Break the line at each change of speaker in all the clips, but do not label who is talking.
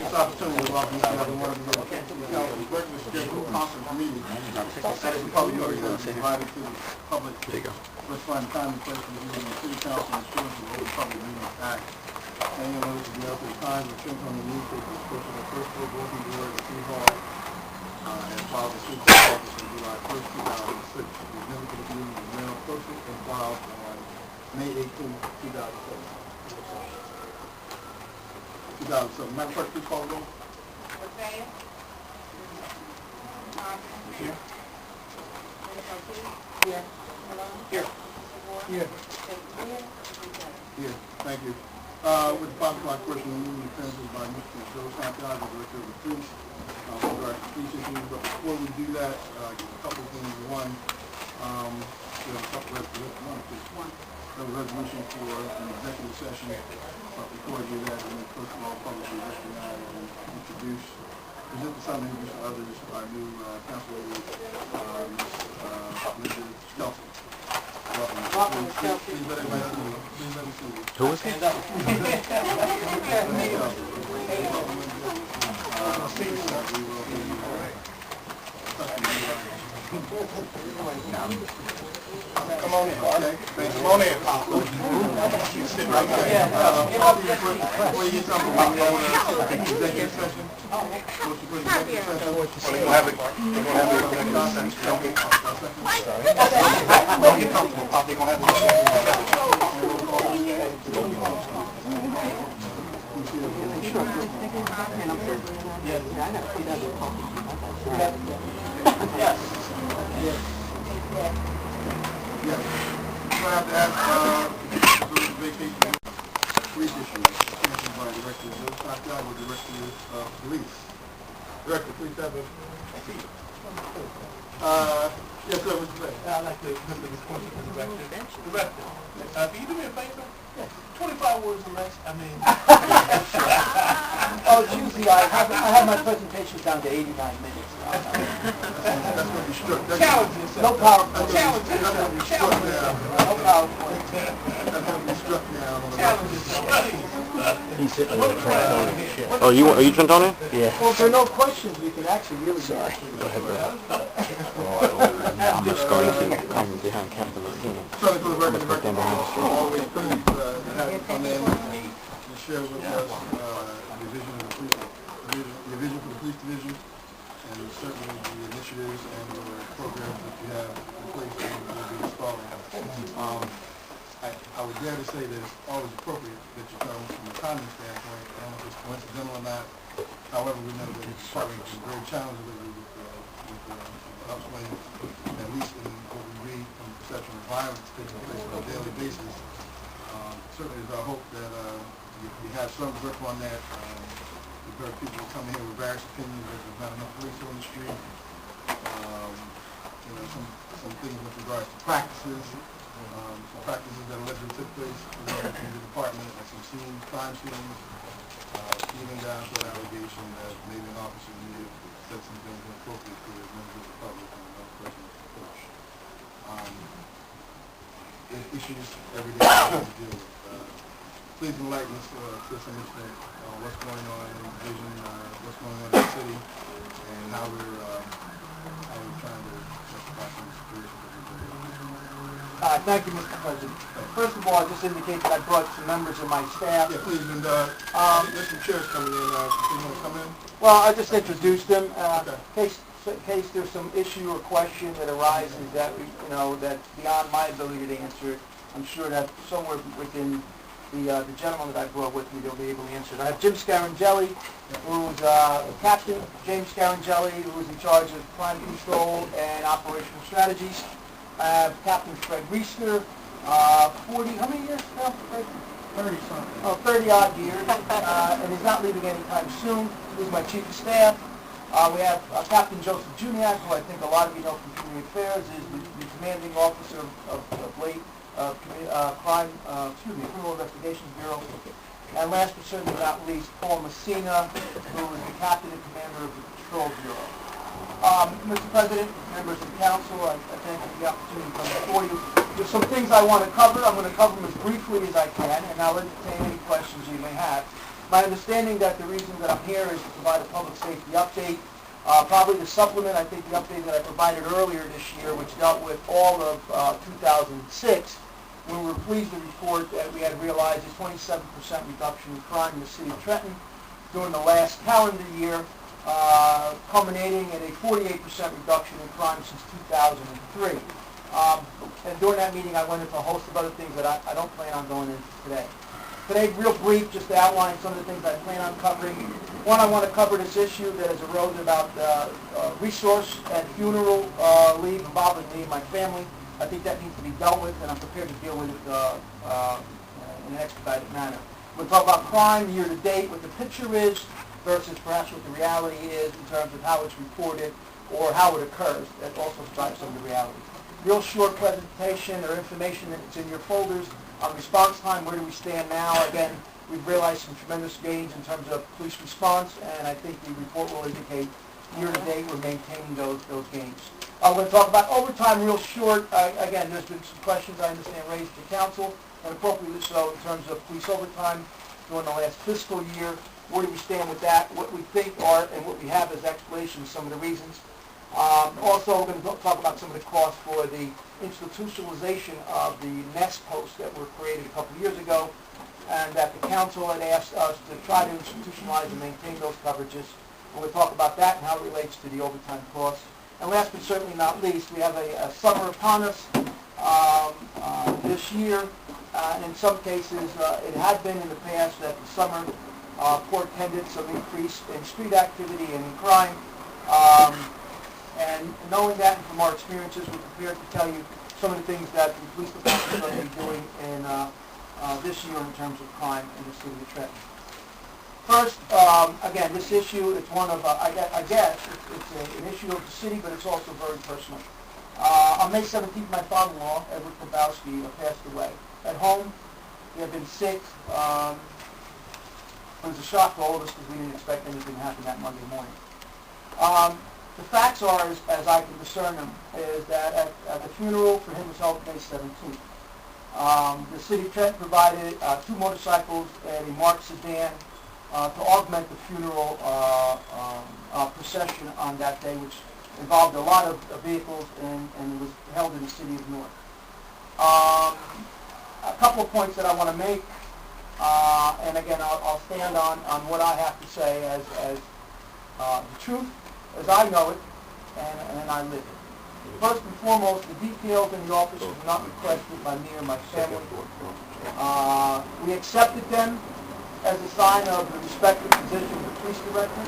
this opportunity to welcome each and every one of you to the regular scheduled conference meeting that is public notice provided to the public. Let's find a time and place for the meeting of the City Council and Insurance of the Open Public Meetings Act. Annual notice to be out at the time of print on the newspaper, posted on the first floor bulletin board at the City Hall, and filed the City Clerk's office on July 1st, 2006. The agenda for the meeting was mailed, posted, and filed on May 18th, 2007. 2007. Madam Clerk, please call the roll.
Here.
Here.
Here.
Here. Here. Thank you. With the 5 o'clock question, the meeting appearances by Mr. Joe Santiago, Director of the Police. With our police issues, but before we do that, just a couple of things. One, we have a couple of resolution for an executive session. Before we do that, we need first of all publicly recognize and introduce, present to some, introduce to others, our new councilor, Mr. Skelton. Welcome, Ms. Skelton. Please let everybody see you. Please let me see you.
Who is he?
Come on in. Okay. Come on in. You sit right there. Before you get something, we're going to executive session. What's your executive session? We're going to have it. Don't get comfortable, Pop. They're going to have Yes. I have to ask the vacation police issues answered by Director Joe Santiago, Director of Police. Director, please have a seat. Yes, sir, Mr. Bay.
I'd like to put the response to the director. Director, can you do me a favor? Yes. 25 words or less, I mean...
Oh, it's usually I have my presentation down to 89 minutes.
That's going to be struck.
Challenge yourself.
No PowerPoint.
Challenge
That's going to be struck
yourself.
now.
No PowerPoint.
That's going to be struck now.
Challenge yourself.
He's sitting on the Trentonian. Oh, are you Trentonian? Yeah.
Well, if there are no questions, we can actually really... Sorry.
Go ahead, bro. I'm just going to come behind Captain Latino.
Certainly for the record, always pleased to have you come in and share with us your vision of the police, your vision for the police division, and certainly the initiatives and the programs that you have in place that will be installing. I would dare to say that it's always appropriate that you come from a timing standpoint. I don't know if it's coincidental or not. However, we know that the department is very challenging lately with the upswing, at least in what we read from the perception of violence taking place on a daily basis. Certainly it's our hope that you have some grip on that. We've heard people come here with various opinions that there's not enough police on the street. Some things with regards to practices, some practices that allegedly took place in the department, like some crime scenes, even down to an allegation that maybe an officer needed to said some things inappropriate to members of the public and another person was approached. There's issues every day that we have to deal with. Please enlighten us to some extent what's going on in the division, what's going on in the city, and how we're trying to rectify some situations that we're dealing.
Thank you, Mr. President. First of all, I just indicate that I brought some members of my staff.
Yeah, please, and there's some chairs coming in. You want to come in?
Well, I just introduced them.
Okay.
In case there's some issue or question that arises that that's beyond my ability to answer it, I'm sure that somewhere within the gentleman that I brought with me, they'll be able to answer it. I have Jim Scarangelli, who's Captain James Scarangelli, who's in charge of crime control and operational strategies. I have Captain Fred Reesner, 40, how many years now, Fred?
30-something.
Oh, 30-odd years, and he's not leaving anytime soon. He's my Chief of Staff. We have Captain Joseph Juniak, who I think a lot of you know from Community Affairs, is the commanding officer of Criminal Investigations Bureau. And last but certainly not least, Paul Messina, who is the captain and commander of the Patrol Bureau. Mr. President, members of the council, I thank you for the opportunity to come before you. There's some things I want to cover. I'm going to cover them as briefly as I can, and I'll entertain any questions you may have. My understanding that the reason that I'm here is to provide a public safety update, probably to supplement, I think, the update that I provided earlier this year, which dealt with all of 2006, when we were pleased to report that we had realized a 27% reduction in crime in the city of Trenton during the last calendar year, culminating in a 48% reduction in crime since 2003. And during that meeting, I went into a host of other things that I don't plan on going into today. Today, real brief, just to outline some of the things I plan on covering. One, I want to cover this issue that has arose about resource and funeral leave involving me and my family. I think that needs to be dealt with, and I'm prepared to deal with it in an expedited manner. We'll talk about crime year to date, what the picture is, versus perhaps what the reality is in terms of how it's reported or how it occurs. That also drives some of the reality. Real short presentation or information that's in your folders on response time. Where do we stand now? Again, we've realized some tremendous gains in terms of police response, and I think the report will indicate year to date we're maintaining those gains. I'm going to talk about overtime real short. Again, there's been some questions I understand raised to council, and appropriately so, in terms of police overtime during the last fiscal year. Where do we stand with that? What we think are, and what we have as explanations, some of the reasons. Also, we're going to talk about some of the costs for the institutionalization of the nest posts that were created a couple of years ago, and that the council had asked us to try to institutionalize and maintain those coverages. And we'll talk about that and how it relates to the overtime costs. And last but certainly not least, we have a summer upon us this year. And in some cases, it had been in the past that the summer portended some increase in street activity and in crime. And knowing that, and from our experiences, we're prepared to tell you some of the things that the police department is going to be doing in this year in terms of crime in the city of Trenton. First, again, this issue, it's one of, I guess, it's an issue of the city, but it's also very personal. On May 17th, my father-in-law, Edward Kowalski, passed away. At home, he had been sick. It was a shock to all of us because we didn't expect anything to happen that Monday morning. The facts are, as I can discern them, is that at the funeral for him was held May 17th. The city of Trenton provided 2 motorcycles and a marked sedan to augment the funeral procession on that day, which involved a lot of vehicles and was held in the city of Newark. A couple of points that I want to make, and again, I'll stand on what I have to say as the truth, as I know it, and I live it. First and foremost, the details in the office were not requested by me or my family. We accepted them as a sign of the respective position of the police director.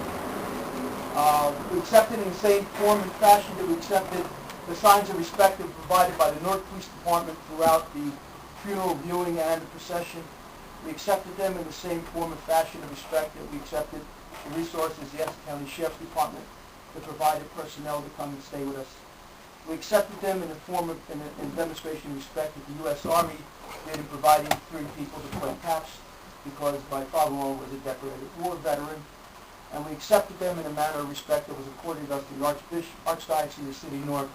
We accepted in the same form and fashion that we accepted the signs of respect that were provided by the Newark Police Department throughout the funeral viewing and the procession. We accepted them in the same form and fashion of respect that we accepted the resources of the Essex County Sheriff's Department that provided personnel to come and stay with us. We accepted them in the form of, in demonstration of respect that the U.S. Army did in providing 3 people to play caps because my father-in-law was a decorated war veteran. And we accepted them in a manner of respect that was accorded us to the Archdiocese of the City of Newark,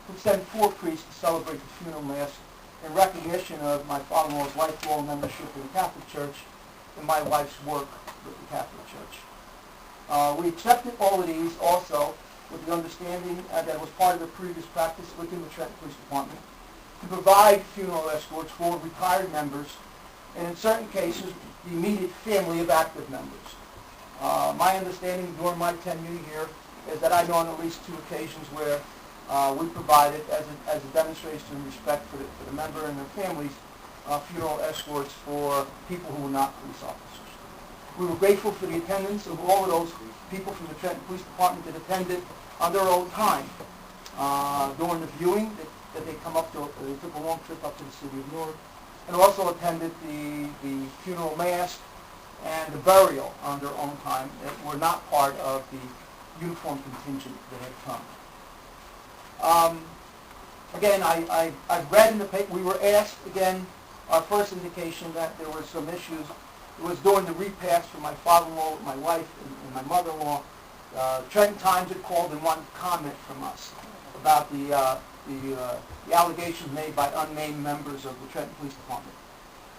who sent 4 priests to celebrate the funeral mass in recognition of my father-in-law's lifelong membership in the Catholic Church and my wife's work with the Catholic Church. We accepted all of these also with the understanding that it was part of the previous practice within the Trenton Police Department to provide funeral escorts for retired members and in certain cases the immediate family of active members. My understanding during my tenure here is that I know on at least 2 occasions where we provided, as a demonstration of respect for the member and their families, funeral escorts for people who were not police officers. We were grateful for the attendance of all of those people from the Trenton Police Department that attended on their own time during the viewing that they come up to. They took a long trip up to the city of Newark, and also attended the funeral mass and the burial on their own time that were not part of the uniform contingent that had come. Again, I've read in the paper, we were asked, again, our first indication that there were some issues. It was during the repast for my father-in-law with my wife and my mother-in-law. Trenton Times had called and wanted comment from us about the allegations made by unnamed members of the Trenton Police Department.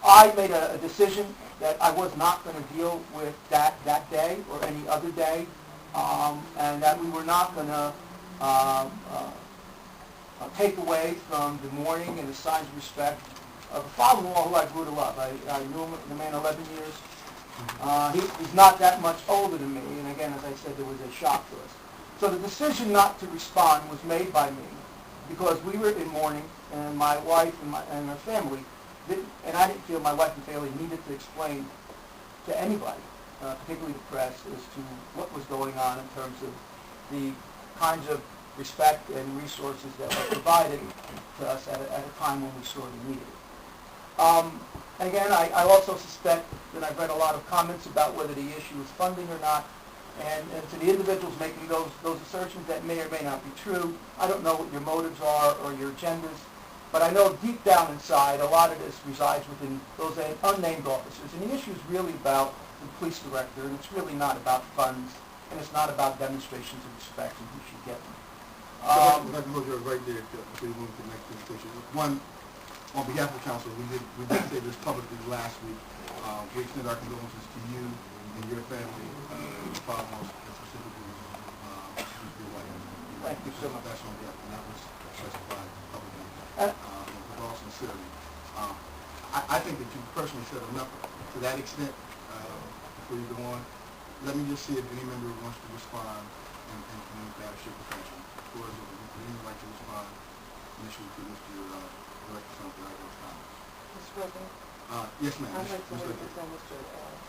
I made a decision that I was not going to deal with that day or any other day, and that we were not going to take away from the mourning and the signs of respect of a father-in-law who I grew to love. I knew him, the man, 11 years. He's not that much older than me, and again, as I said, there was a shock to us. So the decision not to respond was made by me because we were in mourning, and my wife and her family didn't, and I didn't feel my wife and family needed to explain to anybody, particularly the press, as to what was going on in terms of the kinds of respect and resources that were provided to us at a time when we sorely needed it. Again, I also suspect that I've read a lot of comments about whether the issue is funding or not, and to the individuals making those assertions that may or may not be true, I don't know what your motives are or your agendas, but I know deep down inside a lot of this resides within those unnamed officers, and the issue is really about the police director, and it's really not about funds, and it's not about demonstrations of respect and who should get them.
If I can look at it right there, so you move to the next presentation. One, on behalf of council, we did say this publicly last week. We extend our condolences to you and your family, the father-in-law, and specifically your wife.
Thank you so much.
That's on death, and that was specified publicly with all sincerity. I think that you personally said enough to that extent before you go on. Let me just see if any member wants to respond in shape or fashion. Or would anyone like to respond initially to Mr. Director Something like those comments?
Mr. President?
Yes, ma'am.
I'd like to wait until Mr.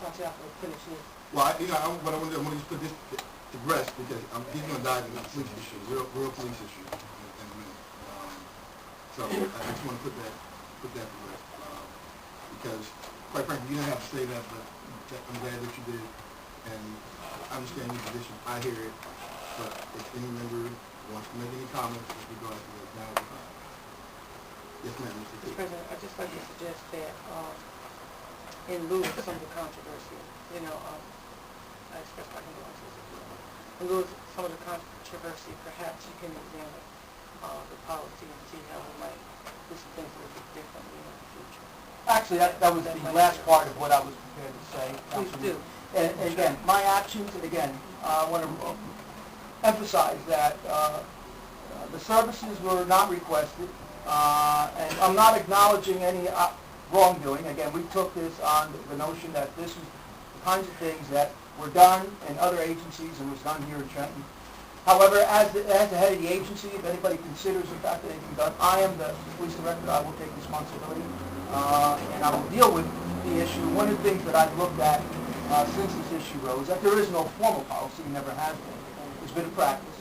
Santiago finishes.
Well, what I want to do, I'm going to just put this to rest because he's going to dive into the police issue, real police issue in a minute. So I just want to put that to rest because, quite frankly, you didn't have to say that, but I'm glad that you did, and I understand your position. I hear it, but if any member wants to make any comments with regard to this, now is the time. Yes, ma'am, Mr.
Mr. President, I'd just like to suggest that in lieu of some of the controversy, I express my condolences. In lieu of some of the controversy, perhaps you can examine the policy and see how we might do some things a little bit differently in the future.
Actually, that was the last part of what I was prepared to say.
Please do.
And again, my actions, and again, I want to emphasize that the services were not requested, and I'm not acknowledging any wrongdoing. Again, we took this on the notion that this was the kinds of things that were done in other agencies and was done here in Trenton. However, as the head of the agency, if anybody considers the fact that anything done, I am the police director. I will take responsibility, and I will deal with the issue. One of the things that I've looked at since this issue rose, that there is no formal policy, never has been. It's been a practice.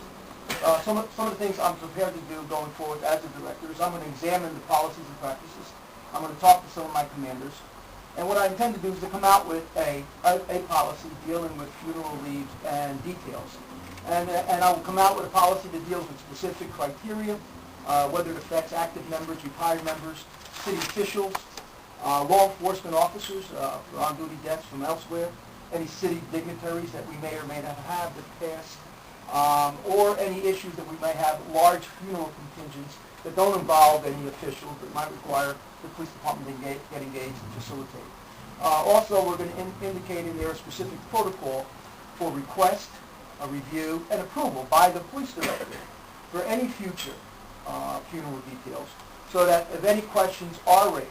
Some of the things I'm prepared to do going forward as a director is I'm going to examine the policies and practices. I'm going to talk to some of my commanders. And what I intend to do is to come out with a policy dealing with funeral leave and details. And I will come out with a policy that deals with specific criteria, whether it affects active members, retired members, city officials, law enforcement officers for on-duty deaths from elsewhere, any city dignitaries that we may or may not have that passed, or any issues that we may have large funeral contingents that don't involve any officials that might require the police department to get engaged and facilitate. Also, we're going to indicate in there a specific protocol for request, a review, and approval by the police director for any future funeral details, so that if any questions are raised,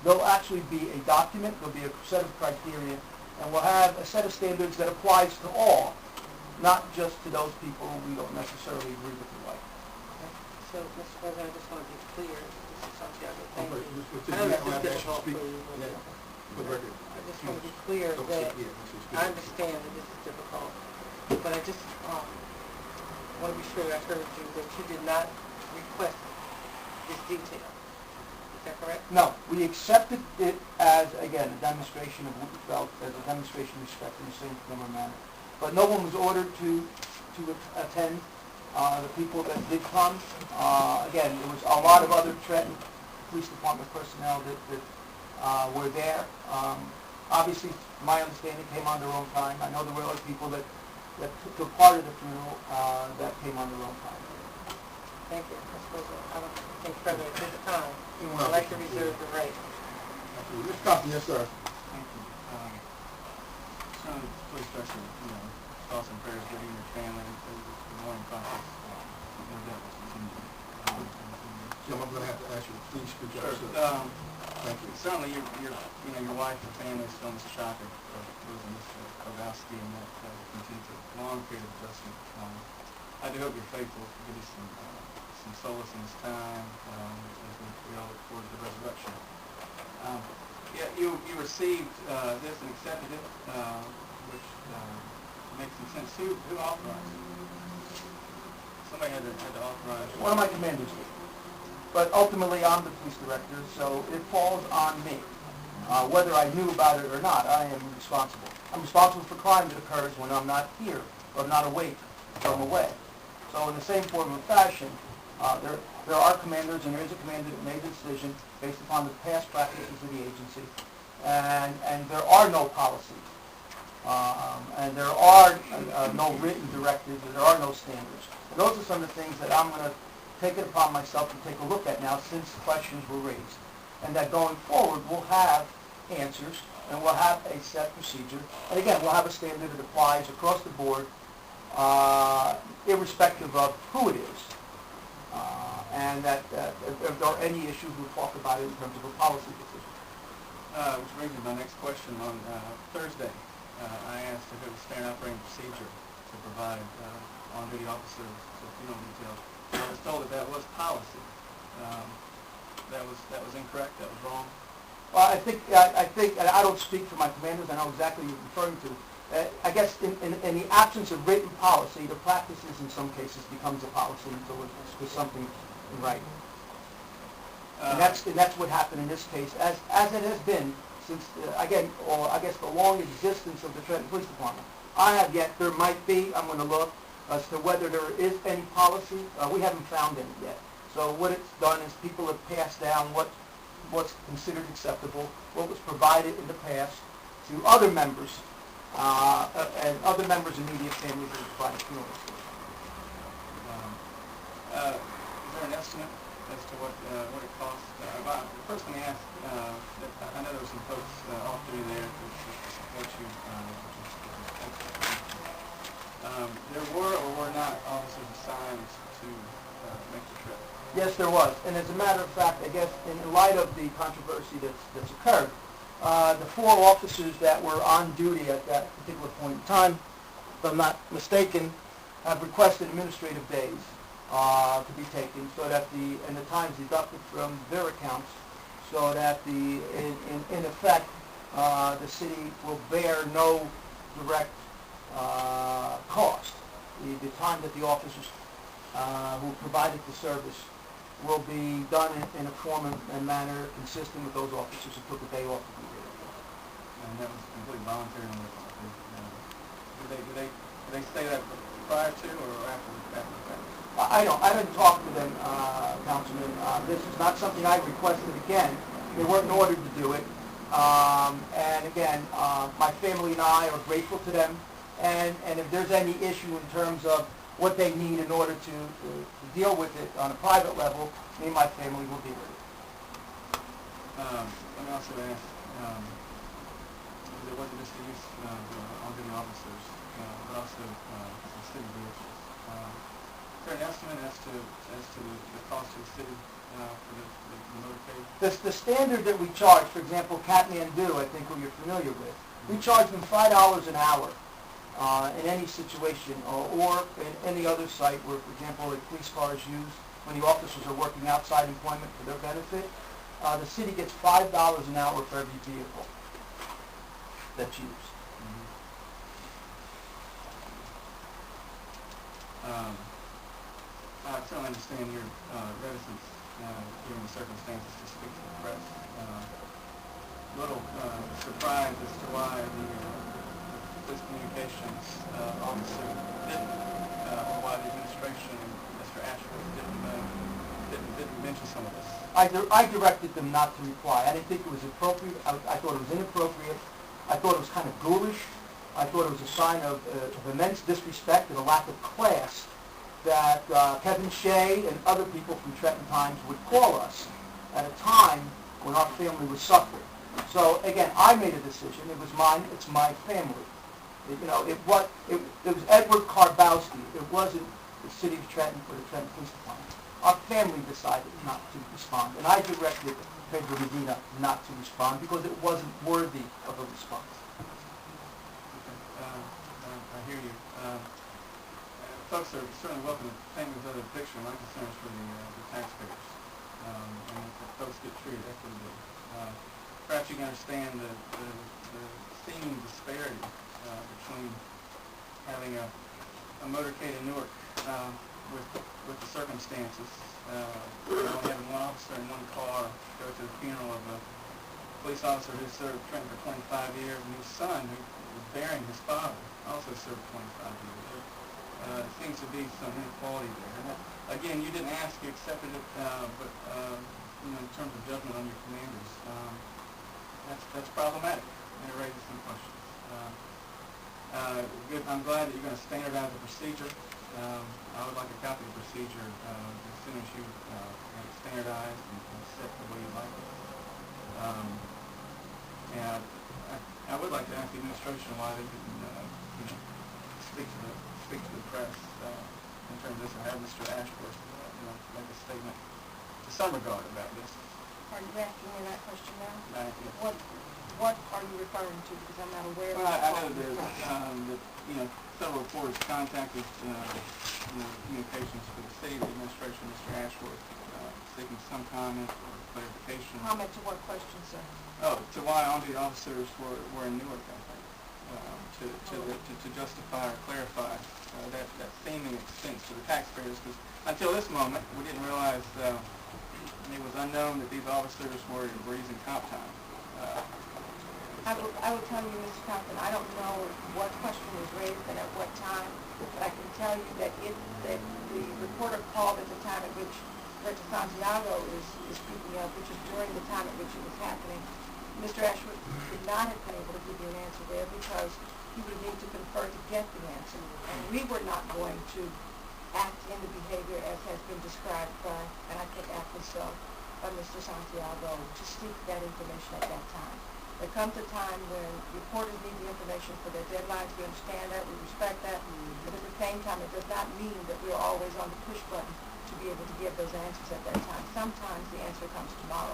there'll actually be a document, there'll be a set of criteria, and we'll have a set of standards that applies to all, not just to those people we don't necessarily agree with the right.
So, Mr. President, I just want to be clear. This is Santiago. Thank
Okay,
you.
Mr.
I know
President,
that's
I'll ask you to
difficult
speak.
for you.
Yeah, for the record.
I just want to be clear that I understand that this is difficult, but I just want to be sure I heard you that you did not request this detail. Is that correct?
No, we accepted it as, again, a demonstration of what we felt as a demonstration of respect in the same form or manner. But no one was ordered to attend. The people that did come, again, there was a lot of other Trenton Police Department personnel that were there. Obviously, my understanding came on their own time. I know there were other people that took part of the funeral that came on their own time.
Thank you. Mr. President, I don't think further at this time. I'd like to reserve the right.
Absolutely. Mr. Compton, yes, sir.
Thank you. Certainly, please express your, thoughts and prayers for you and your family and for the mourning process. No doubt will continue.
Jim, I'm going to have to ask you to please speak up.
Sure.
Sir. Thank you.
Certainly, your wife and family is feeling the shock of losing Mr. Kowalski, and that will continue to a long period of adjustment. I do hope you're faithful to give you some solace in this time as we all look forward to the resurrection. Yeah, you received this and accepted it, which makes some sense. Who authorized it? Somebody had to authorize it.
One of my commanders did. But ultimately, I'm the police director, so it falls on me. Whether I knew about it or not, I am responsible. I'm responsible for crime that occurs when I'm not here, or not awake, or I'm away. So in the same form of fashion, there are commanders, and there is a commander that made the decision based upon the past practices of the agency, and there are no policies, and there are no written directives, and there are no standards. And those are some of the things that I'm going to take it upon myself to take a look at now since questions were raised. And that going forward, we'll have answers, and we'll have a set procedure. And again, we'll have a standard that applies across the board, irrespective of who it is. And that if there are any issues, we'll talk about it in terms of a policy decision.
Which brings me to my next question. On Thursday, I asked if it was standard operating procedure to provide on-duty officers with funeral details. I was told that was policy. That was incorrect. That was wrong.
Well, I think, and I don't speak for my commanders. I know exactly what you're referring to. I guess in the absence of written policy, the practices in some cases becomes a policy until it's something in writing. And that's what happened in this case, as it has been since I guess the long existence of the Trenton Police Department. I have yet. There might be. I'm going to look as to whether there is any policy. We haven't found any yet. So what it's done is people have passed down what's considered acceptable, what was provided in the past to other members and other members' immediate families that provide funerals.
Is there an estimate as to what it costs? First, let me ask. I know there were some folks off duty there to support you. There were or were not officers assigned to make the trip?
Yes, there was. And as a matter of fact, I guess in light of the controversy that's occurred, the 4 officers that were on duty at that particular point in time, if I'm not mistaken, have requested administrative days to be taken so that the times deducted from their accounts so that in effect the city will bear no direct cost. The time that the officers who provided the service will be done in a form and manner consistent with those officers who took a day off to be there.
And that was completely voluntary on their part. Did they say that prior to or after the fact?
I didn't talk to them, Councilman. This is not something I requested again. They weren't ordered to do it. And again, my family and I are grateful to them. And if there's any issue in terms of what they need in order to deal with it on a private level, me and my family will deal with it.
Let me also ask, there wasn't just the use of on-duty officers, but also some city vehicles. Is there an estimate as to the cost to the city for the motorcade?
The standard that we charge, for example, Kathmandu, I think who you're familiar with, we charge them $5 an hour in any situation, or in any other site where, for example, a police car is used when the officers are working outside employment for their benefit. The city gets $5 an hour for every vehicle that's used.
I certainly understand your reticence, given the circumstances, to speak to the press. A little surprised as to why the police communications officer didn't, or why the administration and Mr. Ashford didn't mention some of this.
I directed them not to reply. I didn't think it was appropriate. I thought it was inappropriate. I thought it was kind of ghoulish. I thought it was a sign of immense disrespect and a lack of class that Kevin Shea and other people from Trenton Times would call us at a time when our family was suffering. So again, I made a decision. It was mine. It's my family. It was Edward Karbowski. It wasn't the city of Trenton or the Trenton Police Department. Our family decided not to respond, and I directed Pedro Medina not to respond because it wasn't worthy of a response.
I hear you. Folks are certainly welcome to paint with other picture. My concern is for the taxpayers, and that folks get treated equitably. Perhaps you can understand the seeming disparity between having a motorcade in Newark with the circumstances, only having one officer in one car go to the funeral of a police officer who served Trenton for 25 years, and whose son, who was burying his father, also served 25 years. There seems to be some inequality there. And again, you didn't ask, you accepted it, but in terms of judgment on your commanders, that's problematic, and it raises some questions. Good. I'm glad that you're going to standardize the procedure. I would like a copy of the procedure as soon as you have it standardized and set the way you like it. And I would like to ask the administration why they didn't speak to the press in terms of this, and have Mr. Ashworth make a statement to some regard about this.
Are you asking me that question now?
Yes.
What are you referring to? Because I'm not aware of
Well, I know
that.
that several reporters contacted communications for the city administration, Mr. Ashworth, seeking some comment or clarification.
Comment to what question, sir?
Oh, to why all the officers were in Newark, I think, to justify or clarify that seeming expense to the taxpayers. Because until this moment, we didn't realize it was unknown that these officers were in breezing comp time.
I will tell you, Mr. Compton, I don't know what question was raised and at what time, but I can tell you that the reporter called at the time at which Director Santiago is speaking of, which is during the time at which it was happening. Mr. Ashworth could not have been able to give you an answer there because he would need to confer to get the answer. And we were not going to act in the behavior as has been described by, and I think aptly so, by Mr. Santiago to seek that information at that time. There comes a time when reporters need the information for their deadlines. We understand that. We respect that. But at the same time, it does not mean that we're always on the push button to be able to give those answers at that time. Sometimes the answer comes tomorrow.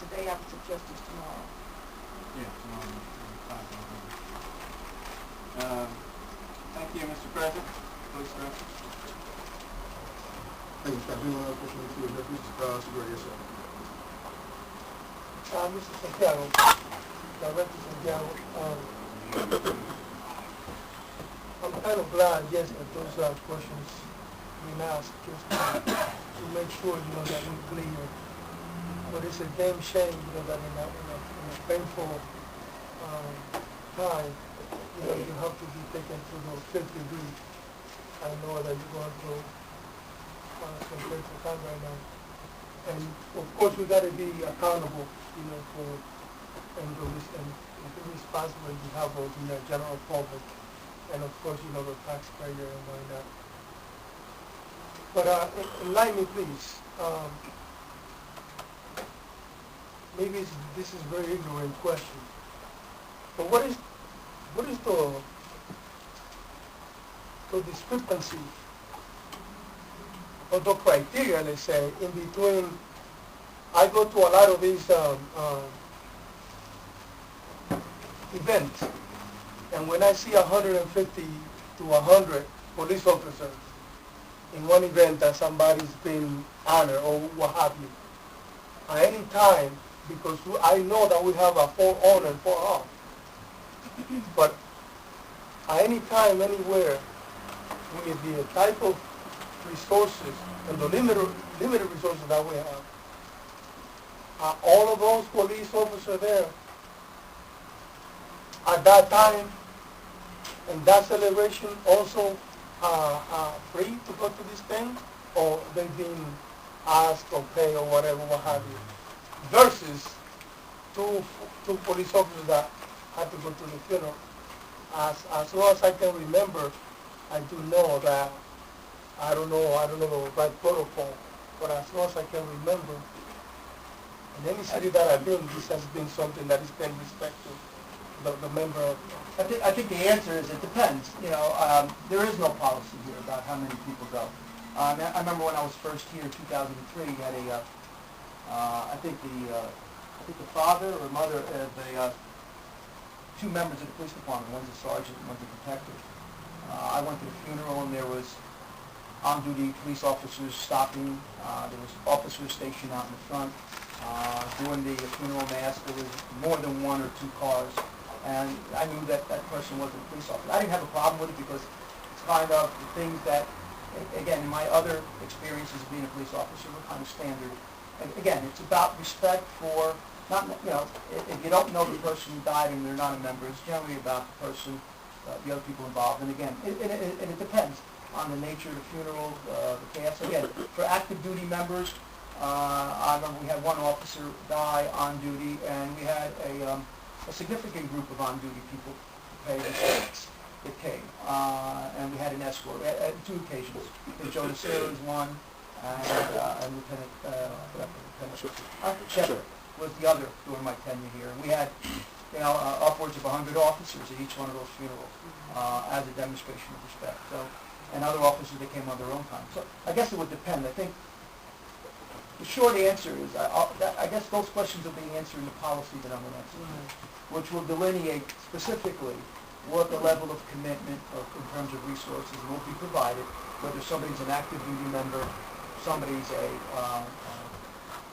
Today, I would suggest it's tomorrow.
Yeah, tomorrow. Thank you, Mr. President. Police Director.
Thank you, Scott. Anyone else wishing to address Mr. Segura? Yes, sir.
Mr. Santiago, Director Santiago, I'm kind of glad, yes, that those questions been asked just to make sure, that we clear. But it's a damn shame, that in a painful time, you have to be taken to the 5th degree. I know that you're going through some painful time right now. And of course, we got to be accountable, for and be responsible on behalf of the general public, and of course, the taxpayer and whatnot. But enlighten me, please. Maybe this is a very ignorant question, but what is the discrepancy or the criteria, let's say, in between? I go to a lot of these events, and when I see 150 to 100 police officers in one event that somebody's been honored or what have you, at any time, because I know that we have a for on and for off, but at any time, anywhere, with the type of resources and the limited resources that we have, are all of those police officers there at that time and that celebration also free to go to this thing, or they've been asked or paid or whatever, what have you, versus two police officers that had to go to the funeral? As long as I can remember, I do know that I don't know the right protocol, but as long as I can remember, In any city that I've been, this has been something that has been respectful. The member of...
I think the answer is it depends. You know, there is no policy here about how many people go. I remember when I was first here in 2003, you had I think the father or mother of two members of the police department. One's a sergeant and one's a detective. I went to the funeral and there was on-duty police officers stopping. There was officers stationed out in the front. During the funeral mass, there was more than one or two cars. And I knew that that person wasn't a police officer. I didn't have a problem with it because it's kind of the things that, again, in my other experiences of being a police officer were kind of standard. And again, it's about respect for, not, you know, if you don't know the person who died and they're not a member, it's generally about the person, the other people involved. And again, it depends on the nature of the funeral, the cast. Again, for active duty members, I remember we had one officer die on duty, and we had a significant group of on-duty people pay respects that came. And we had an escort at two occasions. Joe DeSera was one, and Lieutenant Shepard was the other during my tenure here. And we had, you know, upwards of 100 officers at each one of those funerals as a demonstration of respect. So, and other officers that came on their own time. So I guess it would depend. I think the short answer is, I guess those questions will be answered in the policy that I'm going to answer, which will delineate specifically what the level of commitment in terms of resources will be provided, whether somebody's an active duty member, somebody's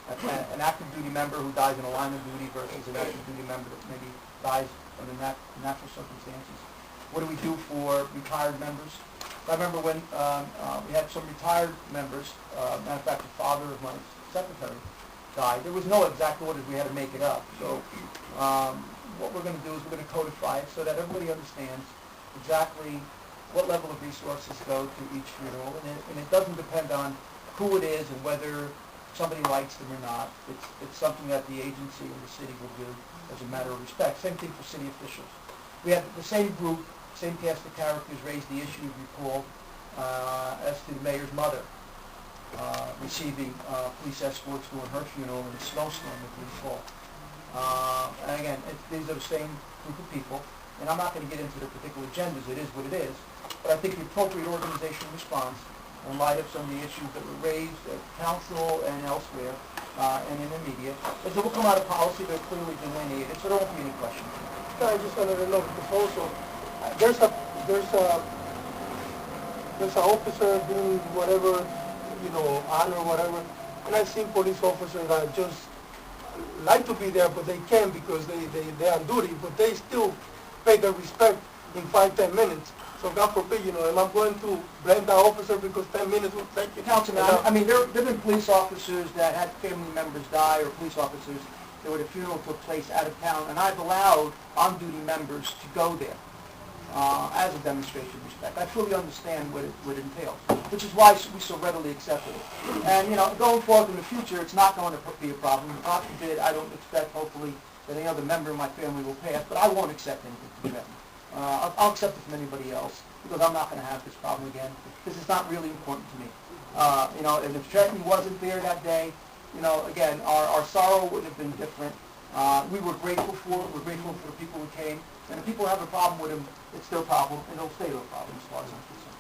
an active duty member who dies in a line of duty versus an active duty member that maybe dies under natural circumstances. What do we do for retired members? I remember when we had some retired members, matter of fact, the father of my secretary died. There was no exact order. We had to make it up. So what we're going to do is we're going to codify it so that everybody understands exactly what level of resources go to each funeral. And it doesn't depend on who it is and whether somebody likes them or not. It's something that the agency and the city will do as a matter of respect. Same thing for city officials. We had the same group, same cast of characters raised the issue, if you recall, as to the mayor's mother receiving police escorts during her funeral in a snowstorm, if you recall. And again, these are the same group of people, and I'm not going to get into the particular agendas. It is what it is. But I think the appropriate organization response, in light of some of the issues that were raised at council and elsewhere, and in the media, is that we'll come out of policy that clearly delineated, so there won't be any questions.
I just wanted to know, because also, there's an officer doing whatever, you know, honor or whatever, and I've seen police officers that just like to be there, but they can't because they're on duty, but they still pay their respect in 5-10 minutes. So God forbid, you know, am I going to blame that officer because 10 minutes will take you?
Councilman, I mean, there have been police officers that had family members die, or police officers that where the funeral took place out of town, and I've allowed on-duty members to go there as a demonstration of respect. I fully understand what it entails, which is why we so readily accept it. And, you know, going forward in the future, it's not going to be a problem. God forbid, I don't expect, hopefully, that any other member of my family will pass, but I won't accept anything from them. I'll accept it from anybody else, because I'm not going to have this problem again, because it's not really important to me. You know, and if Trenton wasn't there that day, you know, again, our sorrow would have been different. We were grateful for it. We're grateful for the people who came. And if people have a problem with him, it's their problem, and it'll stay their problem as far as I'm concerned.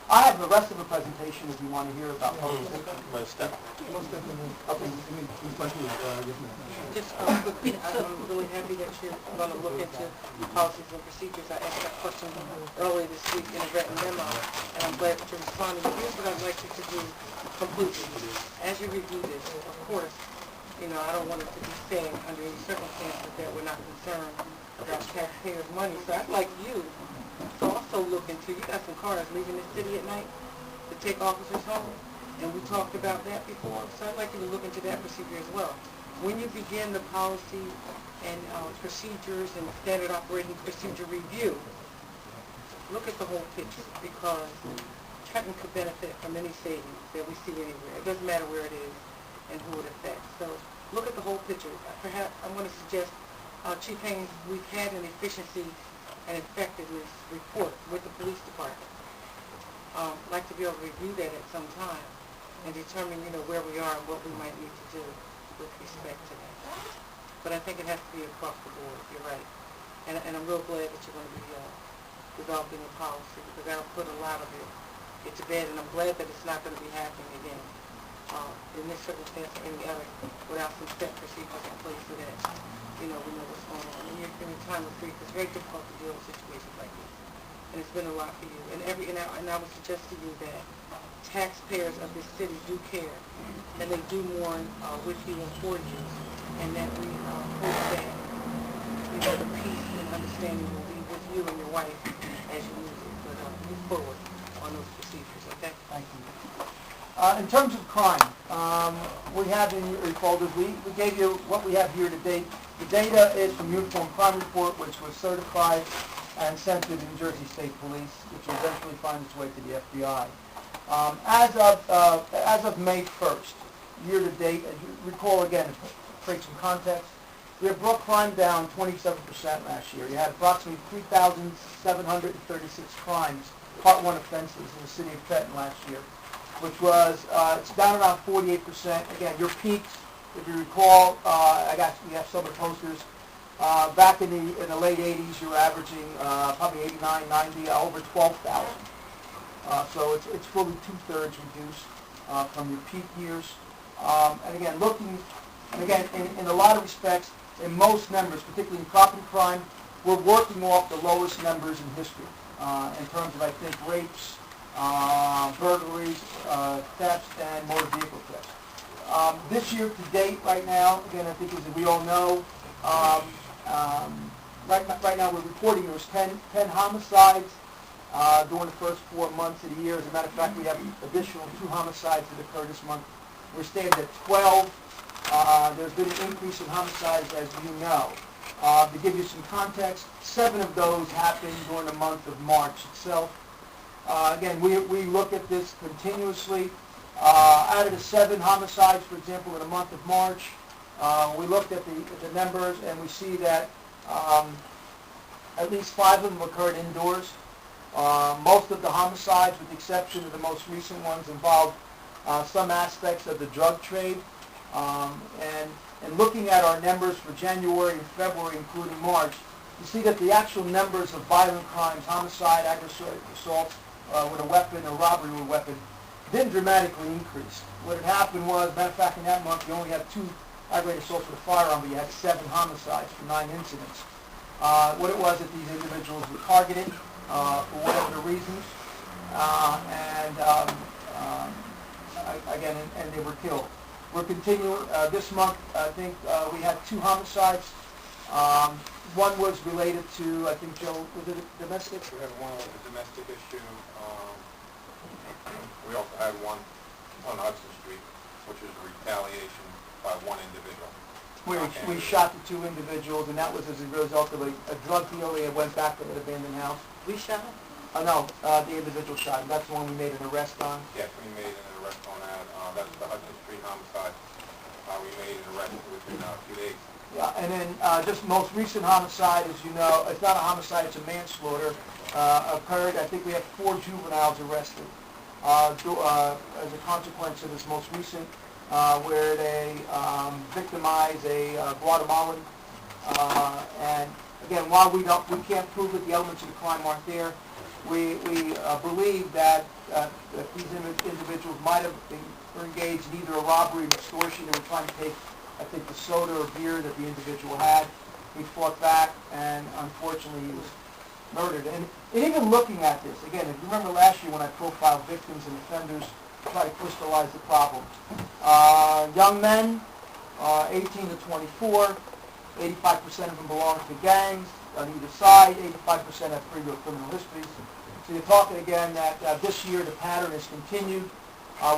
I have the rest of the presentation if you want to hear about public safety.
Okay, any questions? Yes, ma'am.
Just quickly, I'm really happy that you're going to look into policies and procedures. I asked that question earlier this week in a written memo, and I'm glad that you're responding. But here's what I'd like you to do completely. As you review this, of course, you know, I don't want it to be saying under any circumstances that we're not concerned about taxpayers' money. So I'd like you to also look into, you got some cars leaving the city at night to take officers home, and we talked about that before. So I'd like you to look into that procedure as well. When you begin the policy and procedures and standard operating procedure review, look at the whole picture, because Trenton could benefit from any savings that we see anywhere. It doesn't matter where it is and who it affects. So look at the whole picture. Perhaps I'm going to suggest, Chief Haynes, we've had an efficiency and effectiveness report with the police department. I'd like to be able to review that at some time and determine, you know, where we are and what we might need to do. with respect to that. But I think it has to be across the board, you're right. And I'm real glad that you're going to be developing a policy, because that'll put a lot of it to bed, and I'm glad that it's not going to be happening again in this circumstance or any other, without some step procedures in place so that, we know what's going on. And you're in a time of grief, it's very difficult to deal with situations like this. And it's been a lot for you. And I would suggest to you that taxpayers of this city do care, and they do mourn with you and for you, and that we hope that, the peace and understanding will be with you and your wife as you move forward on those procedures, okay?
Thank you. In terms of crime, we have in your folders, we gave you what we have here to date. The data is from Uniform Crime Report, which was certified and sent to the New Jersey State Police, which will eventually find its way to the FBI. As of May 1st, year to date, as you recall again, to create some context, we have brought crime down 27% last year. You had approximately 3,736 crimes, Part 1 offenses in the city of Trenton last year, which was, it's down around 48%. Again, your peaks, if you recall, we have some of the posters. Back in the late 80s, you were averaging probably 89, 90, over 12,000. So it's fully two-thirds reduced from your peak years. And again, in a lot of respects, in most numbers, particularly in property crime, we're working off the lowest numbers in history in terms of, I think, rapes, burglaries, thefts, and motor vehicle thefts. This year to date, right now, again, I think as we all know, right now we're reporting there was 10 homicides during the first 4 months of the year. As a matter of fact, we have additional 2 homicides that occurred this month. We're standing at 12. There's been an increase in homicides, as you know. To give you some context, 7 of those happened during the month of March itself. Again, we look at this continuously. Out of the 7 homicides, for example, in the month of March, we looked at the numbers, and we see that at least 5 of them occurred indoors. Most of the homicides, with the exception of the most recent ones, involved some aspects of the drug trade. And looking at our numbers for January and February, including March, you see that the actual numbers of violent crimes, homicide, aggravated assaults with a weapon, or robbery with a weapon, didn't dramatically increase. What had happened was, matter of fact, in that month, you only had 2 aggravated assaults with a firearm, but you had 7 homicides for 9 incidents. What it was that these individuals were targeted for whatever the reasons, and they were killed. We're continuing, this month, I think we had 2 homicides. One was related to, I think, Joe, was it domestic?
We had one with a domestic issue. We also had one on Hudson Street, which was a retaliation by one individual.
We shot the 2 individuals, and that was as a result of a drug deal. They went back to an abandoned house.
We shot him?
No, the individual shot him. That's the one we made an arrest on.
Yes, we made an arrest on that. That's the Hudson Street homicide. We made an arrest within a few days.
Yeah, and then just most recent homicide, as you know, it's not a homicide, it's a manslaughter, occurred. I think we have 4 juveniles arrested as a consequence of this most recent, where they victimized a Guatemalan. And again, while we can't prove that the elements of the crime aren't there, we believe that these individuals might have were engaged in either a robbery or extortion. They were trying to take, I think, the soda or beer that the individual had. He fought back, and unfortunately he was murdered. And even looking at this, again, if you remember last year when I profiled victims and offenders to try to crystallize the problem. Young men, 18 to 24, 85% of them belong to gangs on either side, 85% have previous criminal histories. So you're talking again that this year the pattern has continued.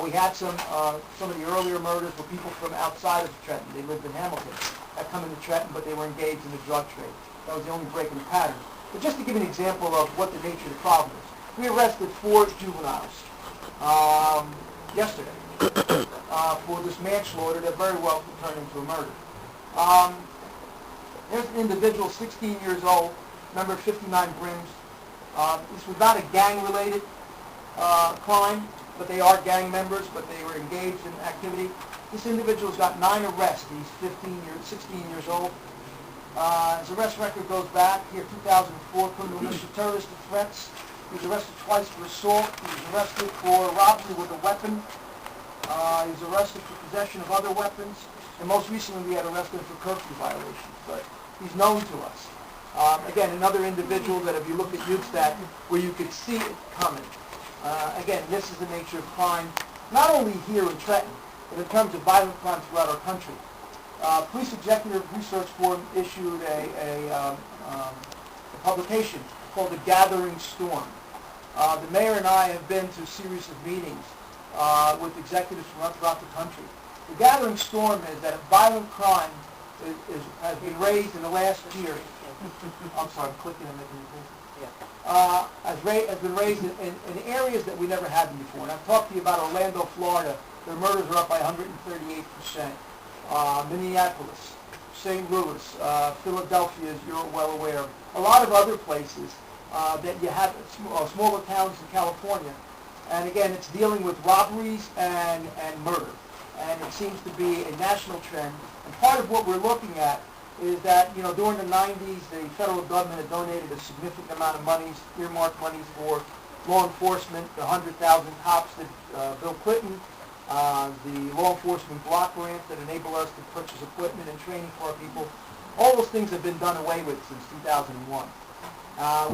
We had some of the earlier murders were people from outside of Trenton. They lived in Hamilton. Had come into Trenton, but they were engaged in the drug trade. That was the only break in the pattern. But just to give you an example of what the nature of the problem is, we arrested 4 juveniles yesterday for this manslaughter that very well could turn into a murder. There's an individual, 16 years old, number 59 Brims. This was not a gang-related crime, but they are gang members, but they were engaged in activity. This individual's got 9 arrests. He's 16 years old. His arrest record goes back here 2004, criminal militia terroristic threats. He was arrested twice for assault. He was arrested for robbery with a weapon. He was arrested for possession of other weapons. And most recently we had arrested him for curfew violations. But he's known to us. Again, another individual that if you look at YouthStat, where you could see it coming. Again, this is the nature of crime, not only here in Trenton, but in terms of violent crime throughout our country. Police Executive Research Forum issued a publication called The Gathering Storm. The mayor and I have been to a series of meetings with executives from throughout the country. The Gathering Storm is that violent crime has been raised in the last year. I'm sorry, I'm clicking and making it has been raised in areas that we never had them before. And I've talked to you about Orlando, Florida. Their murders are up by 138%. Minneapolis, St. Louis, Philadelphia, as you're well aware of. A lot of other places that you have, smaller towns in California. And again, it's dealing with robberies and murder. And it seems to be a national trend. And part of what we're looking at is that, during the 90s, the federal government had donated a significant amount of monies, earmarked monies for law enforcement, the 100,000 cops that Bill Clinton, the law enforcement block grants that enable us to purchase equipment and training for our people. All those things have been done away with since 2001.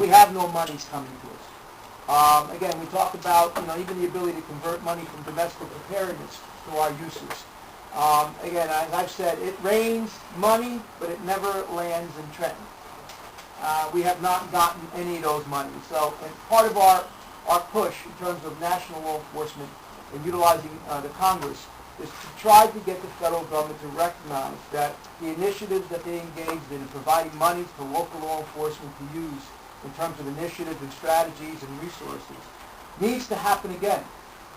We have no monies coming to us. Again, we talked about, even the ability to convert money from domestic preparedness to our uses. Again, as I've said, it rains money, but it never lands in Trenton. We have not gotten any of those monies. So, and part of our push in terms of national law enforcement and utilizing the Congress is to try to get the federal government to recognize that the initiatives that they engaged in providing money to local law enforcement to use in terms of initiatives and strategies and resources needs to happen again.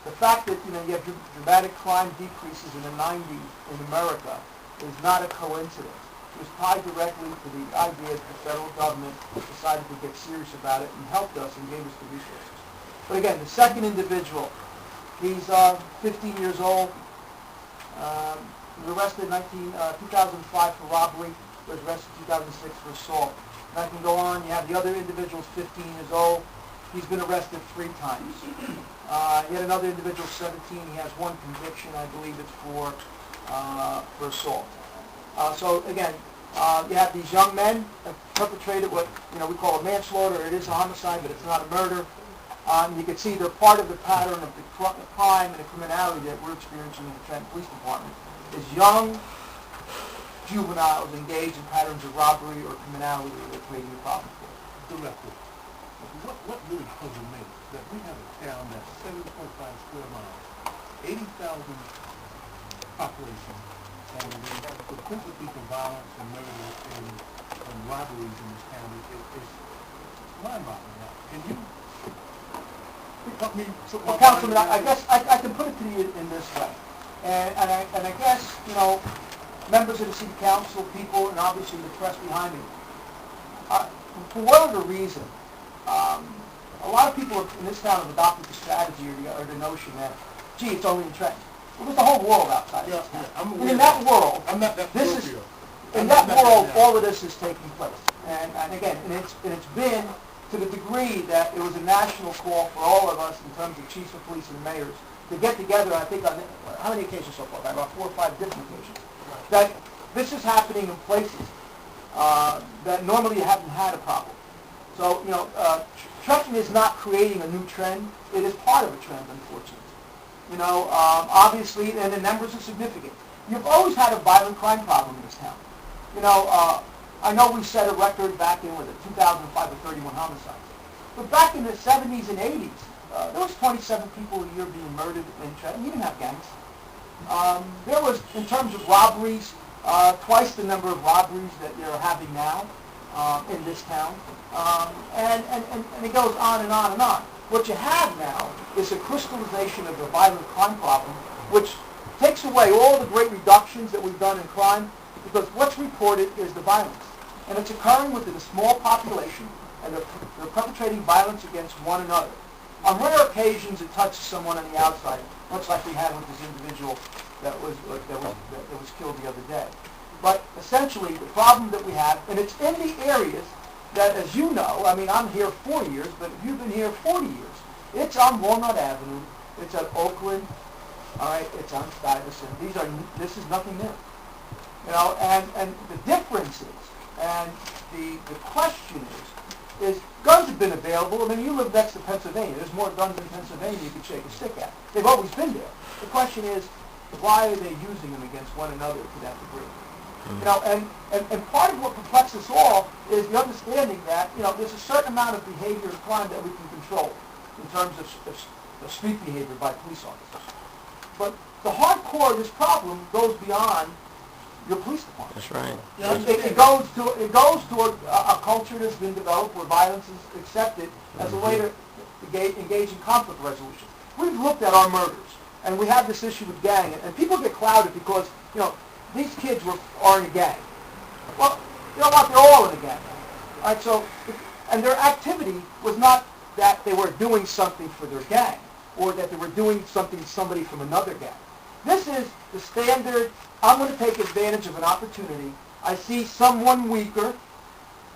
The fact that you have dramatic crime decreases in the 90s in America is not a coincidence. It was tied directly to the idea that the federal government decided to get serious about it and helped us and gave us the resources. But again, the second individual, he's 15 years old. He was arrested in 2005 for robbery. He was arrested in 2006 for assault. And I can go on. You have the other individual, 15 years old. He's been arrested 3 times. You had another individual, 17. He has 1 conviction. I believe it's for assault. So again, you have these young men that perpetrated what we call a manslaughter. It is a homicide, but it's not a murder. You can see they're part of the pattern of the crime and the criminality that we're experiencing in the Trenton Police Department. Is young juveniles engaged in patterns of robbery or criminality that are creating a problem for us.
Directly, what really puzzled me that we have a town that's 7.5 square miles, 80,000 population, and the propensity for violence and murder and robberies in this town is mind-boggling now. Can you help me?
Well, Councilman, I guess I can put it to you in this way, and I guess members of the city council, people, and obviously the press behind me, for whatever reason, a lot of people in this town have adopted the strategy or the notion that, gee, it's only in Trenton. Well, there's the whole world outside of this town. And in that world, all of this is taking place. And again, it's been to the degree that it was a national call for all of us in terms of chiefs of police and mayors to get together, I think, on how many occasions so far? About 4 or 5 different occasions. That this is happening in places that normally you haven't had a problem. So, Trenton is not creating a new trend. It is part of a trend, unfortunately. Obviously, and the numbers are significant. You've always had a violent crime problem in this town. I know we set a record back in, 2005 with 31 homicides. But back in the 70s and 80s, there was 27 people a year being murdered in Trenton. You didn't have gangs. There was, in terms of robberies, twice the number of robberies that they're having now in this town. And it goes on and on and on. What you have now is a crystallization of the violent crime problem, which takes away all the great reductions that we've done in crime, because what's reported is the violence. And it's occurring within a small population, and they're perpetrating violence against one another. On rare occasions, it touches someone on the outside, much like we had with this individual that was killed the other day. But essentially, the problem that we have, and it's in the areas that, as you know, I mean, I'm here 4 years, but you've been here 40 years. It's on Walnut Avenue. It's at Oakland. All right, it's on Stuyvesant. This is nothing new. You know, and the difference is, and the question is guns have been available. I mean, you live next to Pennsylvania. There's more guns in Pennsylvania you could shake a stick at. They've always been there. The question is, why are they using them against one another to that degree? You know, and part of what perplexes us all is the understanding that, you know, there's a certain amount of behavior of crime that we can control in terms of street behavior by police officers. But the hardcore of this problem goes beyond your police department.
That's right.
It goes to a culture that's been developed where violence is accepted as a way to engage in conflict resolution. We've looked at our murders, and we have this issue with gang, and people get clouded because, you know, these kids are in a gang. Well, you know what? They're all in a gang. All right, so, and their activity was not that they were doing something for their gang, or that they were doing something to somebody from another gang. This is the standard, I'm going to take advantage of an opportunity. I see someone weaker,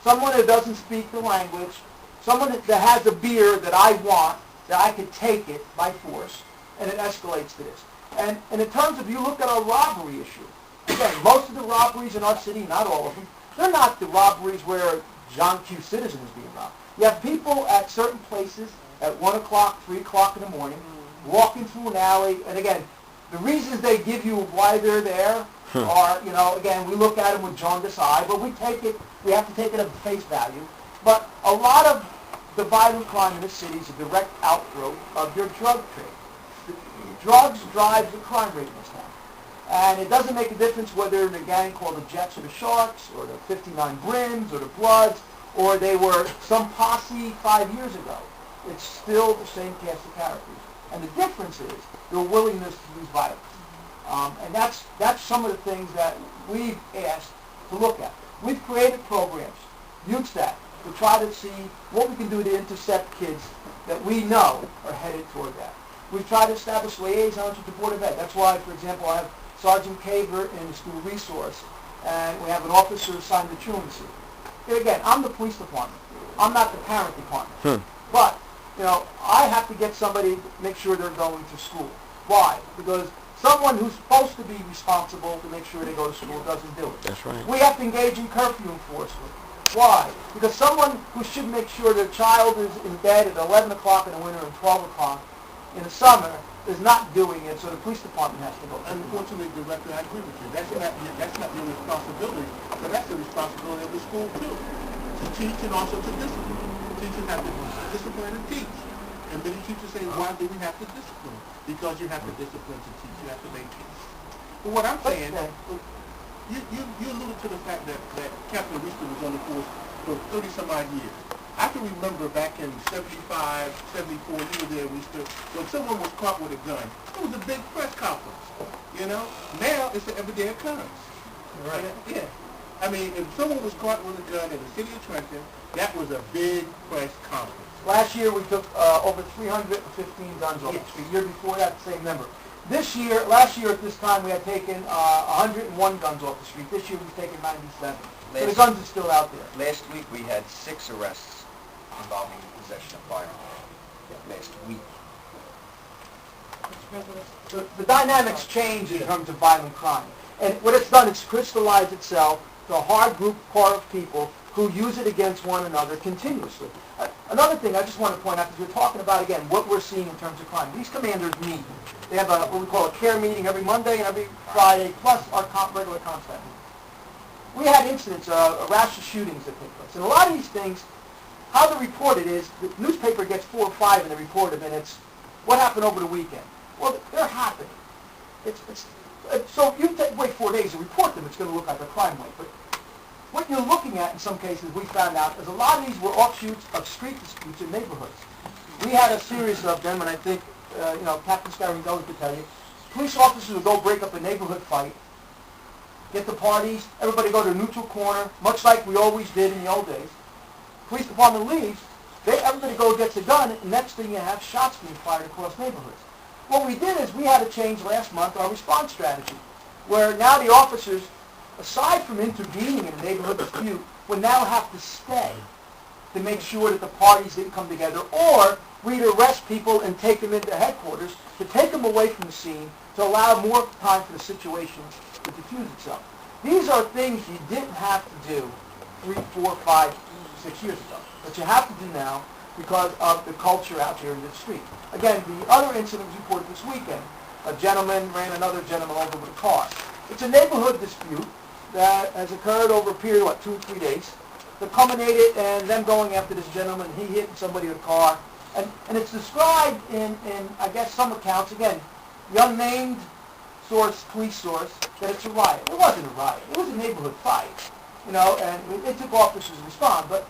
someone that doesn't speak the language, someone that has a beer that I want, that I could take it by force, and it escalates to this. And in terms of, you look at our robbery issue, again, most of the robberies in our city, not all of them, they're not the robberies where John Q. Citizen is being robbed. You have people at certain places at 1 o'clock, 3 o'clock in the morning, walking through an alley, and again, the reasons they give you why they're there are, you know, again, we look at them with jaundiced eye, but we have to take it at face value. But a lot of the violent crime in this city is a direct outgrowth of your drug trade. Drugs drive the crime rate in this town. And it doesn't make a difference whether they're in a gang called the Jets or the Sharks, or the 59 Brims, or the Bloods, or they were some posse 5 years ago. It's still the same cast of characters. And the difference is their willingness to use violence. And that's some of the things that we've asked to look at. We've created programs, USAC, to try to see what we can do to intercept kids that we know are headed toward that. We've tried to establish liaisons with the Board of Ed. That's why, for example, I have Sergeant Caver in the school resource, and we have an officer assigned to truancy. And again, I'm the police department. I'm not the parent department. But, you know, I have to get somebody to make sure they're going to school. Why? Because someone who's supposed to be responsible to make sure they go to school doesn't do it.
That's right.
We have to engage in curfew enforcement. Why? Because someone who should make sure their child is in bed at 11 o'clock in the winter and 12 o'clock in the summer is not doing it, so the police department has to go.
Unfortunately, Director, I agree with you. That's not your responsibility, but that's the responsibility of the school too, to teach and also to discipline. Teachers have to discipline and teach. And many teachers say, why do we have to discipline? Because you have to discipline to teach. You have to make teach. But what I'm saying, you alluded to the fact that Captain Winston was on the force for 30-some-odd years. I can remember back in 75, 74, you were there, Winston, when someone was caught with a gun, it was a big press conference, you know? Now it's an everyday occurrence. Right. Yeah. I mean, if someone was caught with a gun in the city of Trenton, that was a big press conference.
Last year we took over 315 guns off the street. The year before that, the same number. Last year at this time we had taken 101 guns off the street. This year we've taken 97. So the guns are still out there.
Last week we had 6 arrests involving possession of firearms. Last week.
The dynamics change in terms of violent crime. And what it's done, it's crystallized itself to a hard group core of people who use it against one another continuously. Another thing I just want to point out, because we're talking about, again, what we're seeing in terms of crime. These commanders meet. They have what we call a care meeting every Monday and every Friday, plus our regular contact meeting. We had incidents, a rash of shootings that take place. And a lot of these things, how they're reported is, the newspaper gets 4 or 5 and they report them, and it's what happened over the weekend. Well, they're happening. So you wait 4 days to report them, it's going to look like a crime rate. But what you're looking at in some cases, we found out, is a lot of these were offshoots of street disputes in neighborhoods. We had a series of them, and I think, Captain Scarindelli could tell you, police officers would go break up a neighborhood fight, get the parties, everybody go to a neutral corner, much like we always did in the old days. Police department leaves, everybody gets a gun, and next thing you have shots being fired across neighborhoods. What we did is we had to change last month our response strategy, where now the officers, aside from intervening in a neighborhood dispute, would now have to stay to make sure that the parties didn't come together, or we'd arrest people and take them into headquarters to take them away from the scene to allow more time for the situation to diffuse itself. These are things you didn't have to do 3, 4, 5, 6 years ago, but you have to do now because of the culture out here in the street. Again, the other incident was reported this weekend. A gentleman ran another gentleman over with a car. It's a neighborhood dispute that has occurred over a period of, 2 or 3 days, that culminated in them going after this gentleman. He hit somebody with a car. And it's described in, I guess, some accounts, again, the unnamed source, police source, that it's a riot. It wasn't a riot. It was a neighborhood fight, and it took officers to respond. But,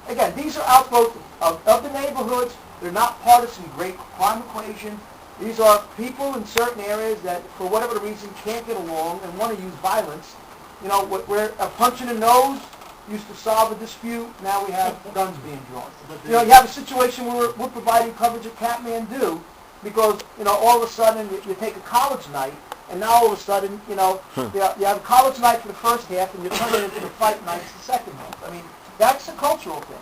again, these are outgrowths of the neighborhoods. They're not part of some great crime equation. These are people in certain areas that, for whatever reason, can't get along and want to use violence. Where a punch in the nose used to solve a dispute, now we have guns being drawn. You have a situation where we're providing coverage at Kathmandu because, all of a sudden you take a college night, and now all of a sudden, you have a college night for the first half, and you turn it into the fight nights the second half. I mean, that's a cultural thing.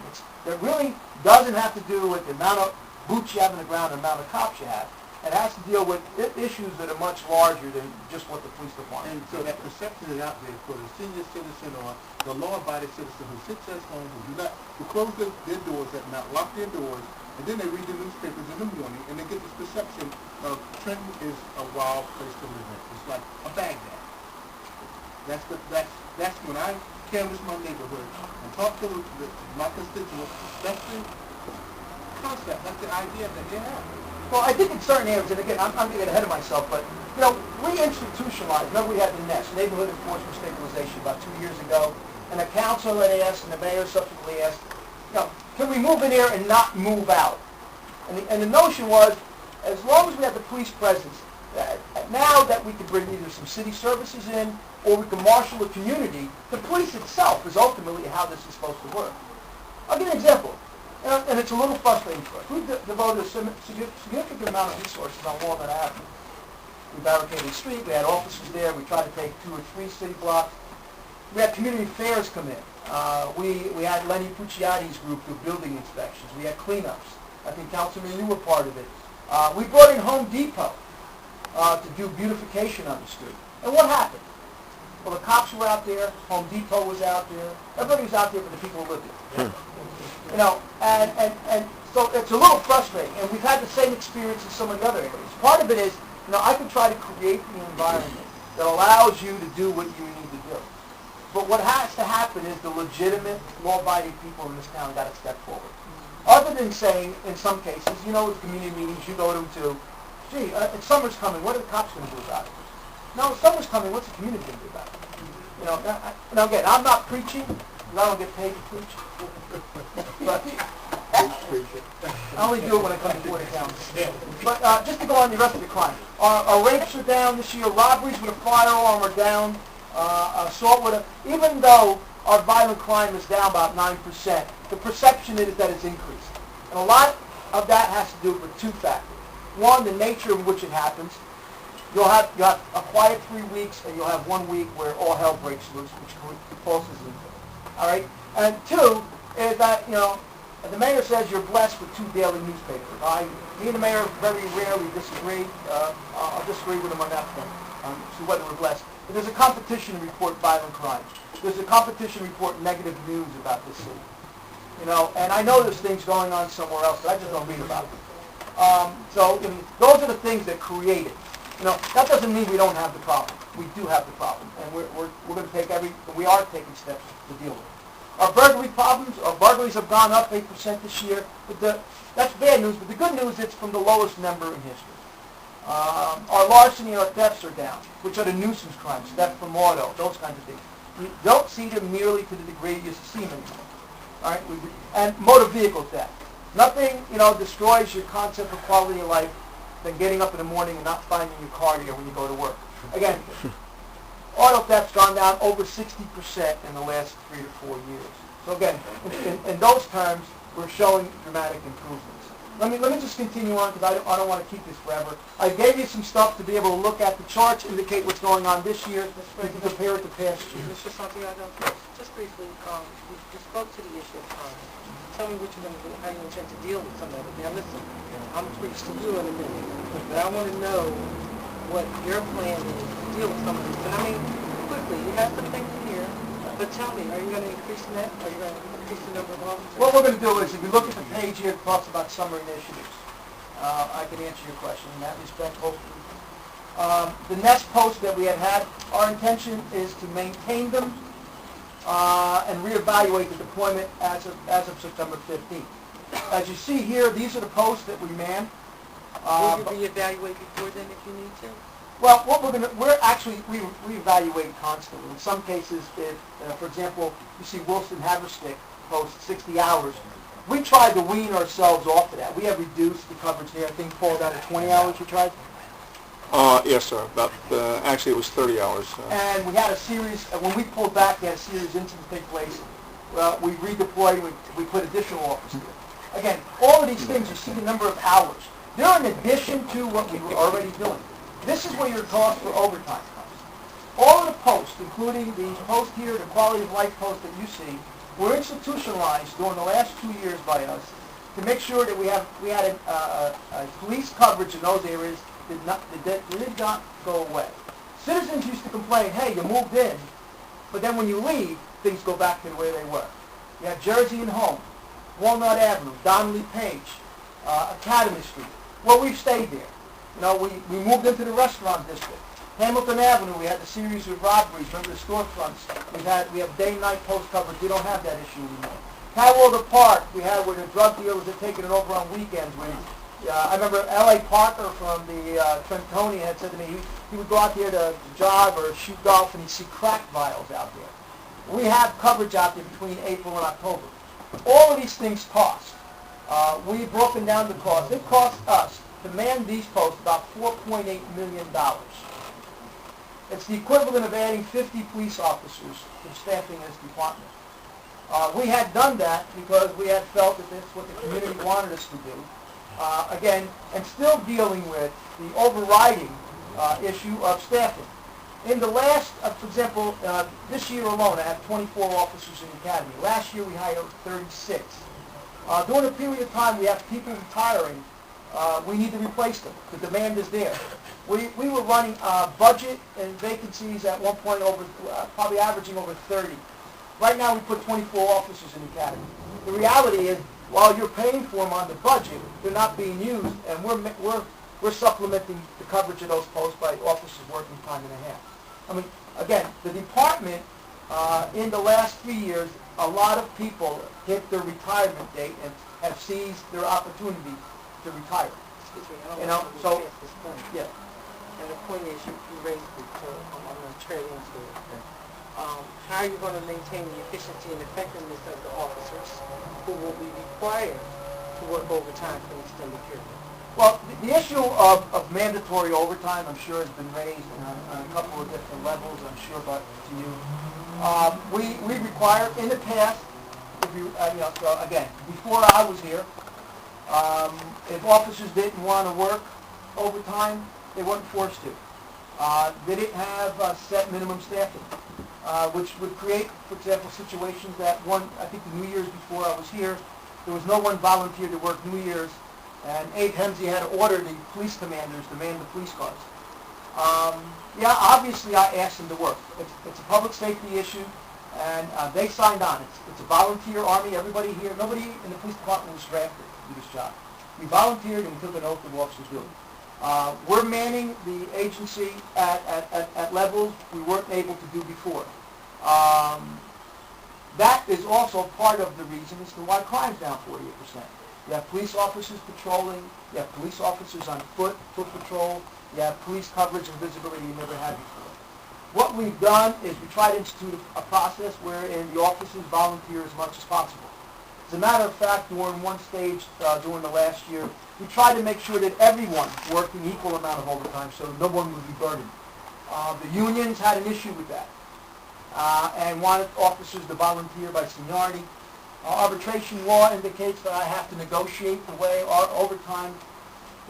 It really doesn't have to do with the amount of boots you have on the ground and the amount of cops you have. It has to deal with issues that are much larger than just what the police department.
And so that perception is out there for the senior citizen or the law-abiding citizen who sits at home, who close their doors at night, lock their doors, and then they read the newspapers in the morning, and they get this perception of Trenton is a wild place to live in. It's like a Baghdad. That's when I canvass my neighborhood and talk to my constituents. That's the concept. That's the idea that they have.
Well, I think in certain areas, and again, I'm going to get ahead of myself, but, we institutionalized, remember we had the NEST, Neighborhood Enforcement Stabilization, about 2 years ago, and the council had asked, and the mayor subsequently asked, can we move in here and not move out? And the notion was, as long as we have the police presence, now that we could bring either some city services in, or we can marshal the community, the police itself is ultimately how this is supposed to work. I'll give you an example. And it's a little frustrating for us. We've devoted a significant amount of resources on Walnut Avenue. We barricaded the street. We had officers there. We tried to take 2 or 3 city blocks. We had community fairs come in. We had Lenny Pucciotti's group do building inspections. We had cleanups. I think, Councilman, you were part of it. We brought in Home Depot to do beautification on the street. And what happened? Well, the cops were out there. Home Depot was out there. Everybody was out there for the people who lived there. And so it's a little frustrating, and we've had the same experience in some of the other areas. Part of it is, I can try to create the environment that allows you to do what you need to do. But what has to happen is the legitimate, law-abiding people in this town got to step forward. Other than saying, in some cases, with community meetings, you go to, gee, summer's coming, what are the cops going to do about it? No, summer's coming, what's the community going to do about it? Now again, I'm not preaching, because I don't get paid to preach. But I only do it when I come before the council. But just to go on the rest of the crime. Our rapes are down this year. Robberies with a firearm are down. Assault with even though our violent crime is down about 9%, the perception is that it's increased. And a lot of that has to do with 2 factors. One, the nature in which it happens. You'll have a quiet 3 weeks, and you'll have 1 week where all hell breaks loose, which causes it. All right? And 2 is that, the mayor says you're blessed with 2 daily newspapers. Me and the mayor very rarely disagree. I'll disagree with him on that point, so whether we're blessed. But there's a competition to report violent crimes. There's a competition to report negative news about this city. And I know there's things going on somewhere else, but I just don't read about them. So those are the things that create it. That doesn't mean we don't have the problem. We do have the problem, and we're going to take we are taking steps to deal with it. Our burglary problems, our burglaries have gone up 8% this year, but that's bad news, but the good news is it's from the lowest number in history. Our larceny and our thefts are down, which are the nuisance crimes, theft from auto, those kinds of things. You don't see them nearly to the degree you see them anymore. All right? And motor vehicle theft. Nothing, destroys your concept of quality of life than getting up in the morning and not finding your car here when you go to work. Again, auto theft's gone down over 60% in the last 3 to 4 years. So again, in those terms, we're showing dramatic improvements. let me just continue on because I don't want to keep this forever. I gave you some stuff to be able to look at. The charts indicate what's going on this year. You can compare it to past years.
Mr. Santiago, just briefly, you spoke to the issue of time. Tell me what you're going to do, how you intend to deal with some of it. Now listen, I'm preaching to you in a minute, but I want to know what your plan is to deal with some of this. And I mean, quickly, you have some things in here, but tell me, are you going to increase the net? Are you going to increase the number of officers?
What we're going to do is, if you look at the page here, it talks about summer initiatives. I can answer your question in that respect, hopefully. The nest posts that we had, our intention is to maintain them and reevaluate the deployment as of September 15th. As you see here, these are the posts that we man.
Will you reevaluate before then if you need to?
Well, what we're actually reevaluate constantly. In some cases, if, for example, you see Wilson Haverstick post 60 hours, we tried to wean ourselves off of that. We have reduced the coverage there. I think, Paul, down to 20 hours you tried?
Yes, sir. About, actually, it was 30 hours.
And we had a series, when we pulled back, we had a series of incidents take place. We redeployed, we put additional officers there. Again, all of these things, you see the number of hours. They're in addition to what we were already doing. This is where your cost for overtime comes. All of the posts, including the post here, the quality of life post that you see, were institutionalized during the last 2 years by us to make sure that we had a police coverage in those areas that did not go away. Citizens used to complain, hey, you moved in, but then when you leave, things go back to the way they were. You have Jersey and Home, Walnut Avenue, Donnelly Page, Academy Street. Well, we've stayed there. You know, we moved into the restaurant district. Hamilton Avenue, we had the series of robberies. Remember the storefronts? We have day and night post coverage. We don't have that issue anymore. Catwater Park, we had where the drug dealers are taking it over on weekends. I remember L.A. Parker from the Trenton had said to me he would go out there to jog or shoot golf and he'd see crack vials out there. We have coverage out there between April and October. All of these things cost. We've broken down the cost. It costs us to man these posts about $4.8 million. It's the equivalent of adding 50 police officers to staffing this department. We had done that because we had felt that that's what the community wanted us to do. Again, and still dealing with the overriding issue of staffing. In the last, for example, this year alone, I have 24 officers in the academy. Last year we hired 36. During a period of time we have people retiring. We need to replace them. The demand is there. We were running budget and vacancies at one point over, probably averaging over 30. Right now we put 24 officers in the academy. The reality is, while you're paying for them on the budget, they're not being used, and we're supplementing the coverage of those posts by officers working time and a half. I mean, again, the department in the last 3 years, a lot of people hit their retirement date and have seized their opportunity to retire.
Excuse me, I
You
don't
know,
want to
so
pass this point.
yeah.
And the point is, you raised it, so I'm going to trade into it. How are you going to maintain the efficiency and effectiveness of the officers who will be required to work overtime for an extended period?
Well, the issue of mandatory overtime, I'm sure, has been raised on a couple of different levels, I'm sure, but to you. We require, in the past, so again, before I was here, if officers didn't want to work overtime, they weren't forced to. They didn't have set minimum staffing, which would create, for example, situations that I think the New Year's before I was here, there was no one volunteered to work New Year's, and Abe Hemsey had to order the police commanders to man the police cars. Yeah, obviously I asked them to work. It's a public safety issue, and they signed on. It's a volunteer army. Everybody here, nobody in the police department was drafted to do this job. We volunteered and we took an oath of officers doing it. We're manning the agency at levels we weren't able to do before. That is also part of the reason as to why crime's down 48%. You have police officers patrolling, you have police officers on foot patrol, you have police coverage and visibility you never had before. What we've done is we try to institute a process wherein the officers volunteer as much as possible. As a matter of fact, during one stage during the last year, we tried to make sure that everyone worked an equal amount of overtime so no one would be burdened. The unions had an issue with that and wanted officers to volunteer by seniority. Arbitration law indicates that I have to negotiate the way our overtime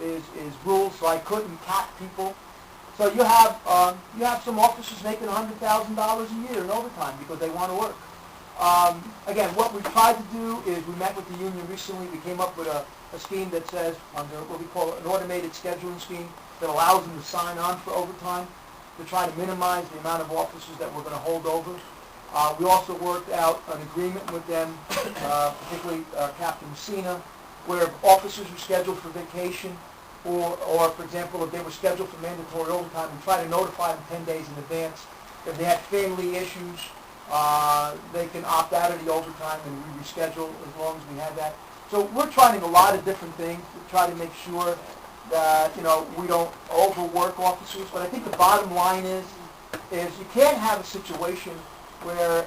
is ruled, so I couldn't cap people. So you have some officers making $100,000 a year in overtime because they want to work. Again, what we tried to do is we met with the union recently. We came up with a scheme that says, under what we call an automated scheduling scheme, that allows them to sign on for overtime to try to minimize the amount of officers that we're going to hold over. We also worked out an agreement with them, particularly Captain Messina, where officers were scheduled for vacation, or for example, if they were scheduled for mandatory overtime, we try to notify them 10 days in advance. If they had family issues, they can opt out of the overtime and we reschedule as long as we have that. So we're trying a lot of different things to try to make sure that, we don't overwork officers. But I think the bottom line is you can't have a situation where,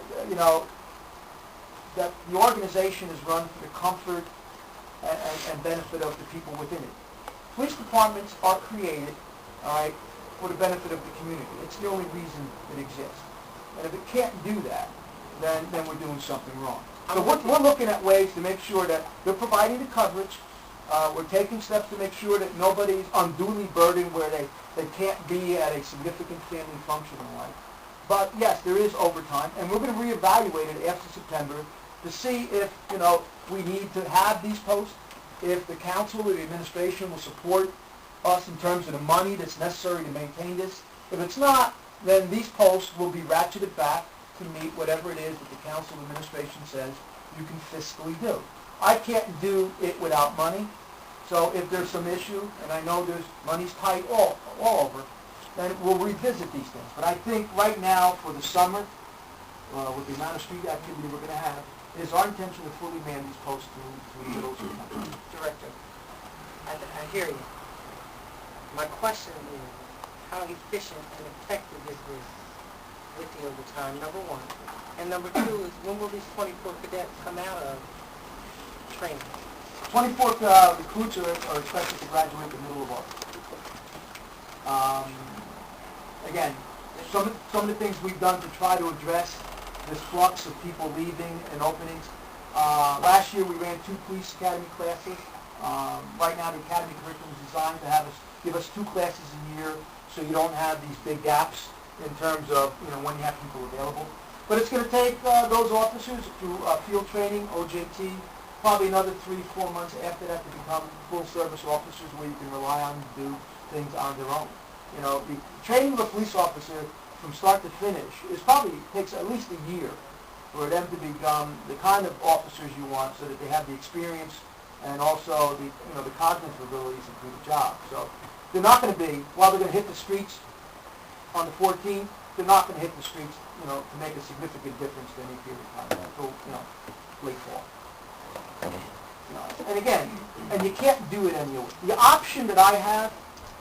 that the organization is run for the comfort and benefit of the people within it. Police departments are created, all right, for the benefit of the community. It's the only reason it exists. And if it can't do that, then we're doing something wrong. So we're looking at ways to make sure that they're providing the coverage. We're taking steps to make sure that nobody's unduly burdened where they can't be at a significant family function in life. But yes, there is overtime, and we're going to reevaluate it after September to see if, we need to have these posts, if the council or the administration will support us in terms of the money that's necessary to maintain this. If it's not, then these posts will be ratcheted back to meet whatever it is that the council administration says you can fiscally do. I can't do it without money, so if there's some issue, and I know there's money's tight all over, then we'll revisit these things. But I think right now, for the summer, with the amount of street activity we're going to have, it is our intention to fully man these posts to the middle of September.
Director, I hear you. My question is, how efficient and effective is this with the overtime, number one? And number two is, when will these 24 cadets come out of training?
24 recruits are expected to graduate in the middle of August. Again, some of the things we've done to try to address this flux of people leaving and openings. Last year we ran 2 police academy classes. Right now the academy curriculum is designed to give us 2 classes a year, so you don't have these big gaps in terms of when you have people available. But it's going to take those officers through field training, OJT, probably another 3-4 months after that to become full service officers where you can rely on to do things on their own. The training of a police officer from start to finish takes at least a year for them to become the kind of officers you want, so that they have the experience and also the cognitive abilities to do the job. So they're not going to be, while they're going to hit the streets on the 14th, they're not going to hit the streets, to make a significant difference to any period of time until, late fall. And again, you can't do it anyway. The option that I have,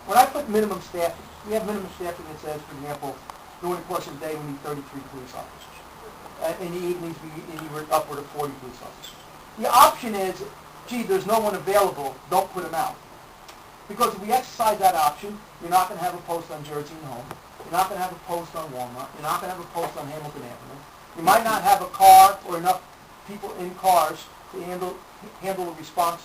when I put minimum staffing, we have minimum staffing that says, for example, during the course of the day we need 33 police officers. In the evenings we need upward of 40 police officers. The option is, gee, there's no one available, don't put them out. Because if we exercise that option, you're not going to have a post on Jersey and Home. You're not going to have a post on Walmart. You're not going to have a post on Hamilton Avenue. You might not have a car or enough people in cars to handle a response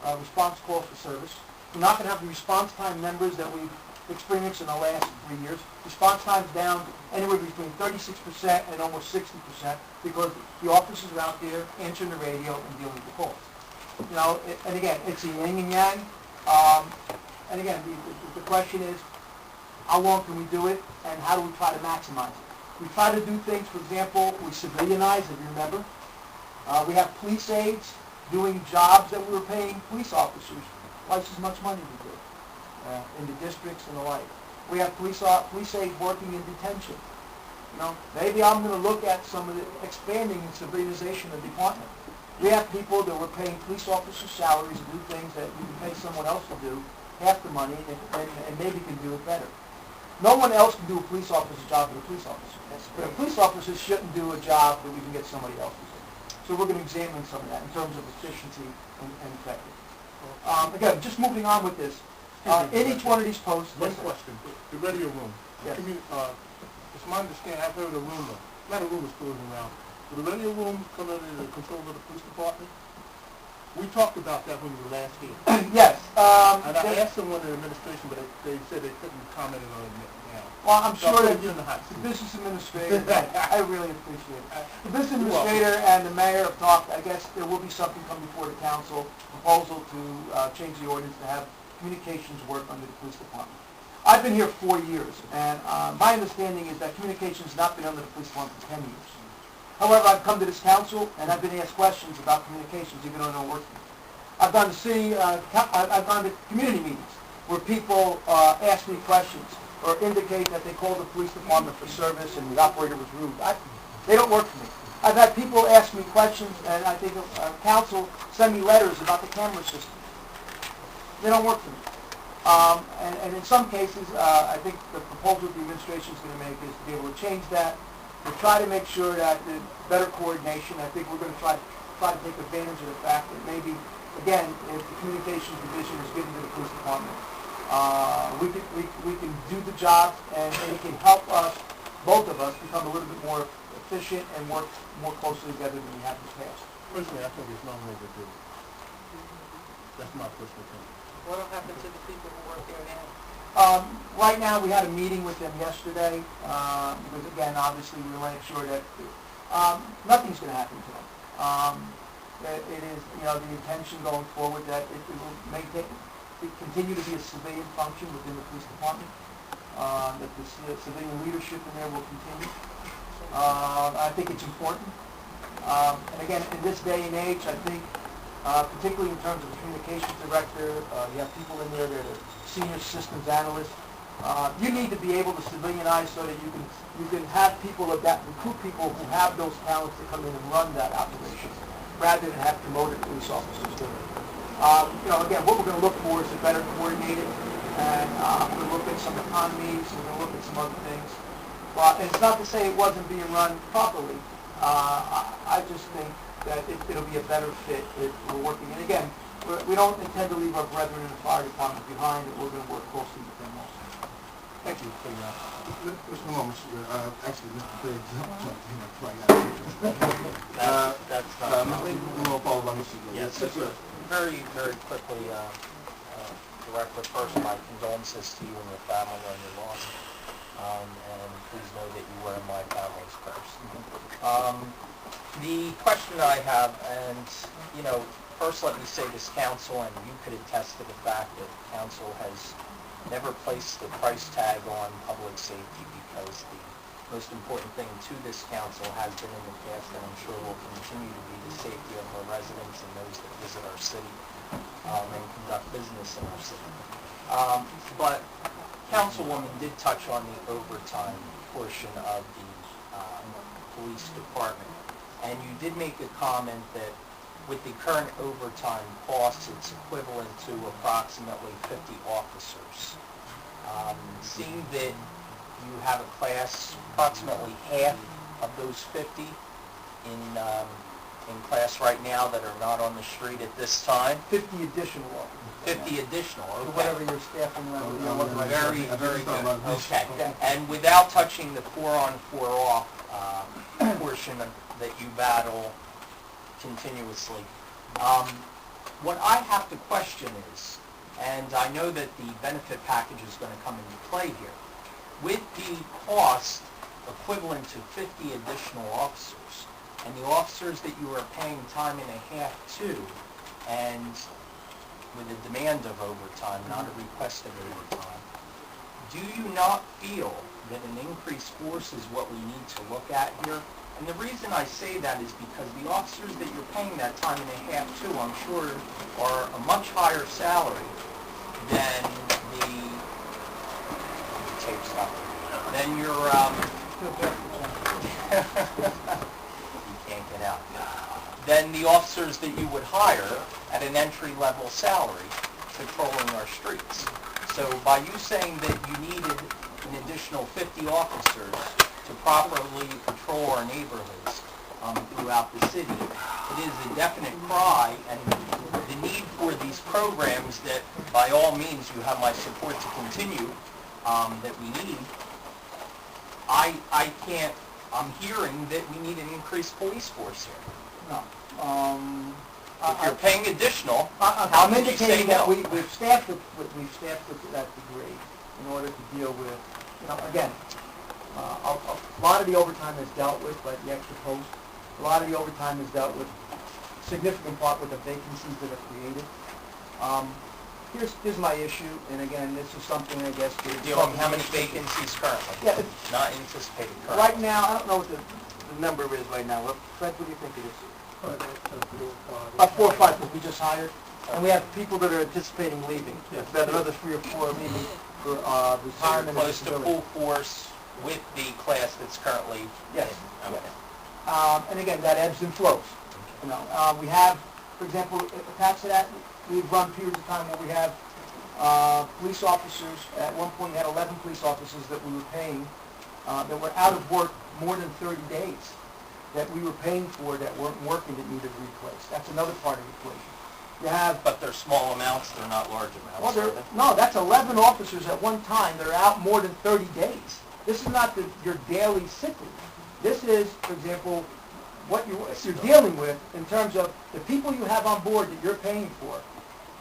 calls for service. You're not going to have the response time numbers that we've experienced in the last 3 years. Response time's down anywhere between 36% and almost 60% because the officers are out there answering the radio and dealing with the calls. And again, it's a yin and yang. And again, the question is, how long can we do it, and how do we try to maximize it? We try to do things, for example, we civilianize, if you remember. We have police aides doing jobs that we were paying police officers twice as much money to do in the districts and the like. We have police aides working in detention. Maybe I'm going to look at some of the expanding and civilianization of the department. We have people that we're paying police officers' salaries to do things that we can pay someone else to do half the money and maybe can do it better. No one else can do a police officer's job but a police officer. But a police officer shouldn't do a job that we can get somebody else to do. So we're going to examine some of that in terms of efficiency and effectiveness. Again, just moving on with this. In each one of these posts...
One question. The radio room.
Yes.
It's my understanding, I've heard a rumor, a lot of rumors floating around, Will there be any room come under the control of the police department? We talked about that when we were last here.
Yes.
And I asked someone in the administration, but they said they couldn't comment on it now.
Well, I'm
So
sure
I'll
that
put you in the hot
the
seat.
business administrator, I really appreciate it. The business administrator and the mayor have talked, I guess there will be something come before the council, proposal to change the ordinance to have communications work under the police department. I've been here 4 years, and my understanding is that communications has not been under the police department for 10 years. However, I've come to this council, and I've been asked questions about communications, even though I don't work here. I've gone to community meetings where people ask me questions or indicate that they called the police department for service and the operator was rude. They don't work for me. I've had people ask me questions, and I think council send me letters about the camera system. They don't work for me. And in some cases, I think the proposal the administration is going to make is to be able to change that, to try to make sure that the better coordination. I think we're going to try to take advantage of the fact that maybe, again, if the communications division is given to the police department, we can do the job, and it can help us, both of us, become a little bit more efficient and work more closely together than we have in the past.
Personally, I think it's not overdue. That's my personal opinion.
What will happen to the people who work there now?
Right now, we had a meeting with them yesterday, because again, obviously, we want to make sure that nothing's going to happen to them. That it is, the intention going forward that it will continue to be a civilian function within the police department, that the civilian leadership in there will continue. I think it's important. And again, in this day and age, I think, particularly in terms of the communications director, you have people in there that are senior systems analysts. You need to be able to civilianize so that you can have people recruit people who have those talents to come in and run that operation, rather than have promoted police officers doing it. Again, what we're going to look for is a better coordinated, and we're going to look at some economies, we're going to look at some other things. But it's not to say it wasn't being run properly. I just think that it'll be a better fit if we're working. And again, we don't intend to leave our brethren in the fire department behind, and we're going to work closely with them also. Thank you for your
Mr. Malone, actually, Mr. Page jumped in before I got
That's
we'll follow by Mr.
Yes,
Yes, sir.
very, very quickly, Director, first, my condolences to you and your family on your loss. And please know that you were in my family's prayers. The question I have, and, first let me say this council, and you could attest to the fact that council has never placed the price tag on public safety, because the most important thing to this council has been in the past, and I'm sure will continue to be, the safety of our residents and those that visit our city and conduct business in our city. But Councilwoman did touch on the overtime portion of the police department, and you did make a comment that with the current overtime costs, it's equivalent to approximately 50 officers. Seeing that you have a class, approximately half of those 50 in class right now that are not on the street at this time.
50 additional officers.
50 additional,
Or
okay.
whatever your staffing level is.
Very, very good. Okay. And without touching the 4-on, 4-off portion that you battle continuously, what I have to question is, and I know that the benefit package is going to come into play here, with the cost equivalent to 50 additional officers, and the officers that you are paying time and a half to, and with a demand of overtime, not a request of overtime, do you not feel that an increased force is what we need to look at here? And the reason I say that is because the officers that you're paying that time and a half to, I'm sure, are a much higher salary than your, you can't get out. Than the officers that you would hire at an entry-level salary patrolling our streets. So by you saying that you needed an additional 50 officers to properly patrol our neighborhoods throughout the city, it is a definite cry, and the need for these programs that by all means you have my support to continue, that we need. I can't I'm hearing that we need an increased police force here.
No.
If you're paying additional,
I'm
how can you say
indicating that
no?
we've staffed it to that degree in order to deal with, again, a lot of the overtime is dealt with by the extra post. A lot of the overtime is dealt with, significant part with the vacancies that are created. Here's my issue, and again, this is something I guess
You're dealing with how many vacancies currently?
Yeah,
Not anticipated currently.
right now, I don't know what the number is right now. Fred, what do you think it is? About 4 or 5 that we just hired, and we have people that are anticipating leaving. We have another 3 or 4 leaving for
So you're
retirement. and
close to
disability.
full force with the class that's currently
Yes.
in. Okay.
And again, that ebbs and flows. We have, for example, attached to that, we've run periods of time where we have police officers. At one point, we had 11 police officers that we were paying that were out of work more than 30 days, that we were paying for that weren't working that needed replaced. That's another part of the equation. You have,
But they're small amounts, they're not large amounts, are they?
no, that's 11 officers at one time that are out more than 30 days. This is not your daily sick leave. This is, for example, what you're dealing with in terms of the people you have on board that you're paying for,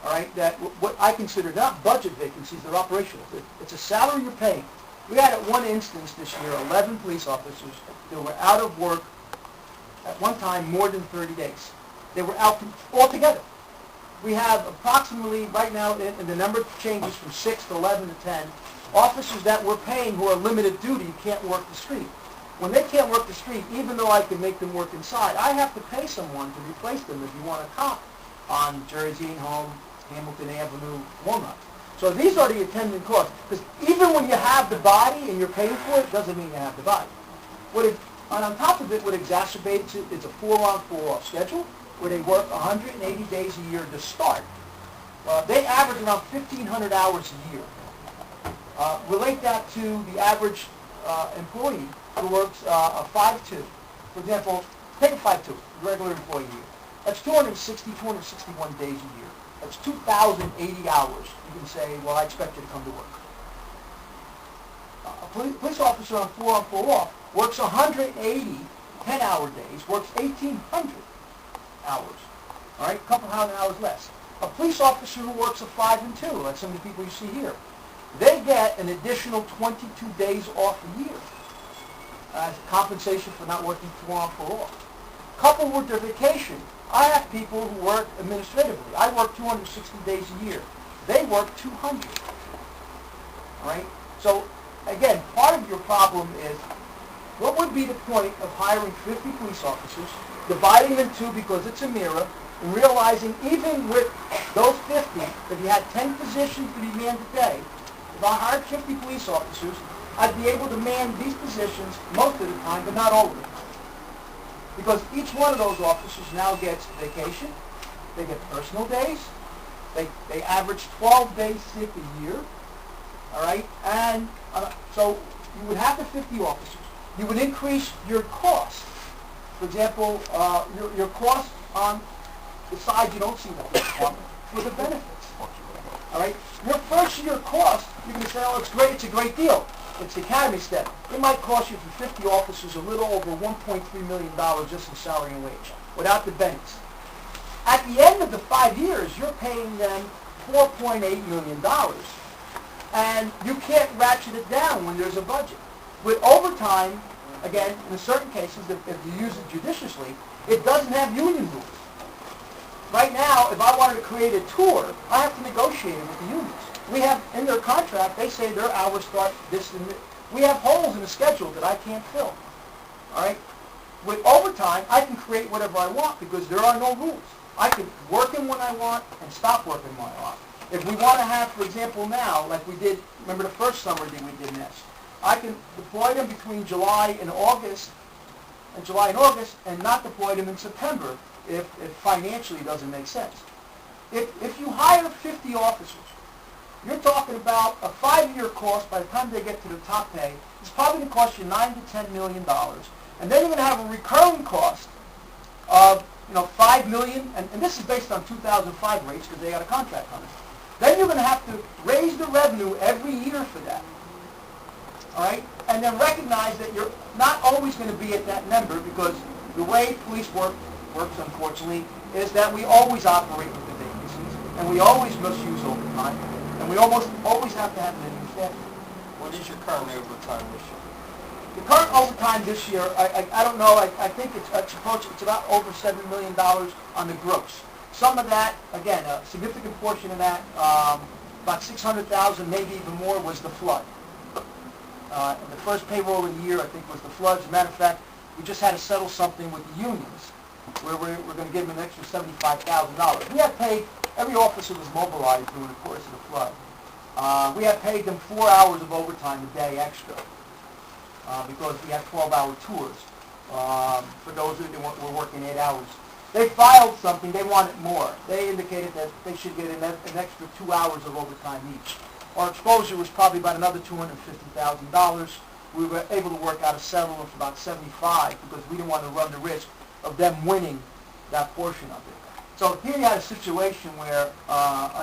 all right, that what I consider not budget vacancies, they're operational. It's a salary you're paying. We had at one instance this year 11 police officers that were out of work at one time more than 30 days. They were out altogether. We have approximately, right now, and the number changes from 6 to 11 to 10, officers that we're paying who are limited duty can't work the street. When they can't work the street, even though I can make them work inside, I have to pay someone to replace them if you want a cop on Jersey and Home, Hamilton Avenue, Walnut. So these are the attendant costs. Because even when you have the body and you're paying for it, doesn't mean you have the body. And on top of it, what exacerbates it is a 4-on, 4-off schedule where they work 180 days a year to start. They average around 1,500 hours a year. Relate that to the average employee who works a 5-2. For example, take a 5-2, regular employee year. That's 261 days a year. That's 2,080 hours. You can say, well, I expect you to come to work. A police officer on 4-on, 4-off works 180 10-hour days, works 1,800 hours. All right, a couple hundred hours less. A police officer who works a 5 and 2, like some of the people you see here, they get an additional 22 days off a year as compensation for not working 4-on, 4-off. Coupled with their vacation, I have people who work administratively. I work 260 days a year. They work 200. All right? So, again, part of your problem is, what would be the point of hiring 50 police officers, dividing them in 2 because it's a mirror, and realizing even with those 50, if you had 10 positions to be manned today, if I hired 50 police officers, I'd be able to man these positions most of the time, but not all of the time. Because each one of those officers now gets vacation, they get personal days, they average 12 days sick a year, all right? And so you would have the 50 officers. You would increase your cost. For example, your cost on the side you don't see that department for the benefits. All right? Your first year cost, you can say, oh, it's great, it's a great deal. It's the academy step. It might cost you for 50 officers a little over $1.3 million just in salary and wage, without the benefits. At the end of the 5 years, you're paying them $4.8 million, and you can't ratchet it down when there's a budget. With overtime, again, in certain cases, if you use it judiciously, it doesn't have union rules. Right now, if I wanted to create a tour, I have to negotiate it with the unions. We have, in their contract, they say their hours start this and this. We have holes in the schedule that I can't fill. All right? With overtime, I can create whatever I want because there are no rules. I can work in when I want and stop working when I want. If we want to have, for example, now, like we did, remember the first summer that we did this, I can deploy them between July and August, and not deploy them in September if financially doesn't make sense. If you hire 50 officers, you're talking about a 5-year cost. By the time they get to the top pay, it's probably going to cost you $9 to $10 million, and then you're going to have a recurring cost of $5 million, and this is based on 2005 rates because they got a contract on it. Then you're going to have to raise the revenue every year for that. All right, and then recognize that you're not always going to be at that number, because the way police works, unfortunately, is that we always operate with the vacancies, and we always misuse overtime, and we almost always have to have minimum staff.
What is your current overtime this year?
The current overtime this year, I don't know, I think it's about over $7 million on the gross. Some of that, again, a significant portion of that, about 600,000, maybe even more, was the flood. The first payroll of the year, I think, was the floods. As a matter of fact, we just had to settle something with the unions where we're going to give them an extra $75,000. We had paid, every officer was mobilized during the course of the flood. We had paid them 4 hours of overtime a day extra because we had 12-hour tours for those who were working 8 hours. They filed something, they wanted more. They indicated that they should get an extra 2 hours of overtime each. Our exposure was probably about another $250,000. We were able to work out a settlement for about 75 because we didn't want to run the risk of them winning that portion of it. So here you had a situation where,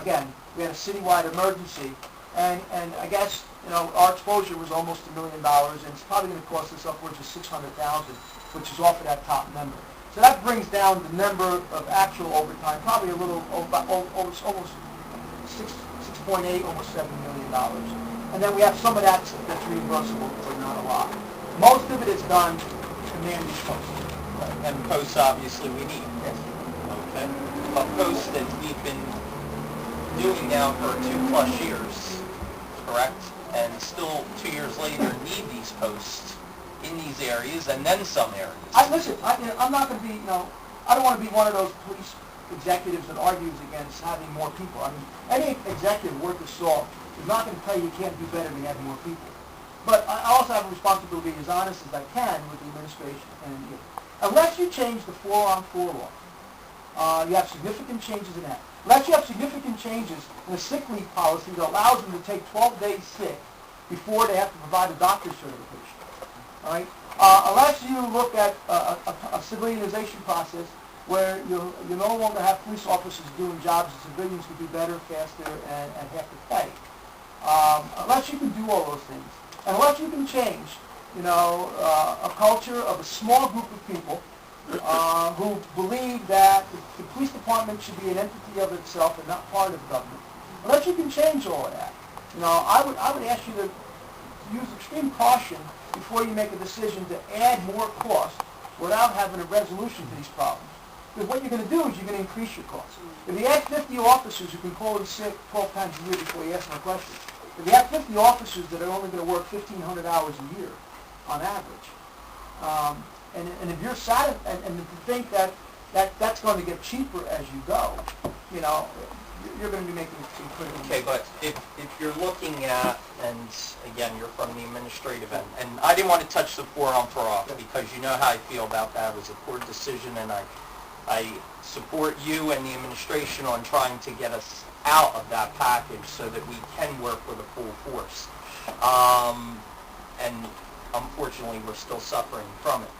again, we had a citywide emergency, and I guess, our exposure was almost $1 million, and it's probably going to cost us upwards of $600,000, which is off of that top number. So that brings down the number of actual overtime, probably a little, almost 6.8, almost $7 million. And then we have some of that's reimbursable, but not a lot. Most of it is done to man these posts.
And posts, obviously, we need.
Yes.
Okay. A post that we've been doing now for 2+ years, correct? And still 2 years later need these posts in these areas and then some areas.
Listen, I'm not going to be, I don't want to be one of those police executives that argues against having more people. I mean, any executive worth his salt is not going to tell you you can't do better than having more people. But I also have a responsibility to be as honest as I can with the administration and you. Unless you change the 4-on-4 law, you have significant changes in that. Unless you have significant changes in the sick leave policy that allows them to take 12 days sick before they have to provide a doctor's certification. All right? Unless you look at a civilianization process where you no longer have police officers doing jobs that civilians could do better, faster, and half the pay. Unless you can do all those things, and unless you can change, a culture of a small group of people who believe that the police department should be an entity of itself and not part of government. Unless you can change all of that, I would ask you to use extreme caution before you make a decision to add more cost without having a resolution to these problems. Because what you're going to do is you're going to increase your costs. If you add 50 officers who can call in sick 12 times a year before you ask them a question, if you have 50 officers that are only going to work 1,500 hours a year on average, and if you're satisfied, and to think that's going to get cheaper as you go, you're going to be making incredible.
Okay, but if you're looking at, and again, you're from the administrative end, and I didn't want to touch the 4-on-4 off because you know how I feel about that. It was a poor decision, and I support you and the administration on trying to get us out of that package so that we can work with a full force. And unfortunately, we're still suffering from it,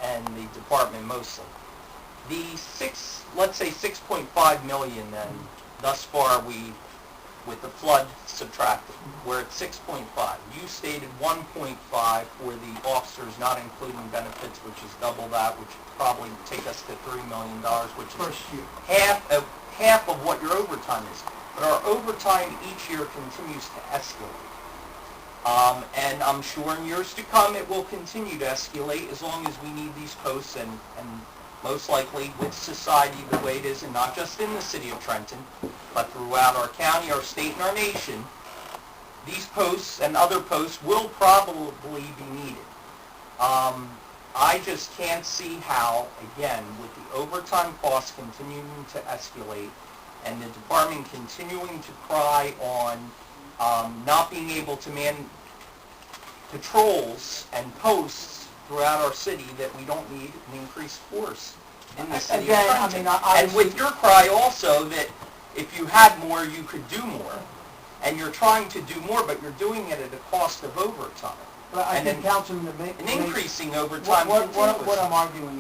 and the department mostly. The let's say 6.5 million then, thus far with the flood subtracted, we're at 6.5. You stated 1.5 for the officers, not including benefits, which is double that, which would probably take us to $3 million, which is
First year.
half of what your overtime is. But our overtime each year continues to escalate. And I'm sure in years to come it will continue to escalate as long as we need these posts, and most likely with society the way it is, and not just in the city of Trenton, but throughout our county, our state, and our nation, these posts and other posts will probably be needed. I just can't see how, again, with the overtime costs continuing to escalate and the department continuing to cry on not being able to man patrols and posts throughout our city, that we don't need an increased force in the city of Trenton. And with your cry also that if you had more, you could do more. And you're trying to do more, but you're doing it at a cost of overtime.
But I think, Councilman,
and increasing overtime
what I'm arguing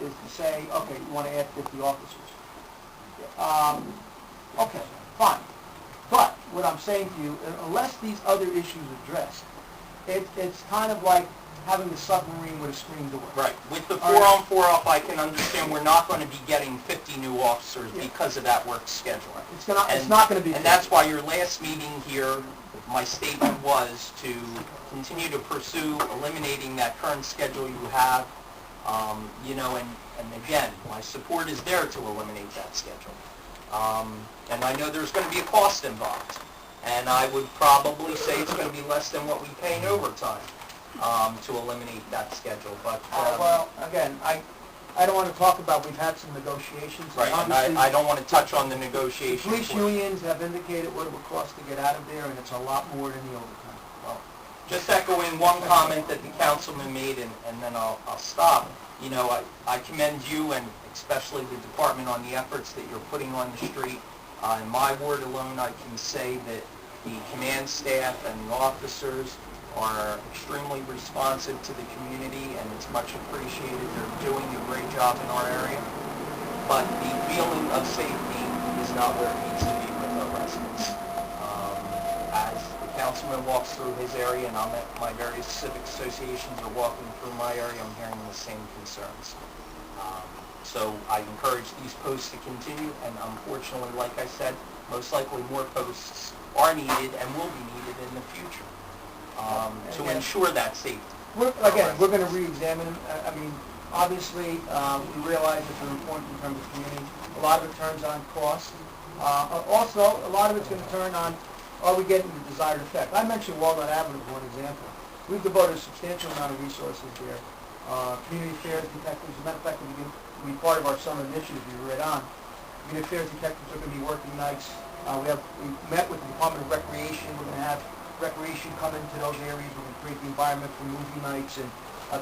is to say, okay, you want to add 50 officers. Okay, fine. But what I'm saying to you, unless these other issues are addressed, It's kind of like having a submarine with a screen door.
Right. With the
All right.
4-on, 4-off, I can understand we're not going to be getting 50 new officers
Yeah.
because of that work scheduling.
It's not going to be.
And that's why your last meeting here, my statement was to continue to pursue eliminating that current schedule you have. And again, my support is there to eliminate that schedule. And I know there's going to be a cost involved. And I would probably say it's going to be less than what we pay in overtime to eliminate that schedule. But
Well, again, I don't want to talk about, we've had some negotiations.
right, and I don't want to touch on the negotiations.
Police unions have indicated what it would cost to get out of there, and it's a lot more than the overtime.
Well, just echoing one comment that the councilman made, and then I'll stop. I commend you and especially the department on the efforts that you're putting on the street. In my ward alone, I can say that the command staff and the officers are extremely responsive to the community, and it's much appreciated. They're doing a great job in our area. But the feeling of safety is not where it needs to be with our residents. As the councilman walks through his area, and I'm at my various civic associations are walking through my area, I'm hearing the same concerns. So I encourage these posts to continue, and unfortunately, like I said, most likely more posts are needed and will be needed in the future to ensure that safety.
We're going to re-examine them. I mean, obviously, we realize that they're important in terms of community. A lot of it turns on cost. Also, a lot of it's going to turn on, are we getting the desired effect? I mentioned Walnut Avenue as one example. We've devoted a substantial amount of resources there. Community affairs detectives, as a matter of fact, will be part of our summer initiative we read on. Community affairs detectives are going to be working nights. We met with the Department of Recreation. We're going to have recreation come into those areas. We're going to create the environment for movie nights and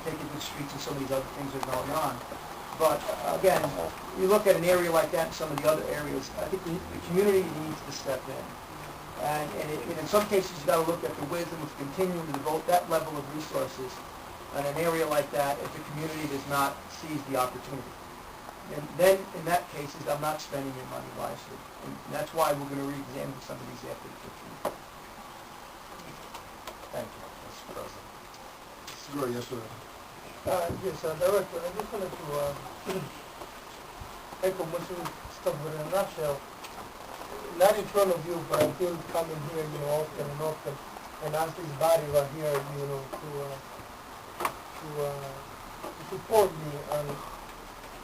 take it to the streets and some of these other things that are going on. But again, you look at an area like that and some of the other areas, I think the community needs to step in. And in some cases, you've got to look at the wisdom of continuing to devote that level of resources in an area like that if the community does not seize the opportunity. And then, in that case, I'm not spending your money wisely. And that's why we're going to re-examine some of these after the 15th. Thank you, Mr. President.
Sure, yes, sir.
Yes, Director, I just wanted to echo most of the stuff, but in a nutshell, not in front of you, but I do come in here, often and often, and ask this body right here, to support me on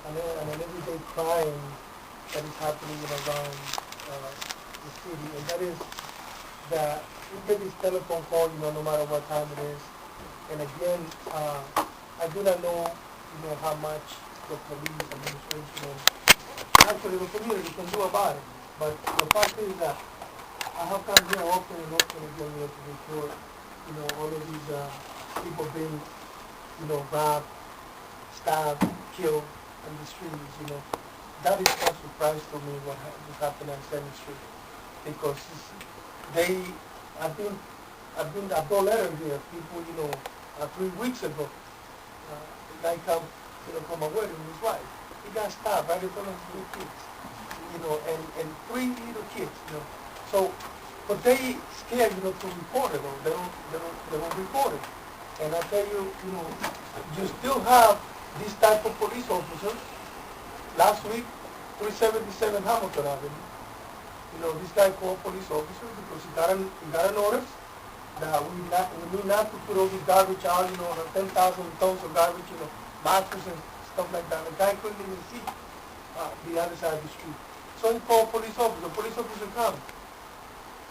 an everyday crime that is happening around the city, and that is that we get this telephone call, no matter what time it is, and again, I do not know, how much the police administration and actually the community can do about it, but the fact is that I have come here often and often again to report, all of these people being, robbed, stabbed, killed on the streets, That is not a surprise to me what happened on 7th Street, because I've got letters here, people, 3 weeks ago, the guy come, from a wedding with his wife. He got stabbed right in front of 3 kids, and 3 little kids, So, but they scared, to report it, or they don't report it. And I tell you, you still have this type of police officers. Last week, 377 Hamilton Avenue. This guy called police officer because he got an order that we need not to put all this garbage out, the 10,000 tons of garbage, boxes and stuff like that. The guy couldn't even see the other side of the street. So he called police officer. The police officer comes.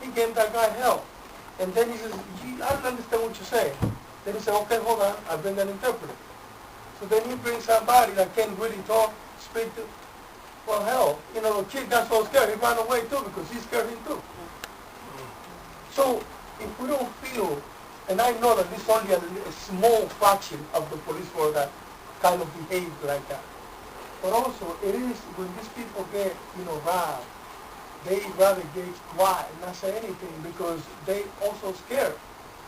He gave that guy help. And then he says, I don't understand what you're saying. Then he said, okay, hold on, I bring an interpreter. So then he brings somebody that can't really talk, speak to. Well, hell, the kid got so scared, he ran away too because he scared him too. So if we don't feel, and I know that this is only a small fraction of the police force that kind of behave like that. But also, it is when these people get, robbed, they rather get quiet and not say anything because they also scared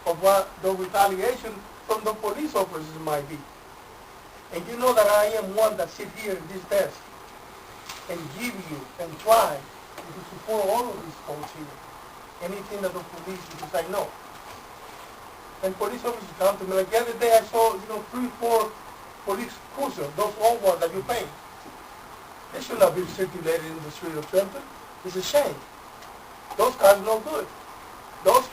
of what the retaliation from the police officers might be. And you know that I am one that sit here at this desk and give you and try to support all of these folks here. Anything that the police, because I know and police officers come to me, like the other day I saw, 3, 4 police cruisers, those old ones that you paint. They should not be circulated in the street of Trenton. It's a shame. Those cars are no good. Those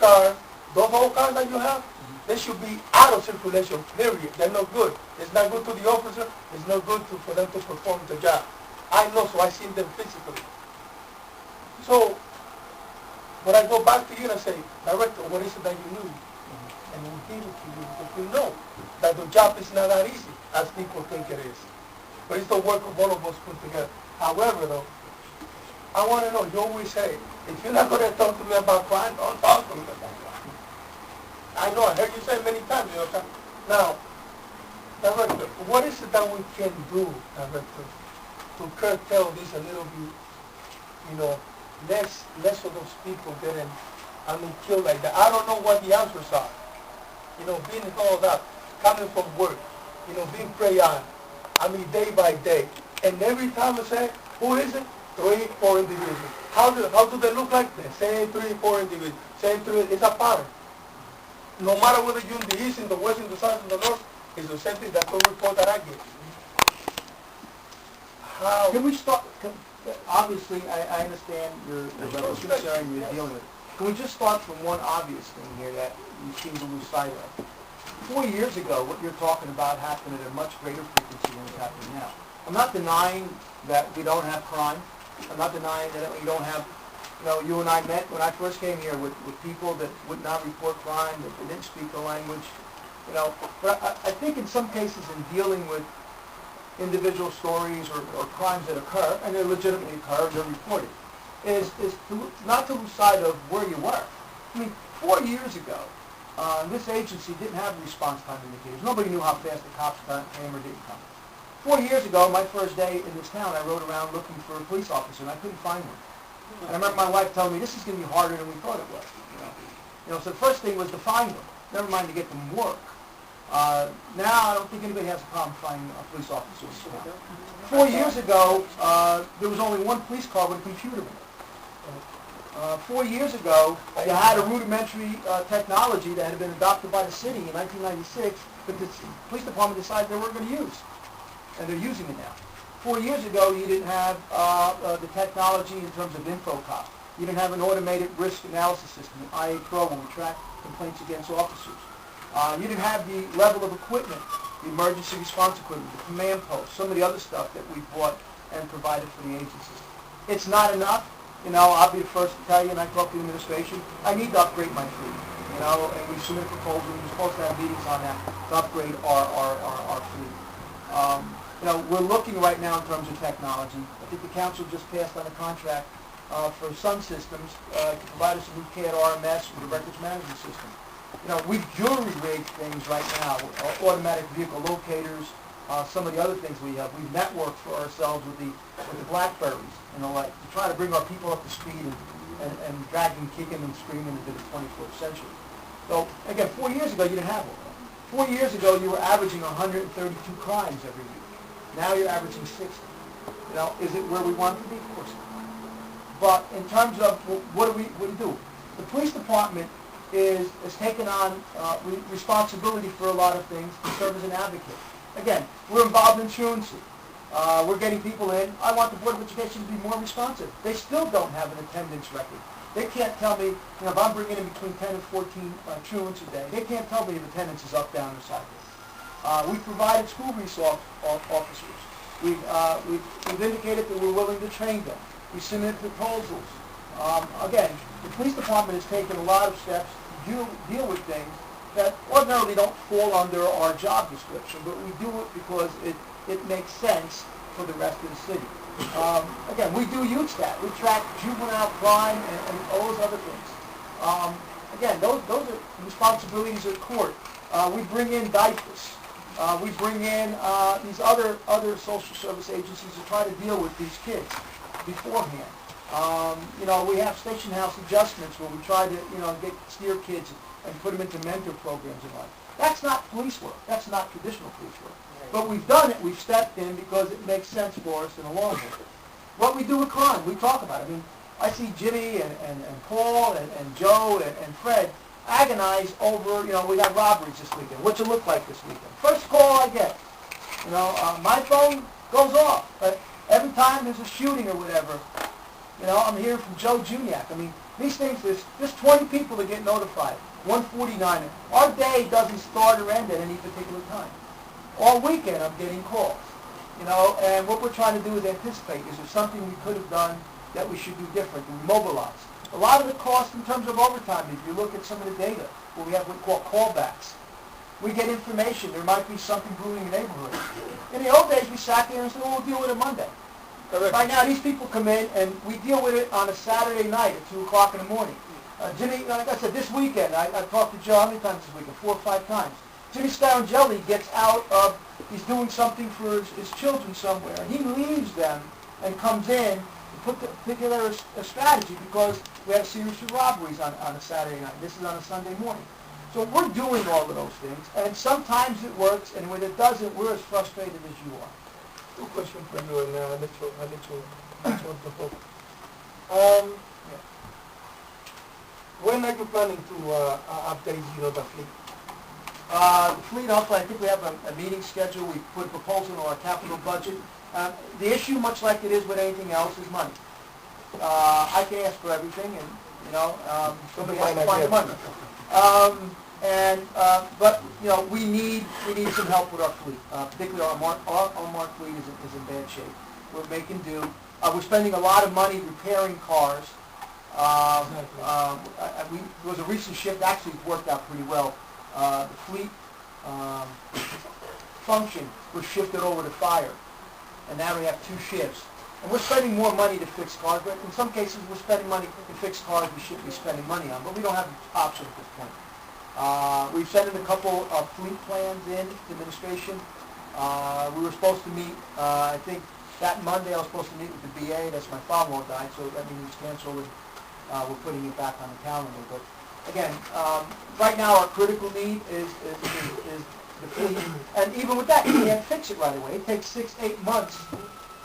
old cars that you have, they should be out of circulation, period. They're no good. It's not good to the officer. It's not good for them to perform the job. I know, so I seen them physically. So, when I go back to you and I say, Director, what is it that you need? And we give it to you because we know that the job is not that easy as people think it is. But it's the work of all of us put together. However, though, I want to know, you always say, if you're not going to talk to me about crime, don't talk to me about crime. I know, I heard you say it many times, Now, Director, what is it that we can do, Director, to curtail this a little bit, less of those people getting, killed like that? I don't know what the answers are. Being called up, coming from work, being preyed on, day by day. And every time I say, who is it? 3, 4 individuals. How do they look like? The same 3, 4 individuals. Same 3, it's a pattern. No matter whether you're in the east, in the west, in the south, in the north, it's the same thing. That's the report that I get. How?
Can we start, obviously, I understand your level of concern you're dealing with. Can we just start from one obvious thing here that you seem to lose sight of? 4 years ago, what you're talking about happened at a much greater frequency than it's happening now. I'm not denying that we don't have crime. I'm not denying that we don't have, you and I met when I first came here with people that would not report crime, that they didn't speak the language, But I think in some cases in dealing with individual stories or crimes that occur, and they legitimately occur, they're reported, is not to lose sight of where you were. 4 years ago, this agency didn't have response time indicators. Nobody knew how fast the cops came or didn't come. 4 years ago, my first day in this town, I rode around looking for a police officer, and I couldn't find one. And I remember my wife telling me, this is going to be harder than we thought it was. So the first thing was to find them, never mind to get them work. Now I don't think anybody has a problem finding a police officer in this town. 4 years ago, there was only one police car with a computer in it. 4 years ago, you had a rudimentary technology that had been adopted by the city in 1996 that the police department decided they weren't going to use. And they're using it now. 4 years ago, you didn't have the technology in terms of InfoCop. You didn't have an automated risk analysis system, IA Pro, when we track complaints against officers. You didn't have the level of equipment, the emergency response equipment, the command post, some of the other stuff that we bought and provided for the agencies. It's not enough. I'll be the first to tell you, and I talk to the administration, I need to upgrade my fleet. And we submit a proposal, and we're supposed to have meetings on that to upgrade our fleet. We're looking right now in terms of technology. I think the council just passed on a contract for Sun Systems to provide us a new CAD RMS with a records management system. We've jury-rigged things right now, automatic vehicle locators, some of the other things we have. We've networked for ourselves with the Blackberries and the like to try to bring our people up to speed and drag them, kicking and screaming into the 21st century. So, again, 4 years ago, you didn't have all that. 4 years ago, you were averaging 132 crimes every week. Now you're averaging 60. Is it where we want it to be? Of course not. But in terms of what do we do? The police department has taken on responsibility for a lot of things to serve as an advocate. Again, we're involved in truancy. We're getting people in. I want the Board of Education to be more responsive. They still don't have an attendance record. They can't tell me, if I'm bringing in between 10 and 14 truants a day, they can't tell me if attendance is up, down, or sideways. We've provided school resource officers. We've indicated that we're willing to train them. We submit proposals. Again, the police department has taken a lot of steps to deal with things that ordinarily don't fall under our job description, but we do it because it makes sense for the rest of the city. Again, we do youth stat. We track juvenile crime and all those other things. Again, those are responsibilities of the court. We bring in diapers. We bring in these other social service agencies to try to deal with these kids beforehand. We have station house adjustments where we try to steer kids and put them into mentor programs and like. That's not police work. That's not traditional police work. But we've done it. We've stepped in because it makes sense for us in the long run. What we do with crime, we talk about it. I see Jimmy and Paul and Joe and Fred. agonize over, we got robberies this weekend. What's it look like this weekend? First call I get, my phone goes off. But every time there's a shooting or whatever, I'm hearing from Joe Juniak. I mean, these things, there's 20 people that get notified, 149. Our day doesn't start or end at any particular time. All weekend I'm getting calls, and what we're trying to do is anticipate. Is there something we could have done that we should do different, and mobilize? A lot of the cost in terms of overtime, if you look at some of the data, where we have what we call callbacks, we get information. There might be something brewing in the neighborhood. In the old days, we sat there and said, well, we'll deal with it Monday.
Correct.
Right now, these people come in, and we deal with it on a Saturday night at 2 o'clock in the morning. Jimmy, like I said, this weekend, I've talked to Joe how many times this weekend? 4 or 5 times. Jimmy Scarongelli gets out of, he's doing something for his children somewhere. He leaves them and comes in to put together a strategy because we have a series of robberies on a Saturday night. This is on a Sunday morning. So we're doing all of those things, and sometimes it works, and when it doesn't, we're as frustrated as you are.
2 questions for you, and I'll let you answer the whole. When are you planning to update, the fleet?
The fleet, hopefully, I think we have a meeting scheduled. We put a proposal in our capital budget. The issue, much like it is with anything else, is money. I can ask for everything, and somebody has to find the money. But we need some help with our fleet. Particularly our marked fleet is in bad shape. We're making do. We're spending a lot of money repairing cars. There was a recent shift. Actually, it worked out pretty well. The fleet function was shifted over to fire, and now we have 2 shifts. And we're spending more money to fix cars, but in some cases we're spending money to fix cars we shouldn't be spending money on, but we don't have an option at this point. We've sent in a couple of fleet plans in to administration. We were supposed to meet, I think that Monday I was supposed to meet with the BA. That's my father-in-law died, so that means it's canceled, and we're putting it back on the calendar. But again, right now our critical need is the fleet, and even with that, you can't fix it right away. It takes 6-8 months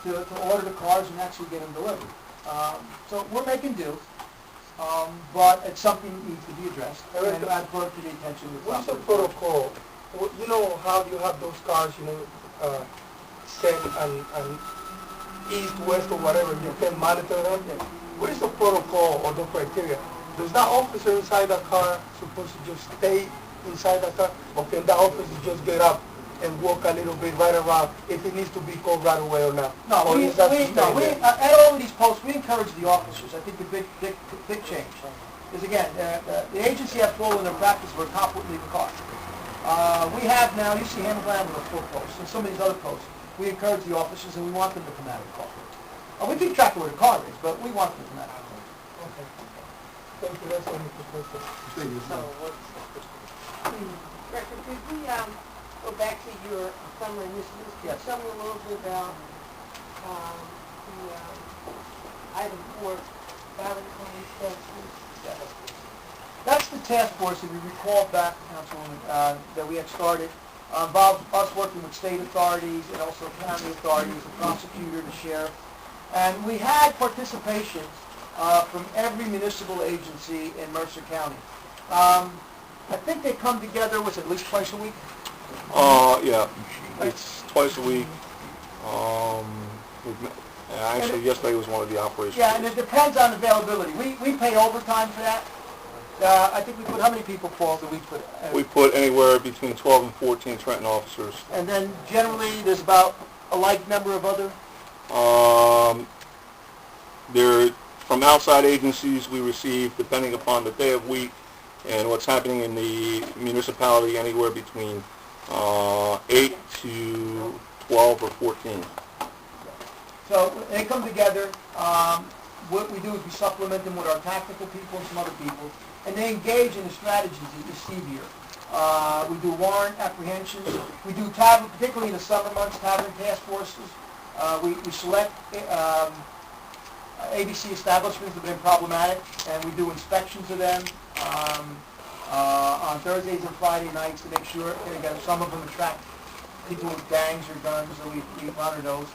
to order the cars and actually get them delivered. So we're making do, but it's something that needs to be addressed, and I've brought it to the attention of the
What's the protocol? You know how you have those cars, set and east, west, or whatever, you can monitor them? What is the protocol or the criteria? Does that officer inside the car supposed to just stay inside the car, or can that officer just get up and walk a little bit right around if it needs to be called right away or not?
No, at all of these posts, we encourage the officers. I think the big change is, again, the agency have told in their practice we're confident leave the car. We have now, you see Hamilton with a 4 posts, and some of these other posts, we encourage the officers and we want them to come out of the car. We keep track of where the car is, but we want them to come out of the car.
Okay. Thank you. That's all, Mr. President.
Thank you.
Director, could we go back to your summer initiatives? Can you tell me a little bit about the item 4, violent claims task?
That's the task force, if you recall back, Councilwoman, that we had started. Involves us working with state authorities and also county authorities, the prosecutor, the sheriff. And we had participation from every municipal agency in Mercer County. I think they come together, was it at least twice a week?
Yeah, it's twice a week. Actually, yesterday was one of the operations.
Yeah, and it depends on availability. We pay overtime for that. I think we put, how many people, Paul, do we put?
We put anywhere between 12 and 14 Trenton officers.
And then generally there's about a like number of other?
They're from outside agencies we receive, depending upon the day of week and what's happening in the municipality, anywhere between 8 to 12 or 14.
So they come together. What we do is we supplement them with our tactical people and some other people, and they engage in the strategies that you see here. We do warrant apprehensions. We do tavern, particularly in the summer months, tavern task forces. We select ABC establishments that have been problematic, and we do inspections of them on Thursdays and Friday nights to make sure, and again, some of them attract people with gangs or guns, so we monitor those.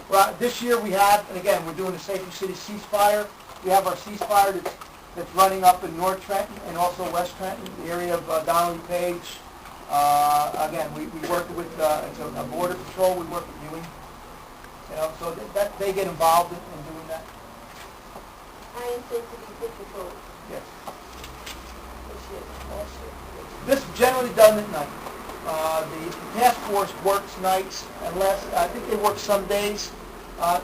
Well, this year we have, and again, we're doing the Safer City ceasefire. We have our ceasefire that's that's running up in North Trenton and also West Trenton, the area of Donnelly Page. Again, we work with it's a border patrol. We work with Ewing. You know, so that they get involved in doing that.
I am said to be good patrol.
Yes.
This
This is generally done at night. The task force works nights unless, I think they work some days.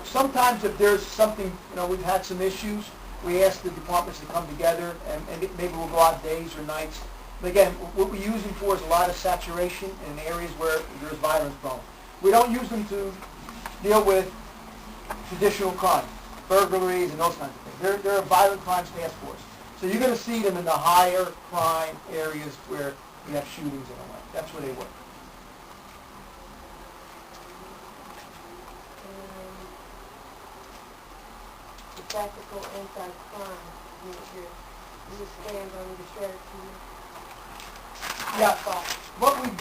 Sometimes if there's something, you know, we've had some issues, we ask the departments to come together and maybe we'll go out days or nights. But again, what we use them for is a lot of saturation in areas where there's violence prone. We don't use them to deal with traditional crime, burglaries and those kinds of things. They're a violent crimes task force. So you're going to see them in the higher crime areas where we have shootings and the like. That's where they work.
The tactical anti-crime, you stand on the strategy.
Yeah, what we've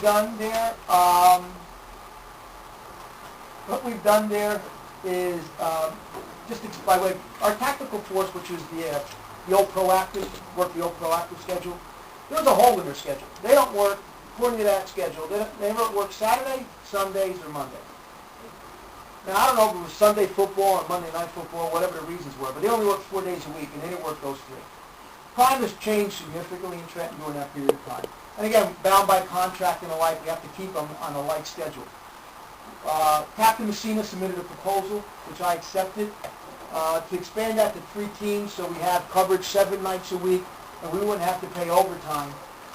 done there is, just by way, our tactical force, which is the old proactive, the old proactive schedule, there's a hole in their schedule. They don't work according to that schedule. They never work Saturday, Sundays, or Monday. Now, I don't know if it was Sunday football or Monday night football, whatever the reasons were, but they only worked 4 days a week, and they didn't work those 3. Crime has changed significantly in Trenton during that period of time. And again, bound by contract and the like, we have to keep them on a light schedule. Captain Messina submitted a proposal, which I accepted, to expand that to 3 teams so we have coverage 7 nights a week, and we wouldn't have to pay overtime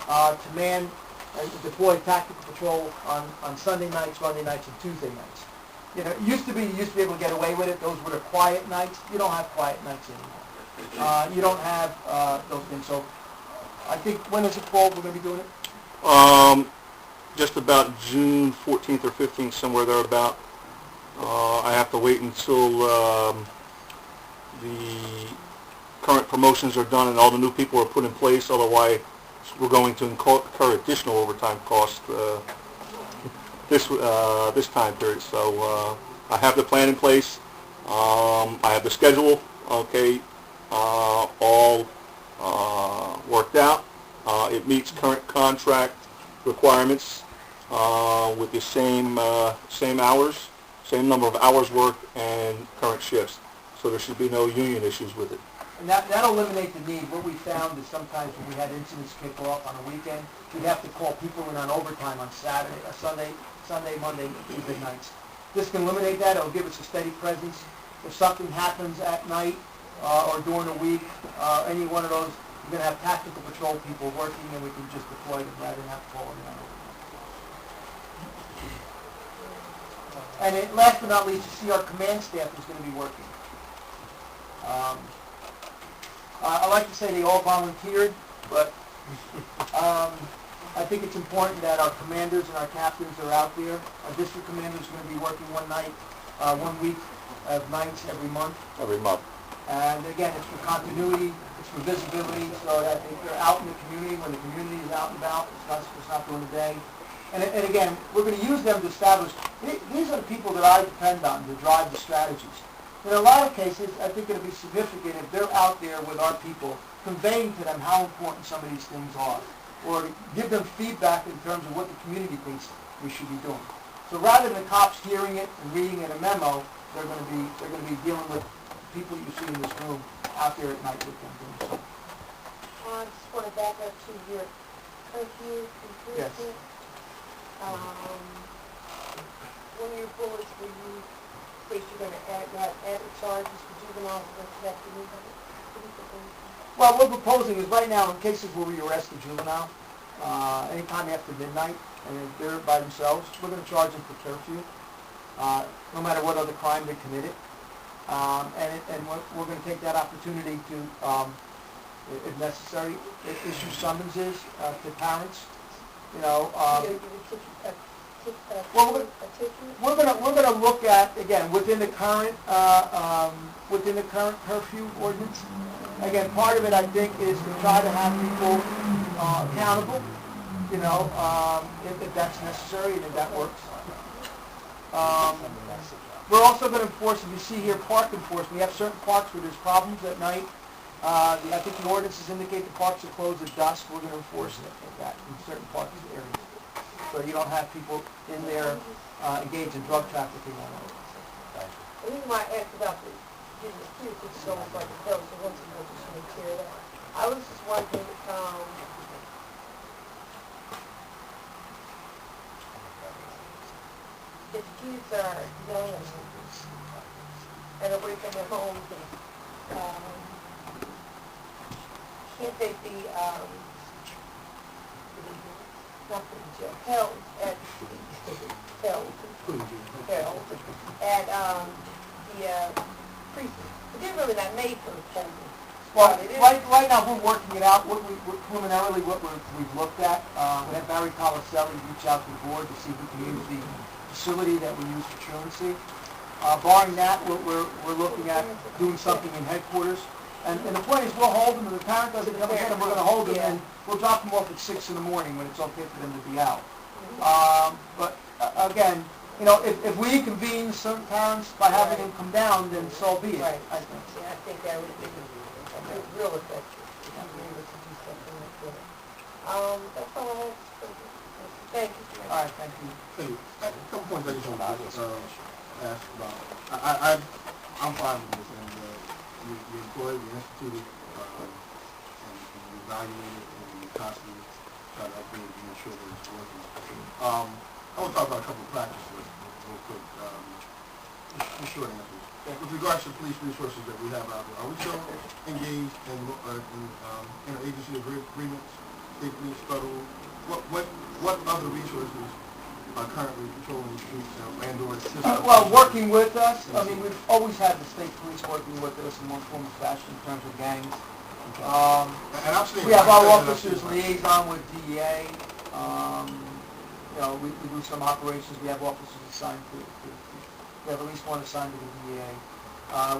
to man and deploy tactical patrol on Sunday nights, Monday nights, and Tuesday nights. You know, it used to be able to get away with it. Those were the quiet nights. You don't have quiet nights anymore. You don't have those things. So I think, when is it fall we're going to be doing it?
Just about June 14th or 15th, somewhere thereabout. I have to wait until the current promotions are done and all the new people are put in place. Otherwise, we're going to incur additional overtime costs this time period. So I have the plan in place. I have the schedule, okay, all worked out. It meets current contract requirements with the same hours, same number of hours worked, and current shifts. So there should be no union issues with it.
And that'll eliminate the need. What we found is sometimes when we had incidents kick off on a weekend, we'd have to call people in on overtime on Sunday, Monday, Tuesday nights. This can eliminate that. It'll give us a steady presence. If something happens at night or during the week, any one of those, we're going to have tactical patrol people working, and we can just deploy them rather than have to call them in on overtime. And last but not least, you see our command staff is going to be working. I like to say they all volunteered, but I think it's important that our commanders and our captains are out there. Our district commander is going to be working 1 week of nights every month.
Every month.
And again, it's for continuity, it's for visibility, so that if they're out in the community, when the community is out and about, it's not during the day. And again, we're going to use them to establish, these are the people that I depend on to drive the strategies. In a lot of cases, I think it'll be significant if they're out there with our people, conveying to them how important some of these things are, or give them feedback in terms of what the community thinks we should be doing. So rather than the cops hearing it and reading it in a memo, they're going to be dealing with people you see in this room out there at night with them doing so.
I just want to back up to your curfew improvement.
Yes.
One of your bullets where you state you're going to have added charges for juveniles that you need.
Well, what we're proposing is right now, in cases where we arrest a juvenile, anytime after midnight, and if they're by themselves, we're going to charge them for curfew, no matter what other crime they committed. And we're going to take that opportunity to, if necessary, issue summonses to parents. You know, well, we're going to look at, again, within the current curfew ordinance. Again, part of it, I think, is to try to have people accountable. You know, if that's necessary and if that works. We're also going to enforce, if you see here, park enforcement. We have certain parks where there's problems at night, I think the ordinances indicate the parks are closed at dusk. We're going to enforce that in certain parks areas. So you don't have people in there engaged in drug trafficking on it.
The reason why I asked about the kids, it's almost like a pill, so once you just make clear that. I was just wondering, if kids are young and away from their homes, can't they be, not put in jail, held at, held at, the, precinct? But they're really not made for the polling.
Well, right now we're working it out. Preliminarily, what we've looked at, we had Barry Colaselli reach out to the board to see if we can use the facility that we use for truancy. Barring that, we're looking at doing something in headquarters. And the point is, we'll hold them, and the parent doesn't come again, and we're going to hold them, and we'll drop them off at 6 in the morning when it's okay for them to be out. But again, you know, if we inconvene certain parents by having them come down, then so be it.
Right. I think that would be real effective. If you were able to do something like that. That's all I have. Thank you.
All right, thank you.
Thank you. A couple points I just want to ask about. I'm fine with this, and you employ, you instituted, and you evaluate it, and you constantly try to upgrade it and make sure that it's working. I want to talk about a couple of practices real quick, just short answers. With regards to police resources that we have out there, are we still engaged in interagency agreements, state police, federal? What other resources are currently patrolling the streets and/or assisting?
Well, working with us. I mean, we've always had the state police working with us in one form or fashion in terms of gangs.
And I'm seeing
we have our officers liaison with DEA. You know, we do some operations. We have officers assigned to we have at least one assigned to the DEA.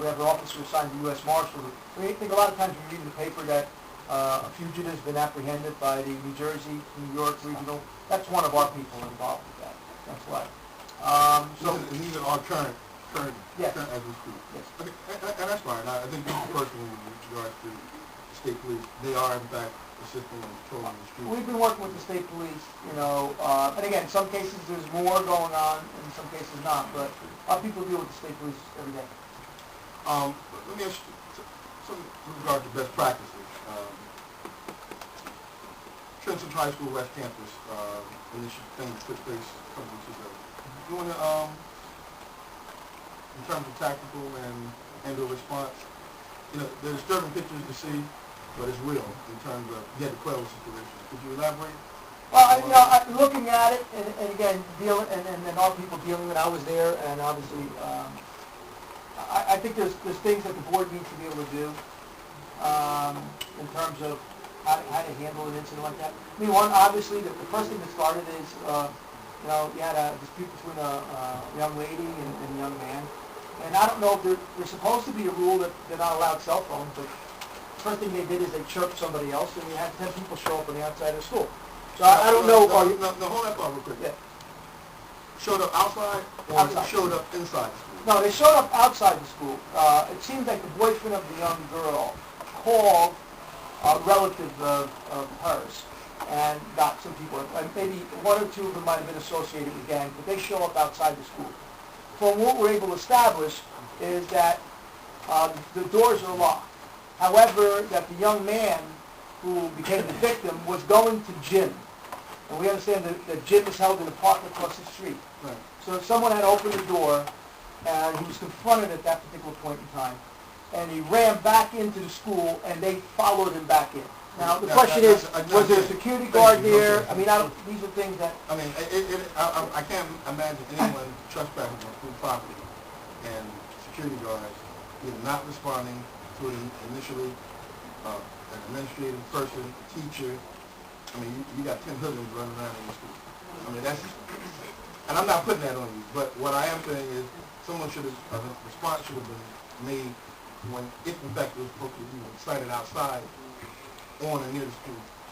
We have an officer assigned to the U.S. Marshal. We think a lot of times we read in the paper that a fugitive has been apprehended by the New Jersey, New York regional. That's one of our people involved with that. That's why.
So these are all current
yes.
as we speak.
Yes.
Okay, and that's fine. I think personally, with regards to the state police, they are in fact assisting in patrolling the streets.
We've been working with the state police, you know, and again, in some cases there's more going on, and in some cases not, but our people deal with the state police every day.
Let me ask you some with regard to best practices. Trenton High School West Campus initiative thing that took place a couple weeks ago. You want to, in terms of tactical and/or response, you know, they're disturbing pictures to see, but it's real in terms of you had to quell the situation. Could you elaborate?
Well, you know, looking at it, and again, dealing, and our people dealing with it, I was there, and obviously, I think there's things that the board needs to be able to do in terms of how to handle an incident like that. I mean, one, obviously, the first thing that started is, you know, you had a dispute between a young lady and a young man. And I don't know if there's supposed to be a rule that they're not allowed cell phones, but the first thing they did is they chirped somebody else, and you had 10 people show up on the outside of the school. So I don't know.
No, hold that thought real quick.
Yeah.
Showed up outside or
Outside.
Showed up inside the school?
No, they showed up outside the school. It seems like the boyfriend of the young girl called a relative of hers and got some people. Maybe one or two of them might have been associated with gangs, but they show up outside the school. From what we're able to establish is that the doors are locked. However, that the young man who became the victim was going to gym. And we understand that gym is held in a park across the street.
Right.
So someone had opened the door, and he was confronted at that particular point in time. And he ran back into the school, and they followed him back in. Now, the question is, was there a security guard there? I mean, these are things that...
I mean, I can't imagine anyone trespassing on school property and security guards either not responding to it initially, an administrative person, a teacher. I mean, you got 10 hoodlums running around in the school. I mean, that's... And I'm not putting that on you, but what I am saying is someone should have, a response should have been made when, if in fact it was supposed to be sited outside on and near the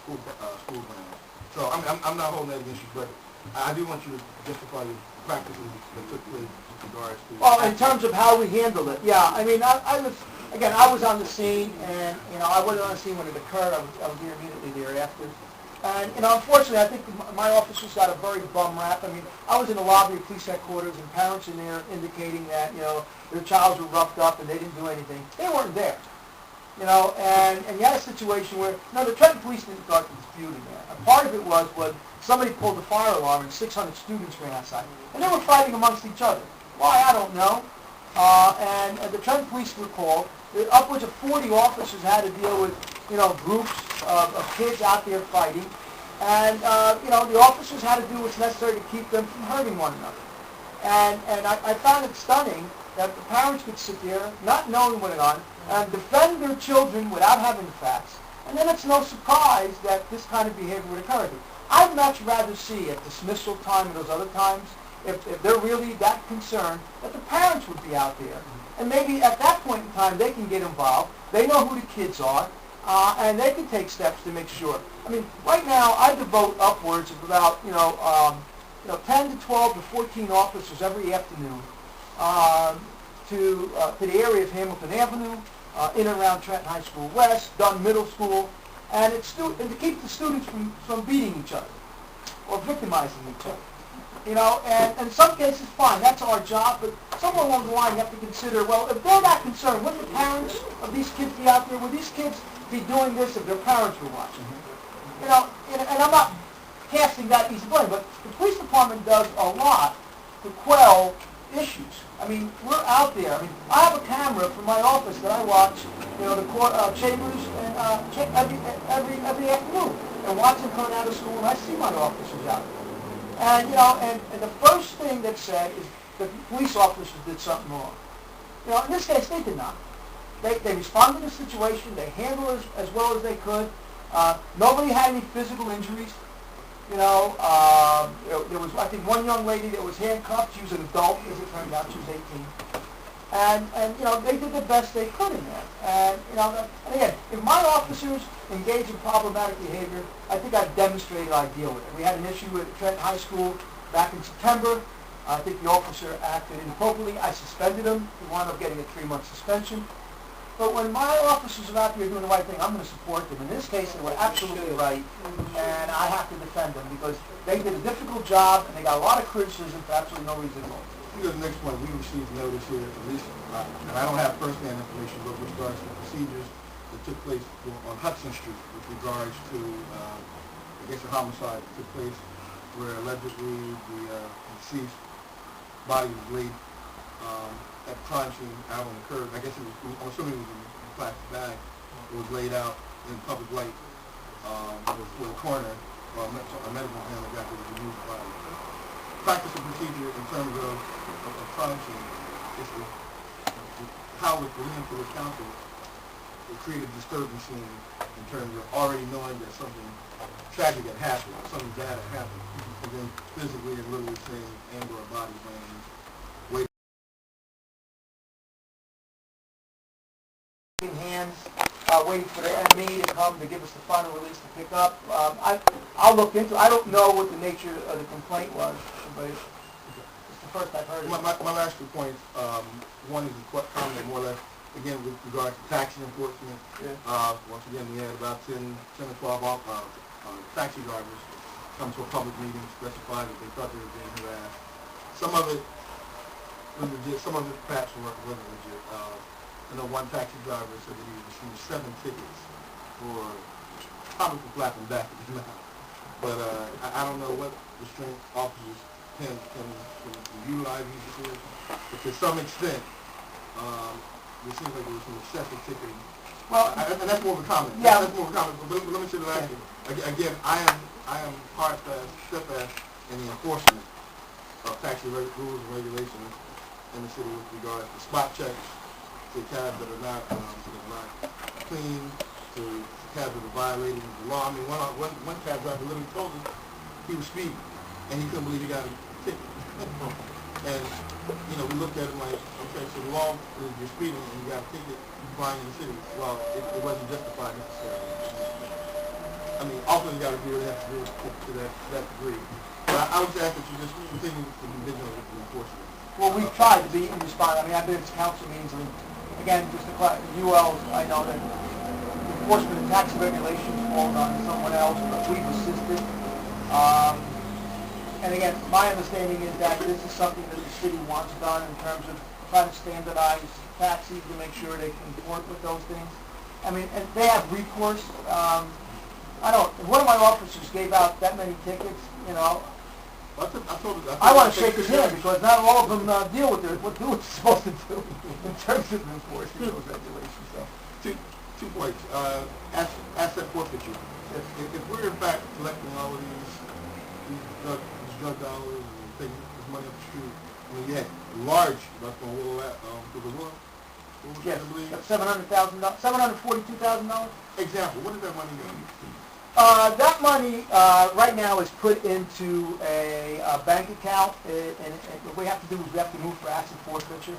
school ground. So I'm not holding that against you, but I do want you to justify the practices that took place with regards to...
Well, in terms of how we handled it, yeah. I mean, I was again, I was on the scene, and, I wasn't on the scene when it occurred. I was there immediately thereafter. And, unfortunately, I think my officers got a very bum rap. I mean, I was in the lobby of police headquarters, and parents in there indicating that, their childs were roughed up and they didn't do anything. They weren't there. And you had a situation where, the Trenton police didn't start the dispute again. And part of it was somebody pulled the fire alarm and 600 students ran outside. And they were fighting amongst each other. Why, I don't know. And the Trenton police were called. Upwards of 40 officers had to deal with, groups of kids out there fighting. And, the officers had to do what's necessary to keep them from hurting one another. And I found it stunning that the parents could sit there, not knowing what went on, and defend their children without having the facts. And then it's no surprise that this kind of behavior would occur. I'd much rather see at dismissal time and those other times, if they're really that concerned, that the parents would be out there. And maybe at that point in time, they can get involved. They know who the kids are, and they can take steps to make sure. I mean, right now, I devote upwards of about, 10 to 12 to 14 officers every afternoon to the area of Hamilton Avenue, in and around Trenton High School West, Dunn Middle School, and to keep the students from beating each other or victimizing each other. And in some cases, fine, that's our job, but somewhere along the line you have to consider, well, if they're that concerned, wouldn't the parents of these kids be out there? Would these kids be doing this if their parents were watching? And I'm not casting that easy blame, but the police department does a lot to quell issues. I mean, we're out there. I mean, I have a camera from my office that I watch, the court chambers and every afternoon, and watch them coming out of school, and I see my officers out there. And and the first thing that's said is that the police officers did something wrong. In this case, they did not. They responded to the situation. They handled it as well as they could. Nobody had any physical injuries. There was, I think, one young lady that was handcuffed. She was an adult, as it turned out. She was 18. And they did the best they could in there. And again, if my officers engage in problematic behavior, I think I've demonstrated I deal with it. We had an issue at Trenton High School back in September. I think the officer acted inappropriately. I suspended him. He wound up getting a 3-month suspension. But when my officers are out there doing the right thing, I'm going to support them. In this case, they were absolutely right, and I have to defend them because they did a difficult job, and they got a lot of criticism for absolutely no reason at all.
The next one, we received notice here, at least, and I don't have first-hand information, but with regards to the procedures that took place on Hudson Street with regards to, I guess, a homicide that took place where allegedly the deceased body was laid at the crime scene out on the curb. I guess I'm assuming it was in a plastic bag. It was laid out in public light with a coroner or a medical examiner got to remove the body. Practice and procedure in terms of crime scene is how the Police Council will create a disturbing scene in terms of already knowing that something tragic had happened, something bad had happened, and then physically and literally saying and or body laying
hands, waiting for the enemy to come to give us the final release to pick up. I'll look into it. I don't know what the nature of the complaint was, but it's the first I've heard of it.
My last 2 points, one is a comment more or less, again, with regards to taxi enforcement. Yeah. Once again, we had about 10 or 12 taxi drivers come to a public meeting, specify that they thought they were being harassed. Some of it was legit, some of it perhaps wasn't legit. I know one taxi driver said that he received 7 tickets for probably for flapping back at his mouth. But I don't know what restraint officers can utilize these situations. But to some extent, it seems like there was some excessive ticketing. Well, and that's more of a comment. Yeah. That's more of a comment. But let me say the last thing. Again, I am steadfast in the enforcement of taxi rules and regulations in the city with regards to spot checks, to cabs that are not clean, to cabs that are violating the law. I mean, one cab driver literally told us he was speeding, and he couldn't believe he got a ticket. And, we looked at him like, okay, so the law is you're speeding and you got a ticket flying in the city. Well, it wasn't justified necessarily. I mean, often you got to really have to do it to that degree. But I would ask that you just continue to be vigilant with the enforcement.
Well, we've tried to be in response. I mean, I've been at council meetings, and again, just to ULs, I know that enforcement of tax regulations falls on someone else, but we've assisted. And again, my understanding is that this is something that the city wants done in terms of trying to standardize taxis to make sure they can comport with those things. I mean, and they have recourse. I don't. If one of my officers gave out that many tickets, you know, I want to shake his hand because not all of them deal with what they're supposed to do in terms of enforcing those regulations. So,
two points. Asset forfeiture. If we're in fact collecting all of these drug dollars and taking this money up the street, I mean, you had large, that's going to roll out to the world.
yes, $742,000.
Example, what is that money going to be?
That money right now is put into a bank account, and what we have to do is we have to move for asset forfeiture.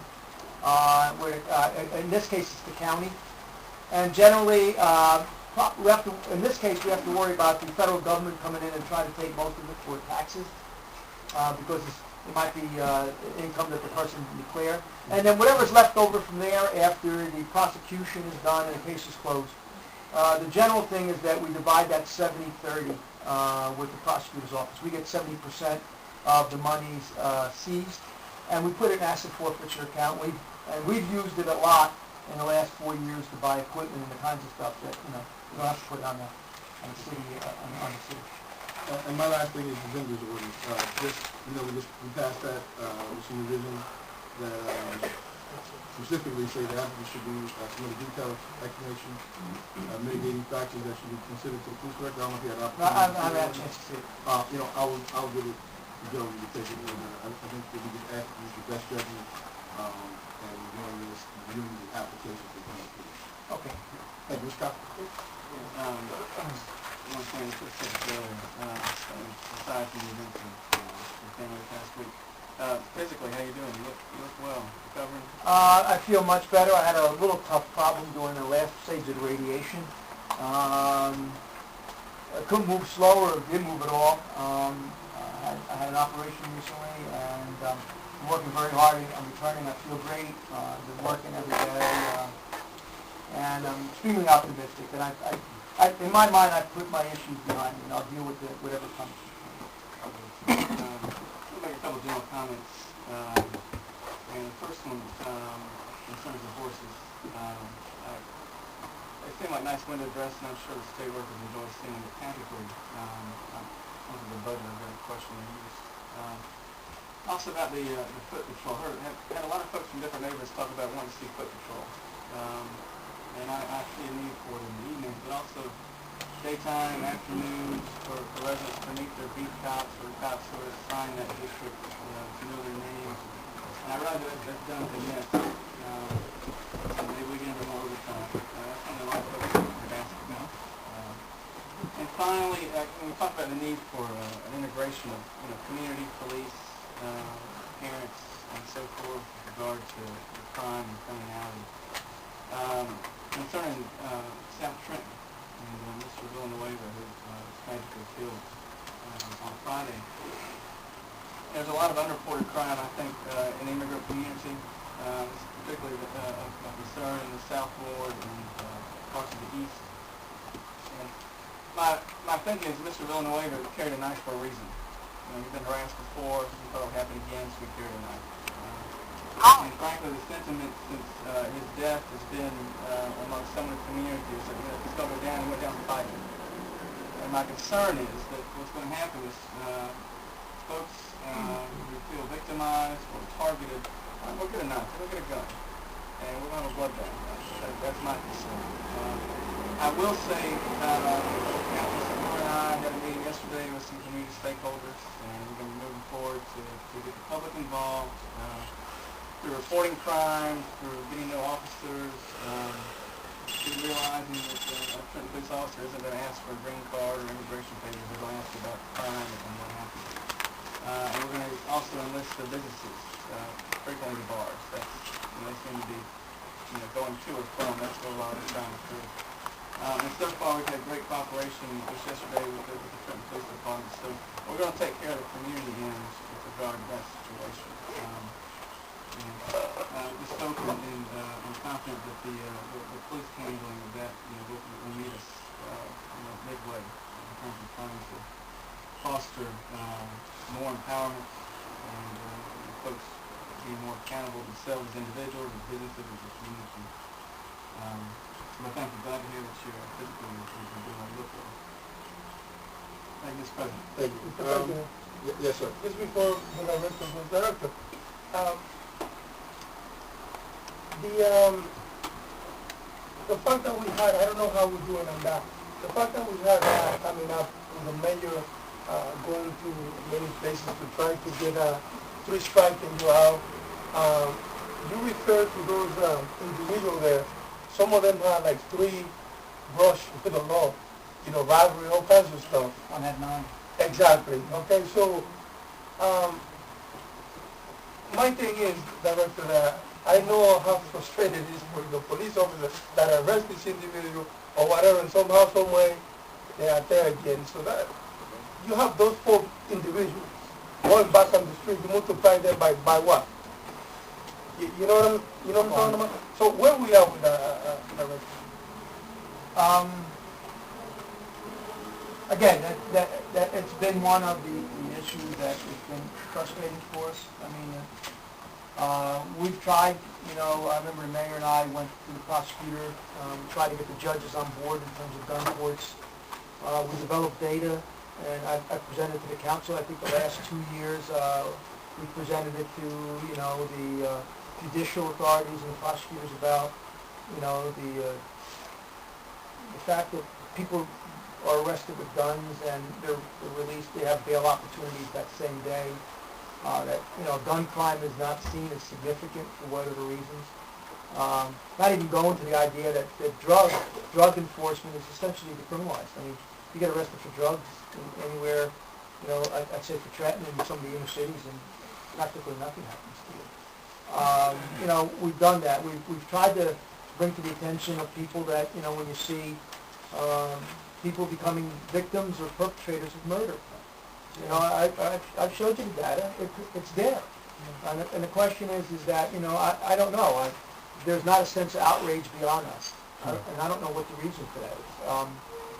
In this case, it's the county, and generally, in this case, we have to worry about the federal government coming in and trying to take most of it for taxes, because it might be income that the person can declare, and then whatever's left over from there after the prosecution is done and the case is closed. The general thing is that we divide that 70-30 with the prosecutor's office. We get 70% of the monies seized, and we put it in an asset forfeiture account. We've used it a lot in the last 4 years to buy equipment and the kinds of stuff that you don't have to put on the city. On the city.
And my last thing is the vendors ordinance. We passed that with some revisions that specifically say that applicants should be some of the detailed explanation, mitigating factors that should be considered to the police director. I don't know if you had an opportunity.
I've had a chance to see it.
I'll give it to Joe to take it. I think that we just ask to use the best judgment and doing this, reviewing the applications that come up with.
Okay.
Thank you, Ms. Cox.
One thing I just said earlier, aside from the events of your family past week, physically, how you doing? You look well. Recovering?
I feel much better. I had a little tough problem during the last stage of the radiation. I couldn't move slow or didn't move at all. I had an operation recently, and I'm working very hard. I'm returning. I feel great. I've been working every day, and I'm extremely optimistic. And in my mind, I put my issues behind me, and I'll deal with whatever comes.
I'll make a couple general comments. And the first one concerns the horses. They seem like nice window dress, and I'm sure the state workers enjoy seeing them. Tactically, under the budget, I've got a question to use. Also about the foot patrol. Had a lot of folks from different neighborhoods talk about wanting to see foot patrol. And I see a need for it in the evenings, but also daytime, afternoons, for residents to meet their beat cops or cops who are assigned that district to know their names. And I realize that's done to miss. So maybe we can do more overtime. That's something a lot of folks have asked about. And finally, when we talk about the need for an integration of community, police, parents, and so forth with regard to crime and criminality. Concerning South Trenton and Mr. Villanueva, who was tragically killed on Friday, there's a lot of unreported crime, I think, in the immigrant community, particularly of concern in the South Ward and parts of the East. And my thinking is Mr. Villanueva carried a knife for a reason. He's been harassed before, he thought it would happen again, so he carried a knife. And frankly, the sentiment since his death has been among some of the communities that he's going to go down and went down fighting. And my concern is that what's going to happen is folks who feel victimized or targeted, we'll get a knife, we'll get a gun, and we're going to have a bloodbath. That's my concern. I will say, Councilman Moore and I had a meeting yesterday with some community stakeholders, and we're going to be moving forward to get the public involved. Through reporting crime, through getting to officers, realizing that a Trenton police officer isn't going to ask for a green card or immigration papers, they're going to ask about crime and what happened. And we're going to also enlist the businesses, frequently the bars. They seem to be going to or from. That's where a lot of the crime occurs. And so far we've had great cooperation just yesterday with the Trenton Police Department. So we're going to take care of the community ends with regard to that situation. The spoken, and I'm confident that the police handling of that, will meet us, midway in terms of trying to foster more empowerment and folks being more accountable to themselves as individuals, as businesses, as a community. So I thank you. Glad to hear that you're physically doing what you look for. Thank you, Mr. President.
Thank you.
Mr. President,
Yes, sir.
just before the director goes, Director, the fact that we had, I don't know how we're doing on that, the fact that we had coming up with the mayor going to many places to try to get a three-strike and you out, you refer to those individuals there, some of them had like 3 brush with the law, robbery, all kinds of stuff.
One had 9.
Exactly. Okay, so my thing is, Director, that I know how frustrated it is for the police officer that arrest this individual or whatever, and somehow, some way, they are there again. So that you have those 4 individuals going back on the street. You multiply them by what? You know what I'm talking about? So where we are with that, Director?
Again, that it's been one of the issues that has been frustrating for us. I mean, we've tried, I remember the mayor and I went to the prosecutor, tried to get the judges on board in terms of gun courts. We developed data, and I presented it to the council. I think the last 2 years, we presented it to, the judicial authorities and the prosecutors about, the fact that people are arrested with guns and they're released, they have bail opportunities that same day. That gun crime is not seen as significant for whatever reasons. Not even going to the idea that drug enforcement is essentially decriminalized. I mean, you get arrested for drugs anywhere, I'd say for Trenton and some of the inner cities, and practically nothing happens to you. We've done that. We've tried to bring to the attention of people that, when you see people becoming victims or perpetrators of murder. I've showed you the data. It's there. And the question is that, I don't know. There's not a sense of outrage beyond us. And I don't know what the reason for that is.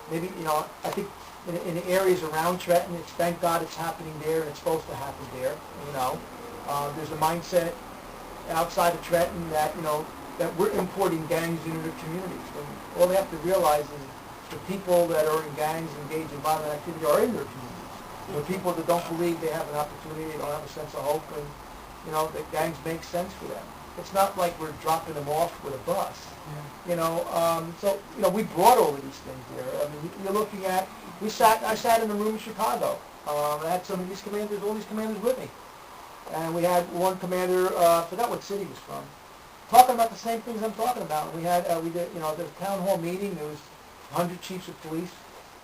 Maybe, I think in the areas around Trenton, thank God it's happening there and it's supposed to happen there, There's a mindset outside of Trenton that, that we're importing gangs into the communities. And all they have to realize is the people that are in gangs engaged in violent activity are in their communities. The people that don't believe they have an opportunity, they don't have a sense of hope, and, that gangs make sense for them. It's not like we're dropping them off with a bus. So, we brought all of these things there. I mean, you're looking at, I sat in a room in Chicago. I had some of these commanders, all these commanders with me. And we had one commander, I forgot what city he was from, talking about the same things I'm talking about. We did, there was a town hall meeting, there was 100 chiefs of police.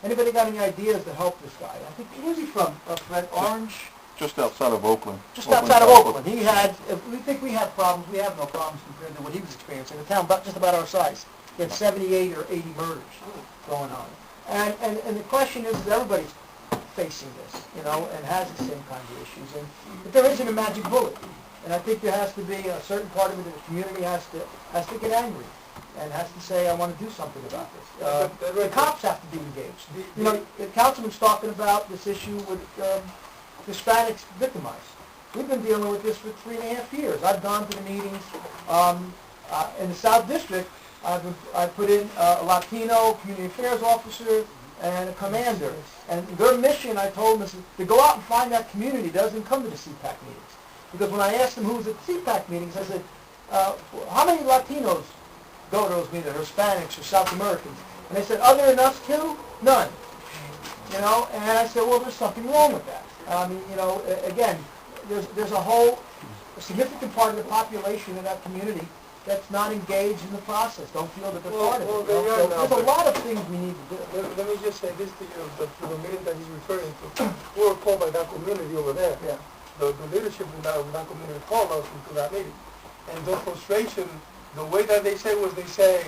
Anybody got any ideas to help this guy? I think, where's he from? Fred Orange?
Just outside of Oakland.
Just outside of Oakland. He had, if we think we have problems, we have no problems compared to what he was experiencing. A town just about our size. He had 78 or 80 murders going on. And the question is everybody's facing this, and has the same kinds of issues. And but there isn't a magic bullet. And I think there has to be a certain part of it that the community has to get angry and has to say, I want to do something about this. The cops have to be engaged. The councilman's talking about this issue with Hispanics victimized. We've been dealing with this for 3.5 years. I've gone to the meetings. In the South District, I put in a Latino community affairs officer and a commander. And their mission, I told them, is to go out and find that community that doesn't come to the CPAC meetings. Because when I asked them who was at the CPAC meetings, I said, how many Latinos go to those meetings, or Hispanics or South Americans? And they said, other than us two, none. And I said, well, there's something wrong with that. I mean, again, there's a significant part of the population in that community that's not engaged in the process, don't feel that they're part of it. There's a lot of things we need to do.
Let me just say this to you, the meeting that he's referring to. We were called by that community over there.
Yeah.
The leadership in that community called us into that meeting. And the frustration, the way that they say was they say,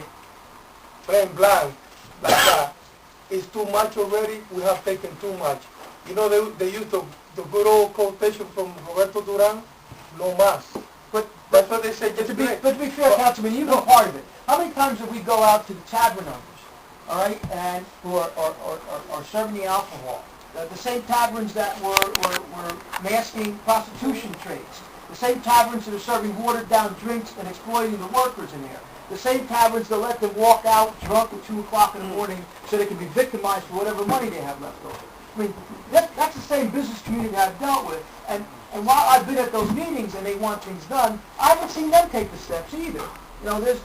plain blank, like that, it's too much already, we have taken too much. They used the good old quotation from Roberto Duran, no más. But that's what they say
But
just
to be fair, Councilman, you've been part of it. How many times have we go out to the tavern owners, all right, and who are serving the alcohol? The same taverns that were masking prostitution trades. The same taverns that are serving watered-down drinks and exploiting the workers in there. The same taverns that let them walk out drunk at 2 o'clock in the morning so they can be victimized for whatever money they have left over. I mean, that's the same business community that I've dealt with. And while I've been at those meetings and they want things done, I haven't seen them take the steps either. You know, there's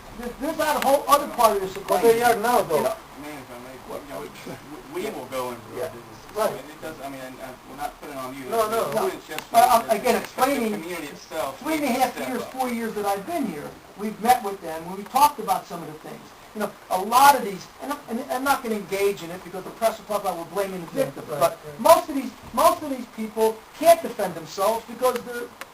that whole other part of this equation.
But they are now, though.
Man, if I may, we will go into our business.
Right.
I mean, it does, I mean, and we're not putting on you.
No.
It's just
Again, explaining,
the community itself.
3.5 years, 4 years that I've been here, we've met with them, and we've talked about some of the things. You know, a lot of these, and I'm not going to engage in it because the press will talk about we're blaming the victims, but most of these people can't defend themselves because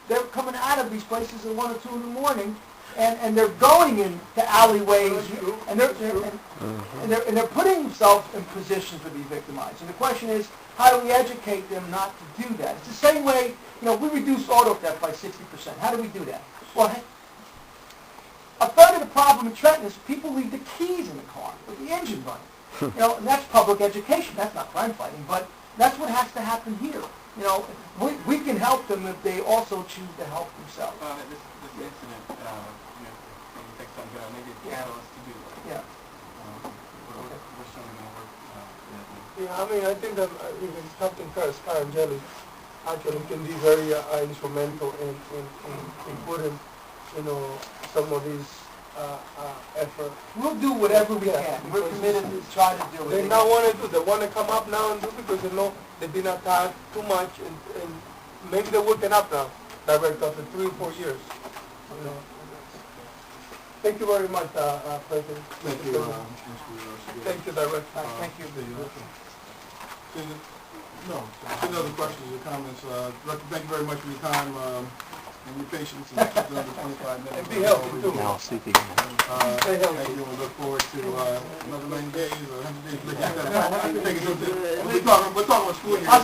they're coming out of these places at 1 or 2 in the morning, and they're going into alleyways, and they're putting themselves in positions to be victimized. And the question is, how do we educate them not to do that? It's the same way, you know, we reduced auto theft by 60%. How do we do that? Well, a third of the problem in Trenton is people leave the keys in the car with the engine running. You know, and that's public education. That's not crime fighting, but that's what has to happen here. You know, we can help them if they also choose to help themselves.
This incident, you know, maybe take something good, maybe a catalyst to do that.
Yeah.
We're certainly going to work that.
Yeah, I mean, I think that even Captain Sky and Jelly actually can be very instrumental in putting, you know, some of these effort.
We'll do whatever we can. We're committed to try to do it.
They now want to do. They want to come up now and do because they know they've been attacked too much, and maybe they're waking up now, Director, after 3 or 4 years. You know. Thank you very much, President.
Thank you, Mr.
Thank you, Director.
Thank you.
No, any other questions or comments? Director, thank you very much for your time and your patience and keeping under 25 minutes.
And be healthy, too.
Thank you, and we look forward to another 90 days or 100 days. We're talking about school year.
How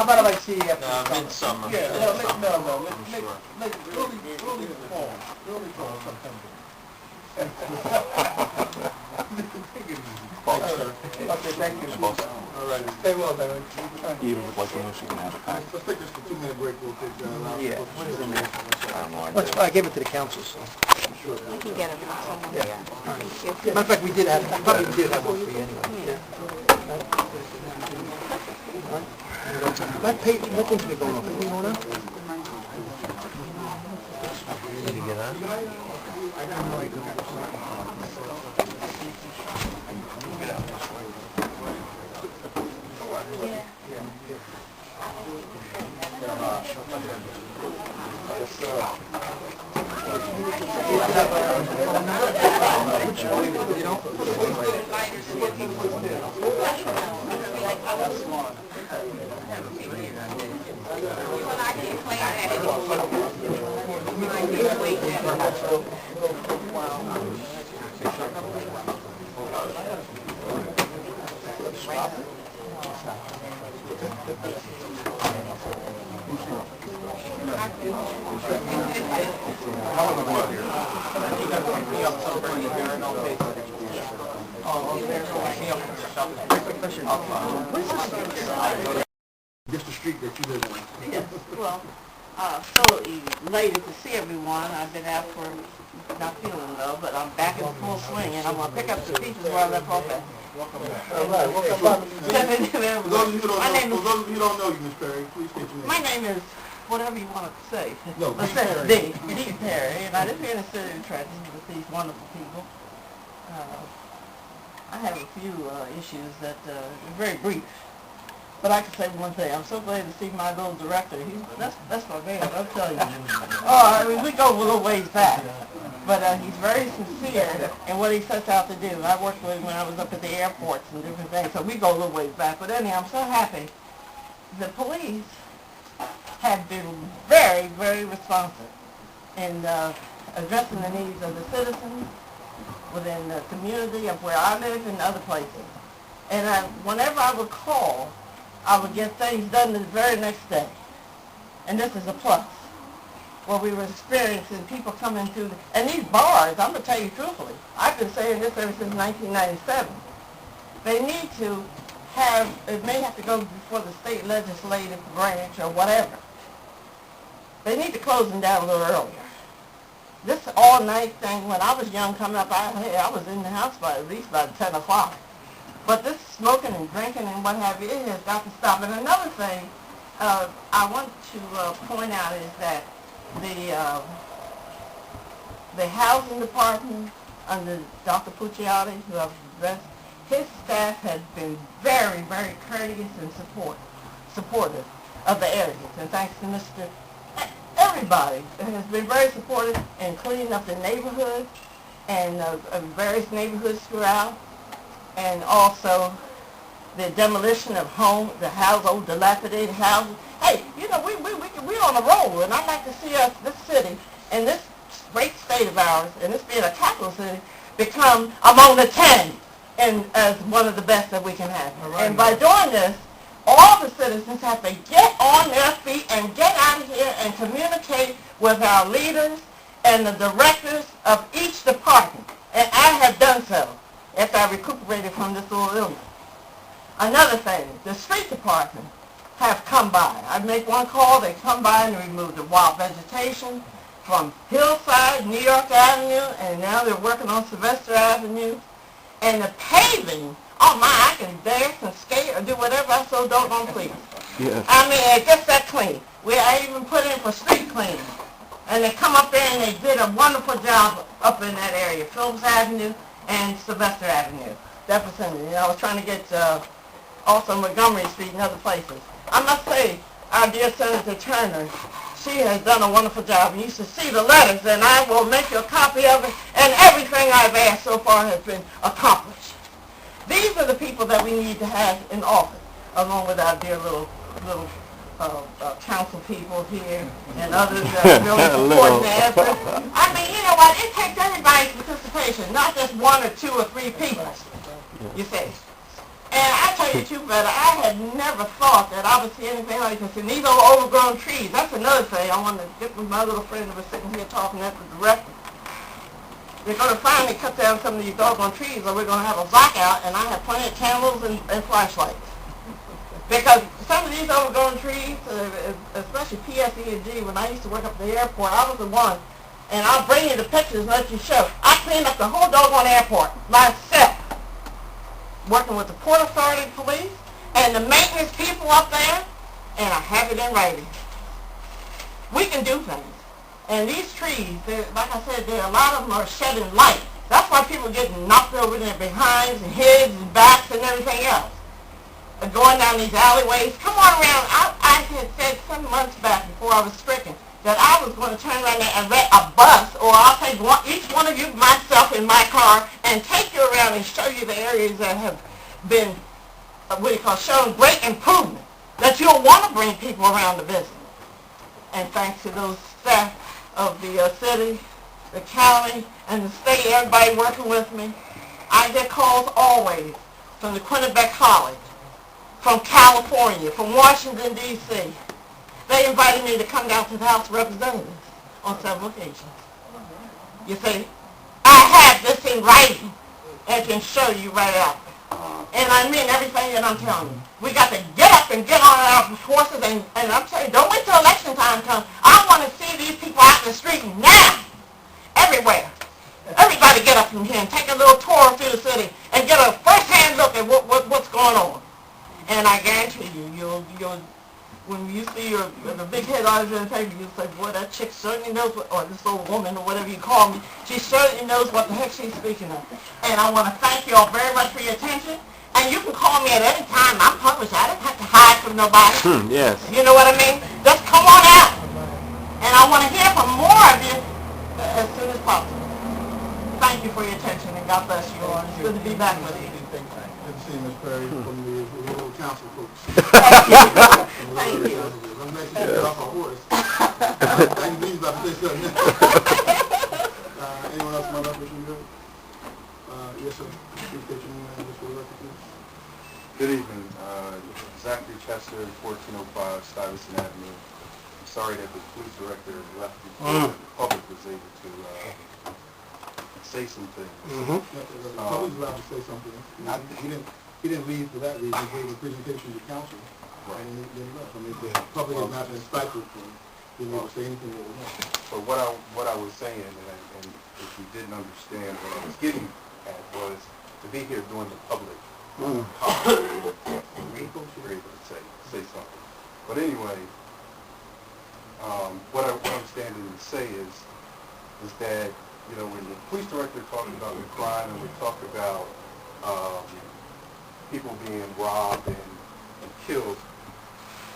about if I see you after
Midsummer.
Early fall, September.
Okay, thank you.
All right.
Stay well, Director.
Even with like a Michigan have a pack.
Let's take just a 2-minute break real quick.
Yeah. What is in there? I gave it to the council, so.
You can get it from someone,
Yeah.
yeah.
Matter of fact, we probably did have one for you anyway. My thing's been going off. Anything going on?
Did you get on? Get out this way.
Just the street that you live on.
Yes, well, so elated to see everyone. I've been out for not feeling well, but I'm back in full swing, and I'm going to pick up the pieces where I left off at.
All right, welcome back.
For those of you who don't know you, Ms. Perry, please state your name.
My name is whatever you want to say.
No,
Let's say D. Perry, and I live here in the city of Trenton with these wonderful people. I have a few issues that are very brief. But I can say one thing. I'm so glad to see my little director. That's my man. I'll tell you. I mean, we go a little ways back. But he's very sincere in what he sets out to do. I worked with him when I was up at the airports and different things. So we go a little ways back. But anyhow, I'm so happy. The police have been very, very responsive in addressing the needs of the citizens within the community of where I live and other places. And whenever I would call, I would get things done the very next day. And this is a plus. what we were experiencing, people coming through, and these bars, I'm going to tell you truthfully, I've been saying this ever since 1997. They need to have, it may have to go before the state legislative branch or whatever. They need to close them down a little earlier. This all-night thing, when I was young coming up, I was in the house by at least by 10 o'clock. But this smoking and drinking and what have you, it has got to stop. And another thing I want to point out is that the housing department under Dr. Pucciati, who I've addressed, his staff has been very, very courteous and supportive of the areas. And thanks to Mr. Everybody has been very supportive in cleaning up the neighborhood and various neighborhoods throughout, and also the demolition of old dilapidated houses. Hey, you know, we're on a roll, and I'd like to see us, this city, and this great state of ours, and this being a capital city, become among the 10 and as one of the best that we can have. Right. And by doing this, all the citizens have to get on their feet and get out of here and communicate with our leaders and the directors of each department. And I have done so after I recuperated from this little illness. Another thing, the street department have come by. I make one call, they come by and remove the wild vegetation from Hillside, New York Avenue, and now they're working on Sylvester Avenue. And the paving, oh my, I can dance and skate or do whatever I so doggone please.
Yes.
I mean, it's just that clean. I even put in for street cleaning. And they come up there and they did a wonderful job up in that area, Phillips Avenue and Sylvester Avenue. That vicinity. I was trying to get also Montgomery Street and other places. I must say, our dear Senator Turner, she has done a wonderful job. And you should see the letters, and I will make you a copy of it. And everything I've asked so far has been accomplished. These are the people that we need to have in office, along with our dear little council people here and others that are really supporting the effort. I mean, you know what? It takes everybody's participation, not just 1 or 2 or 3 people, you see. And I tell you too, brother, I had never thought that I would see anything like this. And these old overgrown trees, that's another thing. I want to get with my little friend that was sitting here talking at the director. They're going to finally cut down some of these doggone trees, or we're going to have a blackout, and I have plenty of candles and flashlights. Because some of these overgrown trees, especially PSE and G, when I used to work up at the airport, I was the one, and I'll bring you the pictures and let you show. I cleaned up the whole doggone airport myself, working with the Port Authority police and the maintenance people up there, and I have it in writing. We can do things. And these trees, like I said, a lot of them are shedding light. That's why people are getting knocked over in their behinds and heads and backs and everything else. And going down these alleyways. Come on around. I had said some months back before I was stricken that I was going to turn around there and rent a bus, or I'll take each one of you, myself, in my car, and take you around and show you the areas that have been, shown great improvement, that you'll want to bring people around to visit. And thanks to those staff of the city, the county, and the state, everybody working with me, I get calls always from the Quinnipiac College, from California, from Washington, D.C. They invited me to come down to the House of Representatives on several occasions. You see, I have this in writing and can show you right out. And I mean everything that I'm telling you. We got to get up and get on our horses, and I'm telling you, don't wait till election time comes. I want to see these people out in the street now, everywhere. Everybody get up from here and take a little tour through the city and get a first-hand look at what's going on. And I guarantee you, when you see the big headlines in the paper, you'll say, boy, that chick certainly knows what, or this old woman, or whatever you call me, she certainly knows what the heck she's speaking of. And I want to thank you all very much for your attention. And you can call me at any time. I'm published. I don't have to hide from nobody.
Yes.
You know what I mean? Just come on out. And I want to hear from more of you as soon as possible. Thank you for your attention, and God bless you all. It's good to be back with you.
Good to see you, Ms. Perry, from the little council folks.
Thank you.
I'm glad you get off a horse. I can believe about to say something. Anyone else want to offer some good? Yes, sir.
Good evening. Zachary Chester, 1405 Stuyvesant Avenue, sorry that the police director left before the public was able to say some things.
The public's allowed to say something. He didn't leave for that reason. He gave a presentation to council, and then he left. I mean, the public has not been stifled from being able to say anything that was wrong.
But what I was saying, and if you didn't understand what I was getting at, was to be here during the public comment, we were able to say something. But anyway, what I'm standing to say is that, you know, when the police director talked about the crime and we talked about people being robbed and killed,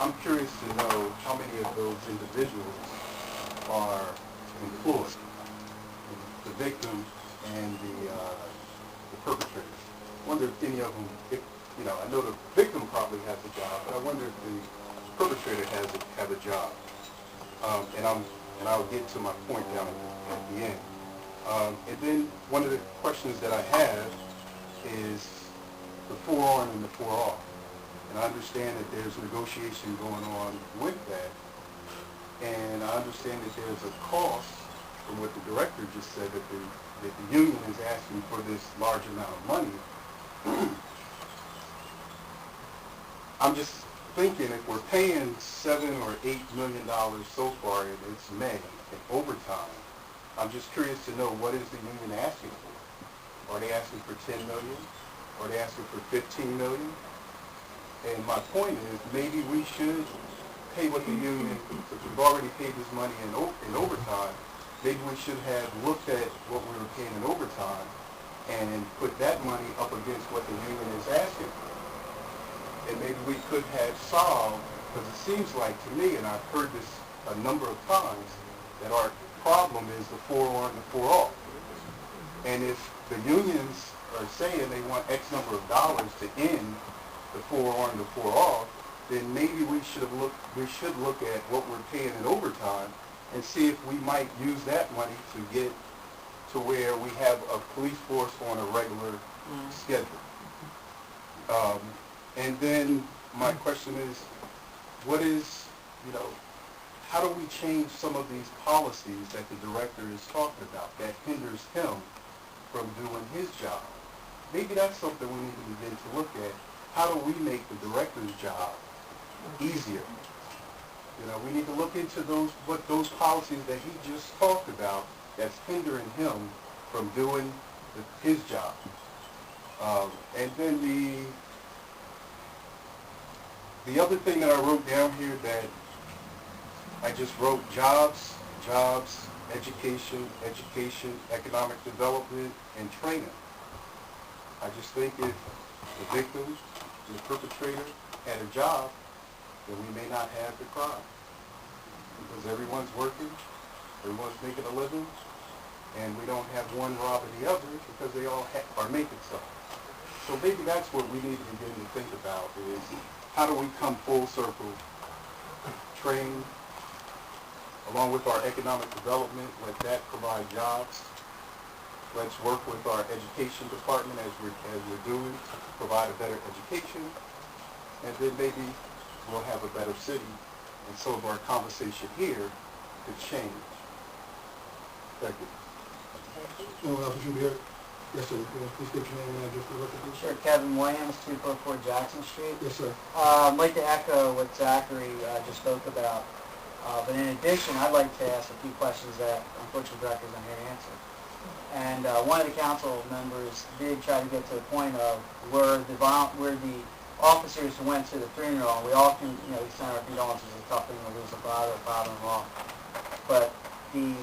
I'm curious to know how many of those individuals are employed, the victim and the perpetrator. I wonder if any of them, you know, I know the victim probably has a job, but I wonder if the perpetrator has a job. And I'll get to my point down at the end. And then one of the questions that I have is the 4-on and the 4-off. And I understand that there's negotiation going on with that. And I understand that there's a cost, from what the director just said, that the union is asking for this large amount of money. I'm just thinking, if we're paying $7 or $8 million so far, and it's May, in overtime, I'm just curious to know, what is the union asking for? Are they asking for $10 million? Are they asking for $15 million? And my point is, maybe we should pay what the union, since we've already paid this money in overtime, maybe we should have looked at what we were paying in overtime and put that money up against what the union is asking for. And maybe we could have solved, because it seems like to me, and I've heard this a number of times, that our problem is the 4-on and the 4-off. And if the unions are saying they want X number of dollars to end the 4-on and the 4-off, then maybe we should look at what we're paying in overtime and see if we might use that money to get to where we have a police force on a regular schedule. And then my question is, what is, you know, how do we change some of these policies that the director is talking about that hinders him from doing his job? Maybe that's something we need to begin to look at. How do we make the director's job easier? You know, we need to look into those policies that he just talked about that's hindering him from doing his job. And then the other thing that I wrote down here, that I just wrote jobs, education, economic development, and training. I just think if the victim, the perpetrator, had a job, then we may not have the crime. Because everyone's working, everyone's making a living, and we don't have one robbing the other because they all are making something. So maybe that's what we need to begin to think about, is how do we come full circle, train, along with our economic development, let that provide jobs. Let's work with our education department as we're doing to provide a better education, and then maybe we'll have a better city, and some of our conversation here could change. Thank you.
Anyone else should be here? Yes, sir. Please state your name and address for the record, please.
Sure, Kevin Williams, 244 Jackson Street.
Yes, sir.
I'd like to echo what Zachary just spoke about. But in addition, I'd like to ask a few questions that unfortunately the director's not here to answer. And one of the council members did try to get to the point of where the officers who went to the funeral, we often, we send our condolences. It's a tough thing to lose a brother or father-in-law. But the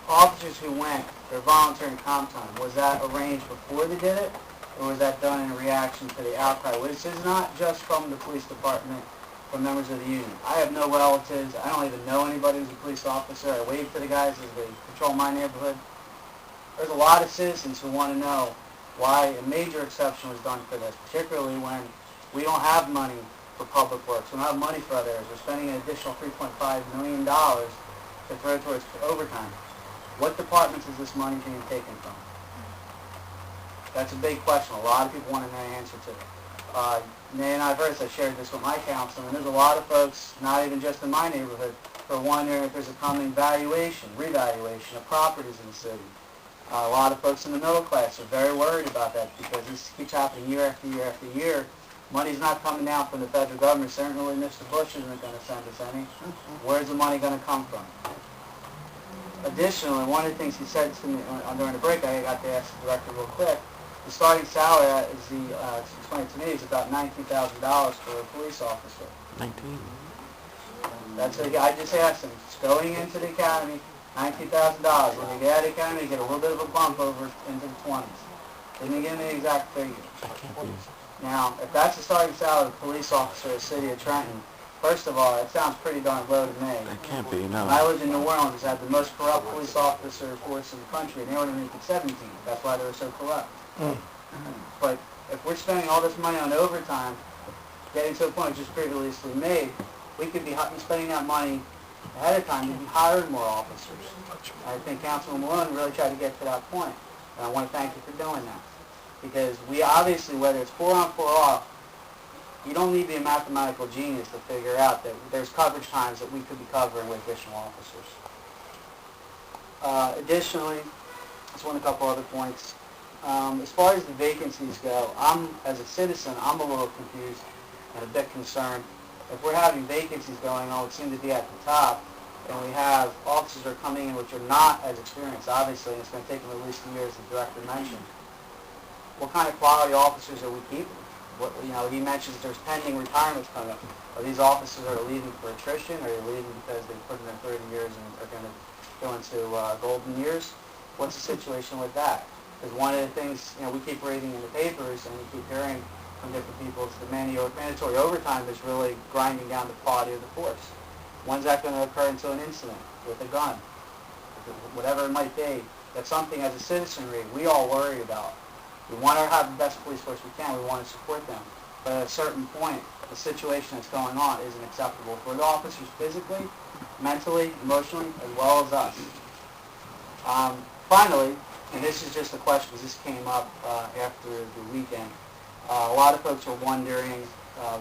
officers who went, their voluntary comp time, was that arranged before they did it, or was that done in reaction to the outcry? This is not just from the police department, from members of the union. I have no relatives. I don't even know anybody who's a police officer. I wave to the guys as they patrol my neighborhood. There's a lot of citizens who want to know why a major exception was done for this, particularly when we don't have money for public works. We don't have money for other areas. We're spending an additional $3.5 million to throw towards overtime. What departments is this money being taken from? That's a big question. A lot of people want to know the answer to it. And I've heard this, I shared this with my council, and there's a lot of folks, not even just in my neighborhood, for wondering if there's a coming revaluation of properties in the city. A lot of folks in the middle class are very worried about that because this keeps happening year after year after year. Money's not coming down from the federal government. Certainly Mr. Bush isn't going to send us any. Where's the money going to come from? Additionally, one of the things he said to me during the break, I got to ask the director real quick, the starting salary, explained to me, is about $19,000 for a police officer.
19.
That's what I just asked him. It's going into the academy, $19,000. When they get out of the academy, they get a little bit of a bump over into the 20s. Didn't give me the exact figure. Now, if that's the starting salary of a police officer in the city of Trenton, first of all, that sounds pretty darn low to me.
That can't be, no.
When I lived in New Orleans, had the most corrupt police officer force in the country, and they only making 17. That's why they were so corrupt. But if we're spending all this money on overtime, getting to a point just previously made, we could be spending that money ahead of time to be hiring more officers. I think Councilman Malone really tried to get to that point, and I want to thank you for doing that. Because we obviously, whether it's 4 on, 4 off, you don't need to be a mathematical genius to figure out that there's coverage times that we could be covering with additional officers. Additionally, just want a couple other points. As far as the vacancies go, as a citizen, I'm a little confused and a bit concerned. If we're having vacancies going on, it seems to be at the top, and we have officers that are coming in which are not as experienced, obviously, and it's going to take them at least a year, as the director mentioned. What kind of quality officers are we keeping? He mentions there's pending retirements coming up. Are these officers that are leaving for attrition? Are they leaving because they put in their 30 years and are going to go into golden years? What's the situation with that? Because one of the things we keep reading in the papers and we keep hearing from different people is the mandatory overtime is really grinding down the quality of the force. When's that going to occur into an incident with a gun? Whatever it might be. That's something as a citizenry we all worry about. We want to have the best police force we can. We want to support them. But at a certain point, the situation that's going on isn't acceptable for the officers physically, mentally, emotionally, as well as us. Finally, and this is just a question because this came up after the weekend, a lot of folks are wondering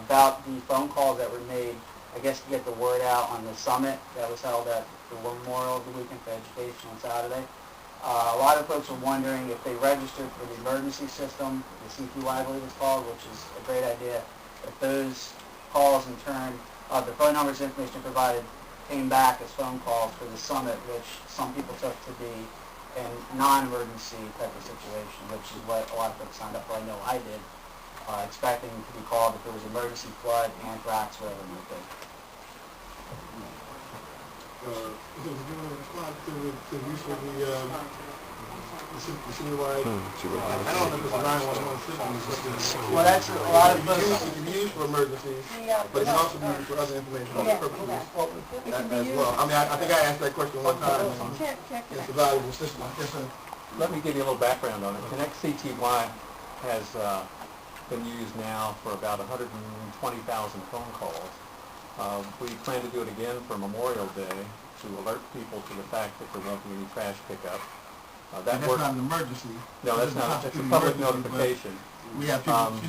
about the phone calls that were made, I guess, to get the word out on the summit that was held at the Memorial of the Weekend for Education on Saturday. A lot of folks are wondering if they registered for the emergency system, the CQI I believe it's called, which is a great idea. If those calls in turn, the phone numbers and information provided came back as phone calls for the summit, which some people took to be a non-emergency type of situation, which is what a lot of folks signed up for. I know I did, expecting to be called if there was emergency flood, anthrax, whatever it might be.
So do you want to respond to the use of the citywide? I don't know if it's a 911 system.
Well, that's a lot of folks.
It can be used for emergencies, but it can also be used for other informational purposes as well. I mean, I think I asked that question one time, and it's a valuable system. Yes, sir.
Let me give you a little background on it. Connect CTY has been used now for about 120,000 phone calls. We plan to do it again for Memorial Day to alert people to the fact that there won't be any trash pickup.
That's not an emergency.
No, that's not. It's a public notification.
We have people,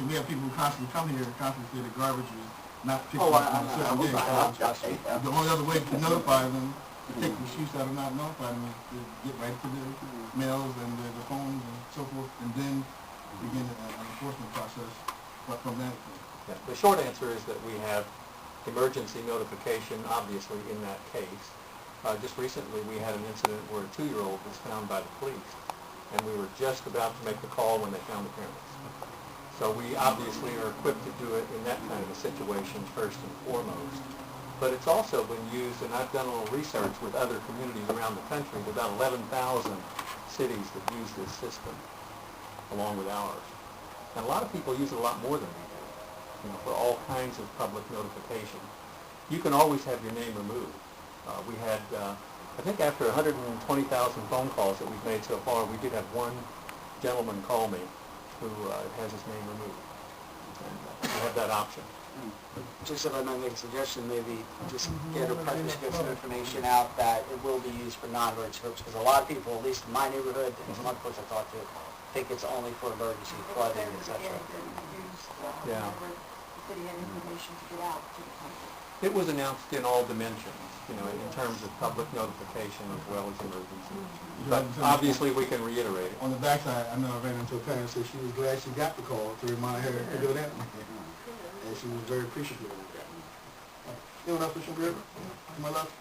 we have people who constantly come here and constantly say the garbage is not picked up on a certain day. The only other way to notify them, to take the issues that are not notified them, is to get right to the mails and the phones and so forth, and then begin an enforcement process from that point.
Yeah. The short answer is that we have emergency notification, obviously, in that case. Just recently, we had an incident where a 2-year-old was found by the police, and we were just about to make the call when they found the parents. So we obviously are equipped to do it in that kind of a situation first and foremost. But it's also been used, and I've done a little research with other communities around the country, with about 11,000 cities that use this system, along with ours. And a lot of people use it a lot more than we do, for all kinds of public notification. You can always have your name removed. We had, I think after 120,000 phone calls that we've made so far, we did have one gentleman call me who has his name removed. And we have that option.
Just if I might make a suggestion, maybe just get some information out that it will be used for non-emergency purposes, because a lot of people, at least in my neighborhood and some other folks I talked to, think it's only for emergency flooding, etc.
Yeah.
The city had information to get out to the country.
It was announced in all dimensions, in terms of public notification as well as emergency. But obviously, we can reiterate it.
On the backside, I know I ran into a parent said she was glad she got the call to remind her to do that. And she was very appreciative of that. Anyone else wishing to be to my left?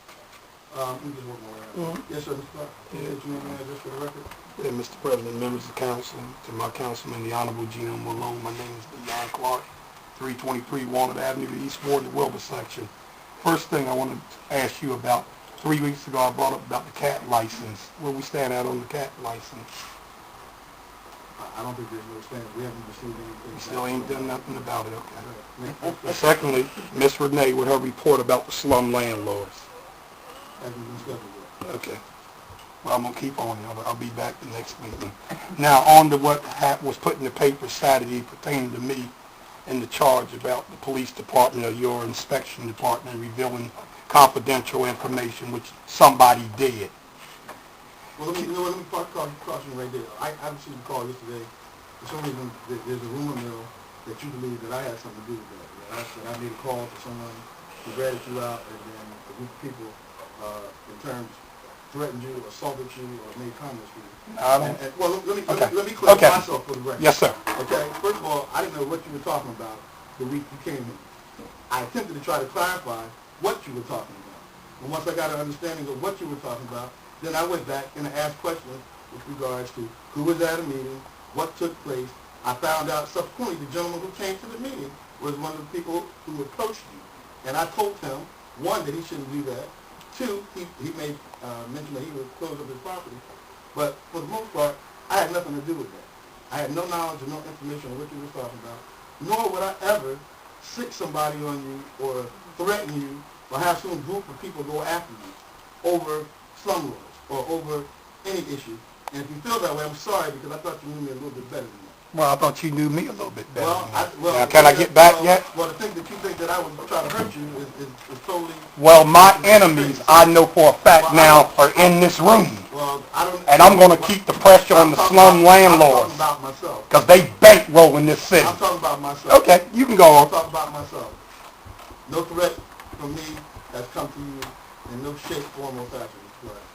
Let me just work my way around. Yes, sir, Mr. Clark. Can you state your name and address for the record?
Yeah, Mr. President, members of council, to my councilman, the Honorable Gino Malone, my name is Leon Clark, 323 Walnut Avenue, the East Ward, the Wilbur section. First thing I wanted to ask you about, 3 weeks ago I brought up about the cat license. Where we stand at on the cat license?
I don't think there's no stand. We haven't received anything.
You still ain't done nothing about it, okay. Secondly, Ms. Renee with her report about the slum landlords.
Hasn't been scheduled yet.
Okay. Well, I'm going to keep on. I'll be back the next meeting. Now, on to what was put in the paper Saturday pertaining to me and the charge about the police department or your inspection department revealing confidential information, which somebody did.
Well, let me caution you right there. I received a call yesterday. For some reason, there's a rumor mill that you believe that I had something to do with that. That I made a call to someone who ratted you out, and then a group of people, in terms, threatened you, assaulted you, or made comments with you. Well, let me clarify myself for the record.
Yes, sir.
Okay. First of all, I didn't know what you were talking about the week you came in. I attempted to try to clarify what you were talking about. And once I got an understanding of what you were talking about, then I went back and I asked questions with regards to who was at a meeting, what took place. I found out subsequently the gentleman who came to the meeting was one of the people who approached you. And I told him, one, that he shouldn't do that. Two, he made mention that he would close up his property. But for the most part, I had nothing to do with that. I had no knowledge or no information on what you were talking about. Nor would I ever sick somebody on you or threaten you or have some group of people go after you over slum laws or over any issue. And if you feel that way, I'm sorry, because I thought you knew me a little bit better than that.
Well, I thought you knew me a little bit better.
Now,
can I get back yet?
Well, the thing that you think that I was trying to hurt you is totally...
Well, my enemies, I know for a fact now, are in this room.
Well, I don't...
And I'm going to keep the pressure on the slum landlords.
I'm talking about myself.
Because they bankroll in this city.
I'm talking about myself.
Okay, you can go on.
I'm talking about myself. No threat from me has come to you in no shape, form, or fashion.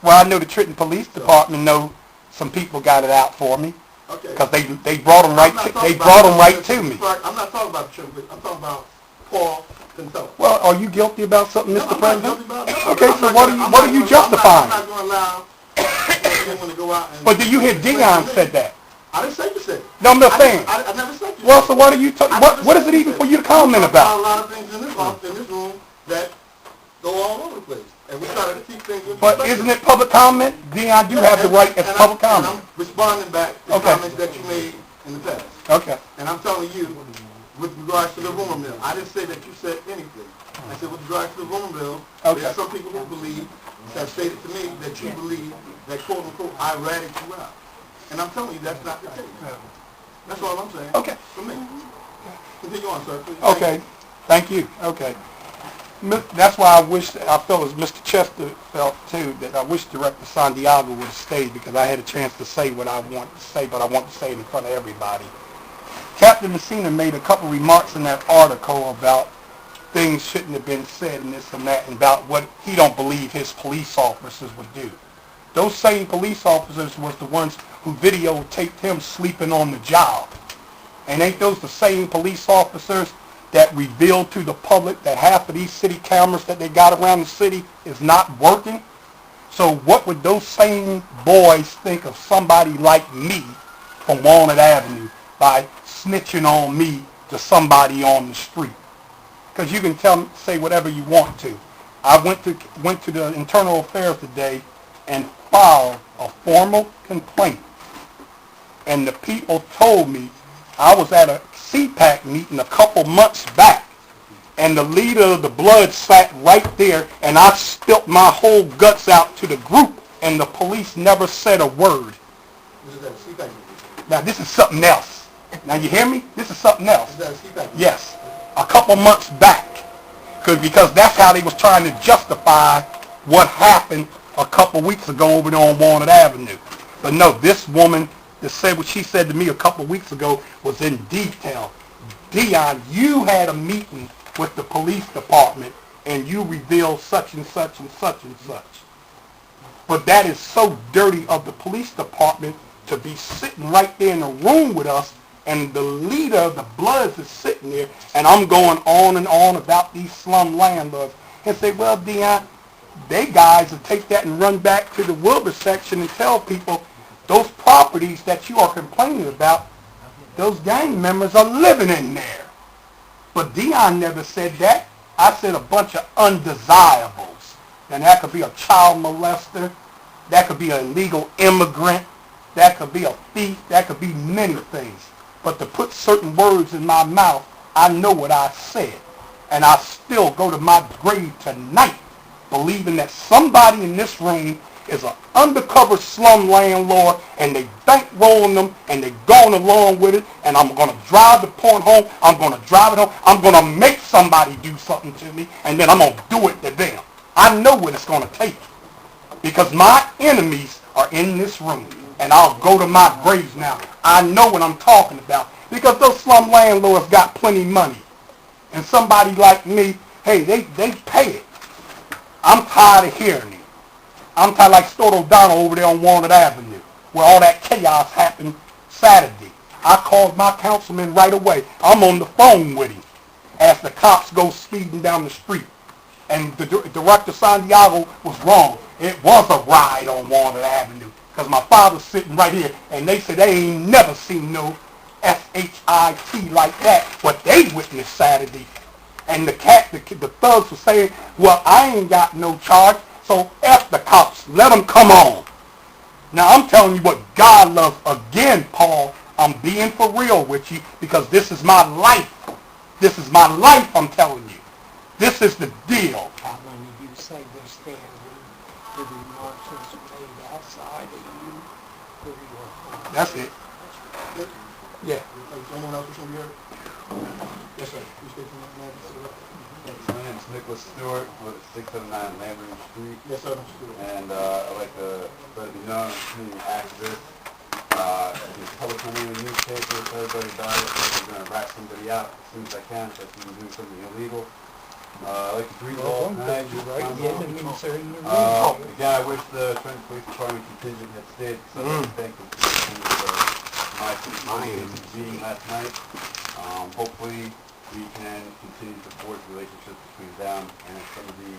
Well, I know the Trenton Police Department know some people got it out for me.
Okay.
Because they brought them right to me.
I'm not talking about the Trenton Police. I'm talking about Paul Quintella.
Well, are you guilty about something, Mr. President?
I'm not guilty about it.
Okay, so what are you justifying?
I'm not going to allow anyone to go out and...
But do you hear Dion said that?
I didn't say you said it.
No, I'm not saying.
I never said you.
Well, so what are you what is it even for you to comment about?
A lot of things in this room that go all over the place. And we try to keep things...
But isn't it public comment? Dion do have the right as public comment.
And I'm responding back to comments that you made in the past.
Okay.
And I'm telling you, with regards to the rumor mill, I didn't say that you said anything. I said with regards to the rumor mill, there are some people who believe, have stated to me that you believe that, quote unquote, I ratted you out. And I'm telling you that's not the case. That's all I'm saying.
Okay.
For me. Continue on, sir, please.
Okay. Thank you. Okay. That's why I felt as Mr. Chester felt too, that I wish Director Santiago would have stayed, because I had a chance to say what I want to say, but I want to say it in front of everybody. Captain Messina made a couple remarks in that article about things shouldn't have been said and this and that, and about what he don't believe his police officers would do. Those same police officers was the ones who videotaped him sleeping on the job. And ain't those the same police officers that revealed to the public that half of these city cameras that they got around the city is not working? So what would those same boys think of somebody like me from Walnut Avenue by snitching on me to somebody on the street? Because you can say whatever you want to. I went to the Internal Affairs today and filed a formal complaint. And the people told me I was at a CPAC meeting a couple months back, and the leader of the Blood sat right there, and I spilt my whole guts out to the group, and the police never said a word.
This is at a CPAC meeting.
Now, this is something else. Now, you hear me? This is something else.
This is at a CPAC meeting.
Yes, a couple months back, because that's how they was trying to justify what happened a couple weeks ago over there on Walnut Avenue. But no, this woman that said what she said to me a couple weeks ago was in detail. Dion, you had a meeting with the police department and you reveal such and such and such and such. But that is so dirty of the police department to be sitting right there in the room with us, and the leader of the Bloods is sitting there, and I'm going on and on about these slum landlords, and say, well, Dion, they guys will take that and run back to the Wilbur section and tell people those properties that you are complaining about, those gang members are living in there. But Dion never said that. I said a bunch of undesirables. And that could be a child molester. That could be an illegal immigrant. That could be a thief. That could be many things. But to put certain words in my mouth, I know what I said. And I still go to my grave tonight believing that somebody in this room is an undercover slum landlord, and they bankrolling them, and they going along with it, and I'm going to drive the point home, I'm going to drive it home, I'm going to make somebody do something to me, and then I'm going to do it to them. I know what it's going to take, because my enemies are in this room, and I'll go to my graves now. I know what I'm talking about, because those slum landlords got plenty money, and somebody like me, hey, they pay it. I'm tired of hearing it. I'm tired like Stuart O'Donnell over there on Walnut Avenue, where all that chaos happened Saturday. I called my councilman right away. I'm on the phone with him as the cops go speeding down the street. And the Director Santiago was wrong. It was a ride on Walnut Avenue, because my father's sitting right here, and they said they ain't never seen no SHIT like that, what they witnessed Saturday. And the thugs were saying, well, I ain't got no charge, so F the cops, let them come on. Now, I'm telling you what God loves. Again, Paul, I'm being for real with you, because this is my life. This is my life, I'm telling you. This is the deal.
When you say this there, the remarks was made outside of you, who you are.
That's it. Yeah.
Anyone else wishing to be heard? Yes, sir. You state your name, sir.
My name is Nicholas Stewart with 679 Lamberton Street.
Yes, sir, Mr. Stewart.
And I'd like to let it be known, I'm a community activist. There's public money in the newspaper, tell everybody about it. I'm going to rat somebody out as soon as I can if I'm doing something illegal. I'd like to greet you all tonight. Again, I wish the Trenton Police Department contingent had stayed, so I'd like to thank them for my meeting last night. Hopefully, we can continue to forge relationships between them and some of the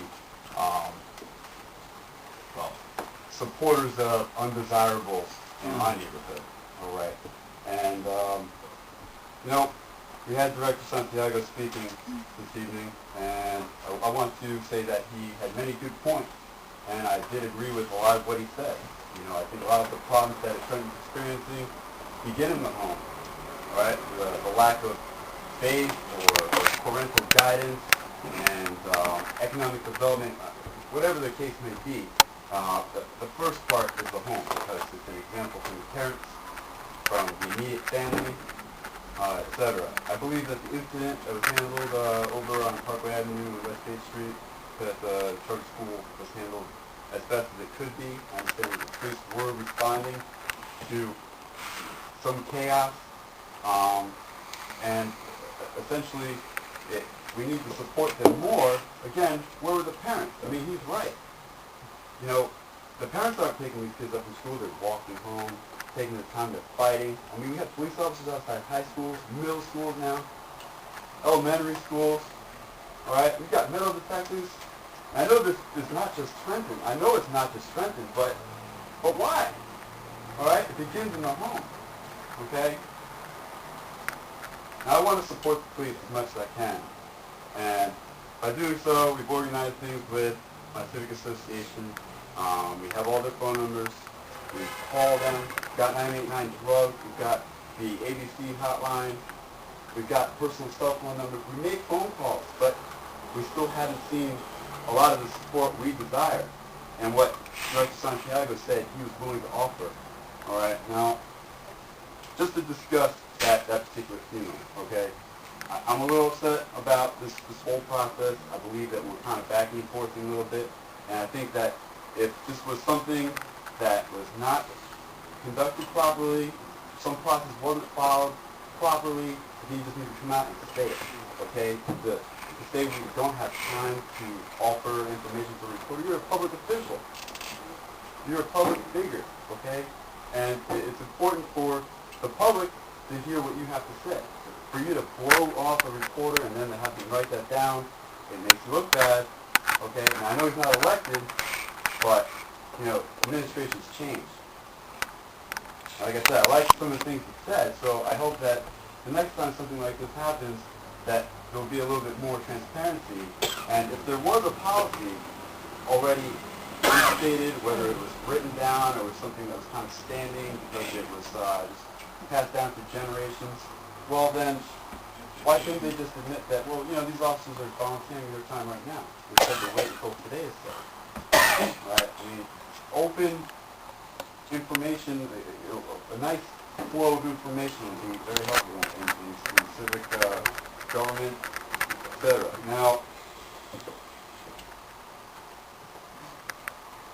supporters of undesirables in my neighborhood. All right, and we had Director Santiago speaking this evening, and I want to say that he had many good points, and I did agree with a lot of what he said. I think a lot of the problems that Trenton's experiencing begin in the home. All right, the lack of faith or parental guidance and economic development, whatever the case may be, the first part is the home, because it's an example from the parents, from the immediate family, etc. I believe that the incident that was handled over on Parkway Avenue and West State Street, that the charter school was handled as best as it could be. I understand that the police were responding to some chaos, and essentially, we need to support them more. Again, where were the parents? I mean, he's right. The parents aren't taking these kids up from school, they're walking home, taking the time, they're fighting. I mean, we have police officers outside high schools, middle schools now, elementary schools, all right? We've got metal detectors. I know this is not just Trenton. I know it's not just Trenton, but why? All right? It begins in the home, okay? Now, I want to support the police as much as I can. And by doing so, we've organized things with my civic association. We have all their phone numbers. We call them. We've got 989 drugs. We've got the ABC hotline. We've got personal cell phone numbers. We make phone calls, but we still haven't seen a lot of the support we desire. And what Director Santiago said he was willing to offer. All right, now, just to discuss that particular theme, okay? I'm a little upset about this whole process. I believe that we're kind of backing and forthing a little bit. And I think that if this was something that was not conducted properly, some process wasn't followed properly, he just needs to come out and say it, okay? The
to say we don't have time to offer information to a reporter. You're a public official. You're a public figure, okay? And it's important for the public to hear what you have to say. For you to blow off a reporter and then to have to write that down, it makes you look bad, okay? And I know he's not elected, but, you know, administration's changed. Like I said, I like some of the things he said, so I hope that the next time something like this happens, that there'll be a little bit more transparency. And if there was a policy already stated, whether it was written down or was something that was kind of standing because it was just passed down through generations, well then, why shouldn't they just admit that, well, you know, these officers are volunteering their time right now, instead of waiting until today is said. Right? I mean, open information, a nice flow of information would be very helpful in civic government, etc. Now,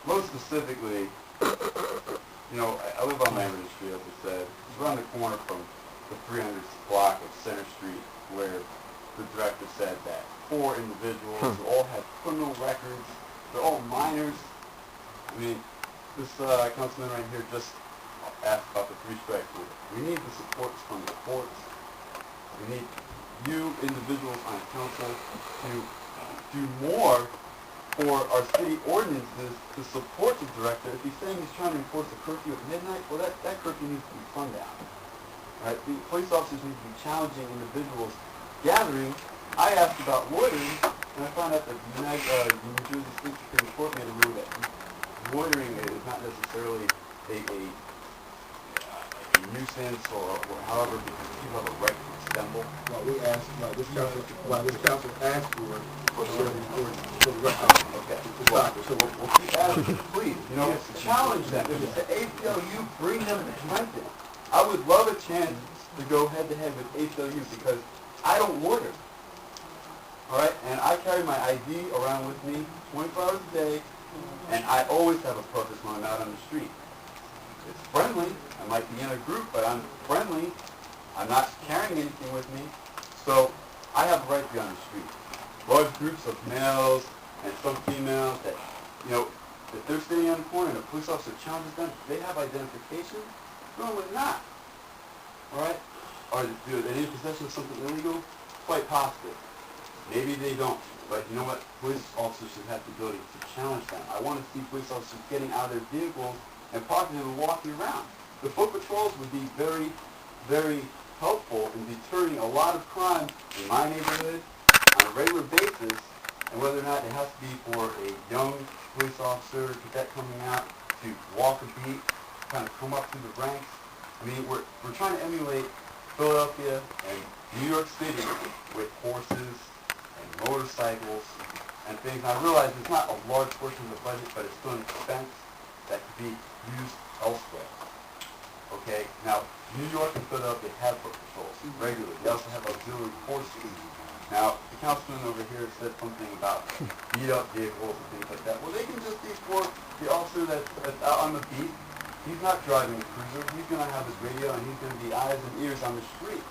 most specifically, you know, I live on Lamberton Street, as I said. It's around the corner from the 300th block of Center Street, where the director said that 4 individuals who all had criminal records, they're all minors. I mean, this councilman right here just asked about the 3-strike rule. We need the support from the courts. We need you individuals on council to do more for our city ordinances to support the director. If he's saying he's trying to enforce a curfew at midnight, well, that curfew needs to be sundown. Right? The police officers need to be challenging individuals gathering. I asked about loitering, and I found out that the New Jersey State Supreme Court made a rule that loitering is not necessarily a nuisance or however, because people have a right to assemble.
This council asked for share reports for the record.
Okay. So we'll keep asking, please. You know, challenge them. If it's the ACLU, bring them to Trenton. I would love a chance to go head-to-head with ACLU because I don't loiter. All right? And I carry my ID around with me 24 hours a day, and I always have a purpose when I'm out on the street. It's friendly. I might be in a group, but I'm friendly. I'm not carrying anything with me. So I have a right to be on the street. Large groups of males and some females that, you know, if they're sitting on the corner and a police officer challenges them, they have identification? Normally not. All right? Are they in possession of something illegal? Quite possibly. Maybe they don't. But you know what? Police officers should have the ability to challenge them. I want to see police officers getting out of their vehicles and positively walking around. The foot patrols would be very, very helpful in deterring a lot of crime in my neighborhood on a regular basis, and whether or not it has to be for a young police officer, cadet coming out to walk a beat, kind of come up through the ranks. I mean, we're trying to emulate Philadelphia and New York City with horses and motorcycles and things. And I realize it's not a large portion of the budget, but it's still an expense that could be used elsewhere. Okay, now New York and Philadelphia have foot patrols regularly. They also have auxiliary forces. Now, the councilman over here said something about beat-up vehicles and things like that. Well, they can just be for the officer that's out on the beat. He's not driving a cruiser. He's going to have his radio, and he's going to be eyes and ears on the street.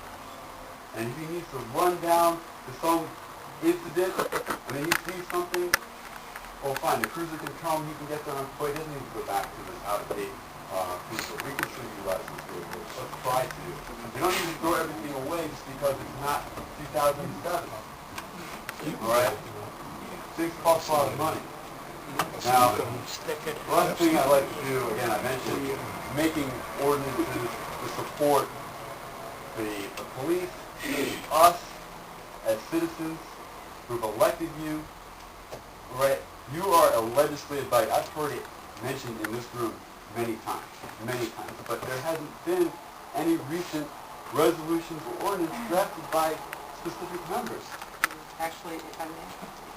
And if he needs to run down to some incident, I mean, he sees something, well, fine, the cruiser can come, he can get there on foot. He doesn't need to go back to this out-of-date cruiser. We can still utilize this vehicle. Let's try to. We don't need to throw everything away just because it's not 2007. All right? Things cost a lot of money. Now, one thing I like to do, again, I mentioned making ordinances to support the police, us as citizens who've elected you. Right? You are a legislative body. I've heard it mentioned in this room many times, but there hasn't been any recent resolutions or ordinance drafted by specific members.
Actually, if I may,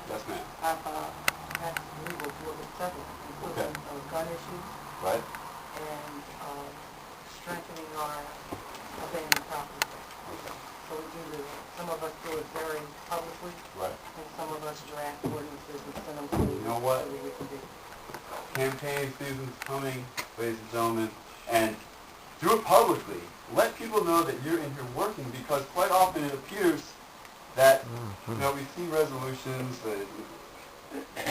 Yes, ma'am.
I've had legal deal with several, including gun issues
Right?
and strengthening our abandoned property. So we do this. Some of us do it very publicly,
Right.
and some of us draft ordinances and send them to
You know what?
so that we can do.
Campaign season's coming, ladies and gentlemen, and do it publicly. Let people know that you're in here working, because quite often it appears
that, we see resolutions that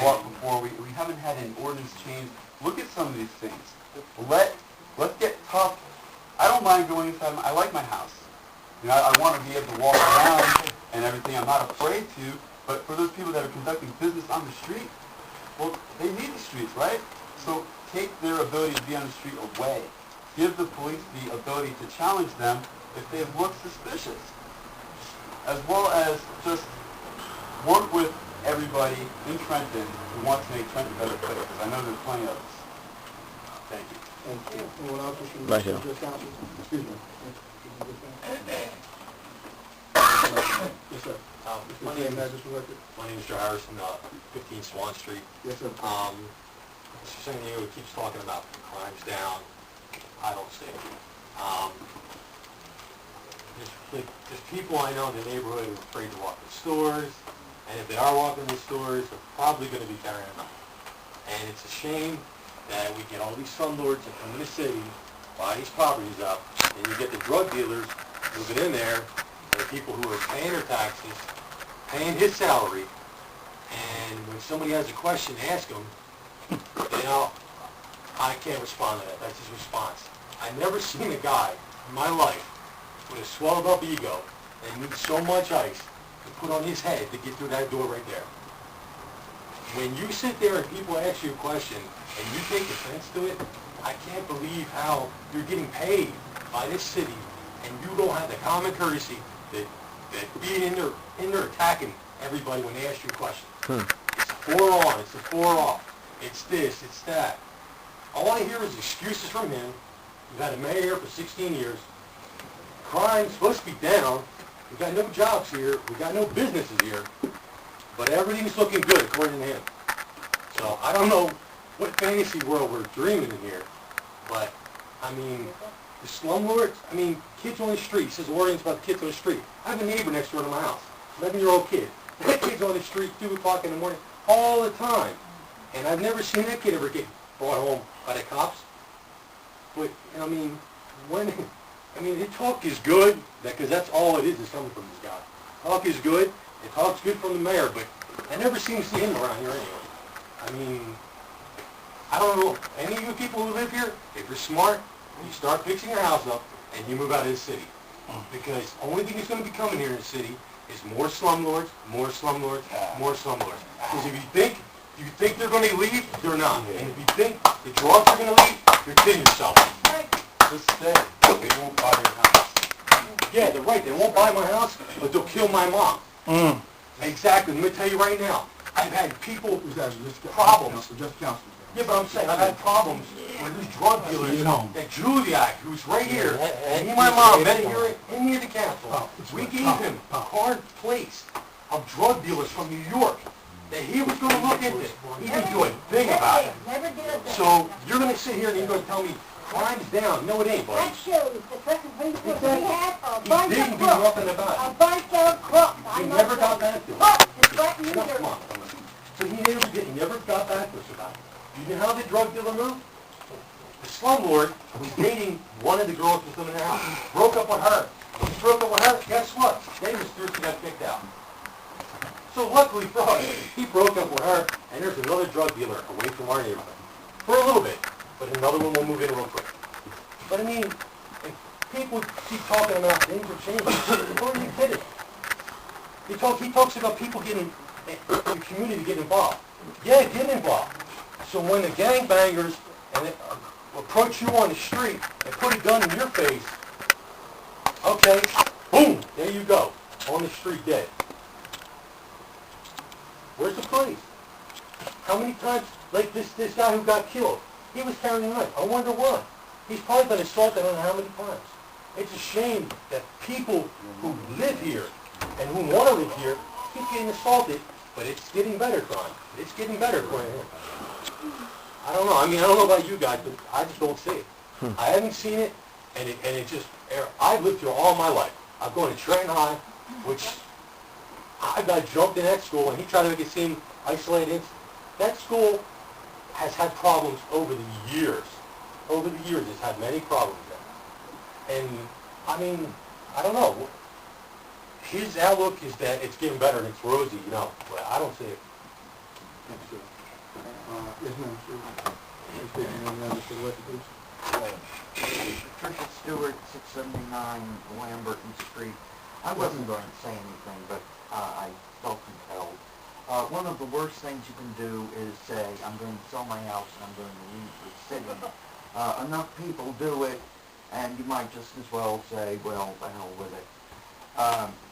brought before, we haven't had an ordinance change. Look at some of these things. Let's get tough. I don't mind going inside. I like my house. I want to be able to walk around and everything. I'm not afraid to. But for those people that are conducting business on the street, well, they need the streets, right? So take their ability to be on the street away. Give the police the ability to challenge them if they look suspicious, as well as just work with everybody in Trenton who wants to make Trenton a better place, because I know there's plenty of us. Thank you.
Anyone else wishing to
Right here.
address council? Excuse me. Yes, sir.
My
Name,
name
address for record.
is Joe Harrison, 15 Swan Street.
Yes, sir.
Mr. Singh keeps talking about crimes down. I don't see it. There's people I know in the neighborhood who are afraid to walk in stores, and if they are walking in the stores, they're probably going to be carrying them out. And it's a shame that we get all these slumlords that come in the city, buy these properties up, and you get the drug dealers moving in there, and the people who are paying their taxes, paying his salary, and when somebody has a question, ask him, I can't respond to that. That's his response. I've never seen a guy in my life with a swelled up ego and needs so much ice to put on his head to get through that door right there. When you sit there and people ask you a question and you take offense to it, I can't believe how you're getting paid by this city and you don't have the common courtesy that being in there attacking everybody when they ask you a question. It's a 4 on, it's a 4 off, it's this, it's that. All I hear is excuses from him. We've had a mayor here for 16 years. Crime's supposed to be down. We've got no jobs here. We've got no businesses here. But everything's looking good according to him. So I don't know what fantasy world we're dreaming in here. But, the slumlords, kids on the street. He says ordinance about the kids on the street. I have a neighbor next door to my house, 11-year-old kid. That kid's on the street 2 o'clock in the morning all the time. And I've never seen that kid ever get brought home by the cops. But, the talk is good, because that's all it is coming from this guy. Talk is good, and talk's good from the mayor, but I never seem to see him around here anyway. I don't know, any of you people who live here, if you're smart, you start fixing your house up, and you move out of the city. Because the only thing that's going to be coming here in the city is more slumlords, more slumlords, more slumlords. Because if you think they're going to leave, they're not. And if you think the drugs are going to leave, you're kidding yourself. Just stay. They won't buy your house. Yeah, they're right. They won't buy my house, but they'll kill my mom. Exactly. Let me tell you right now. I've had people problems.
Just council.
Yeah, but I'm saying I've had problems with these drug dealers. That Juliak, who's right here, and he and my mom met here in the council. We gave him a hard place of drug dealers from New York that he was going to look into. He didn't do a thing about it. So you're going to sit here and you're going to tell me crime's down. No, it ain't, buddy.
That shows the Trenton police force we had are a bunch
He
of
didn't do
crooks.
nothing about it.
A bunch of crooks.
He never got back to us.
Crooks in Trenton, New
Come
Jersey.
on. So he never got back to us about it. You know how the drug dealer moved? The slumlord was dating one of the girls who was living in the house. Broke up with her. When he broke up with her, guess what? They was through, she got kicked out. So luckily for us, he broke up with her, and there's another drug dealer away from our neighborhood. For a little bit, but another one will move in real quick. But if people keep talking about things are changing, who are you kidding? He talks about people getting, the community getting involved. Yeah, get involved. So when the gangbangers approach you on the street and put a gun in your face, okay, boom, there you go, on the street dead. Where's the police? How many times, like this guy who got killed, he was carrying a knife. I wonder why. He's probably been assaulted I don't know how many times. It's a shame that people who live here and who want to live here keep getting assaulted, but it's getting better, crime. It's getting better, crime. I don't know. I don't know about you guys, but I just don't see it. I haven't seen it, and it just, I've lived here all my life. I've gone to Trenton High, which I got jumped in that school, and he tried to make it seem isolated. That school has had problems over the years. Over the years, it's had many problems there. And, I don't know.
his outlook is that it's getting better and it's rosy, you know, but I don't see it.
Thank you, sir. Yes, ma'am, sir. Please state your name and address for the record, please.
Patricia Stewart, 679 Lamberton Street. I wasn't going to say anything, but I felt compelled. One of the worst things you can do is say, I'm going to sell my house and I'm going to leave the city. Enough people do it, and you might just as well say, well, the hell with it.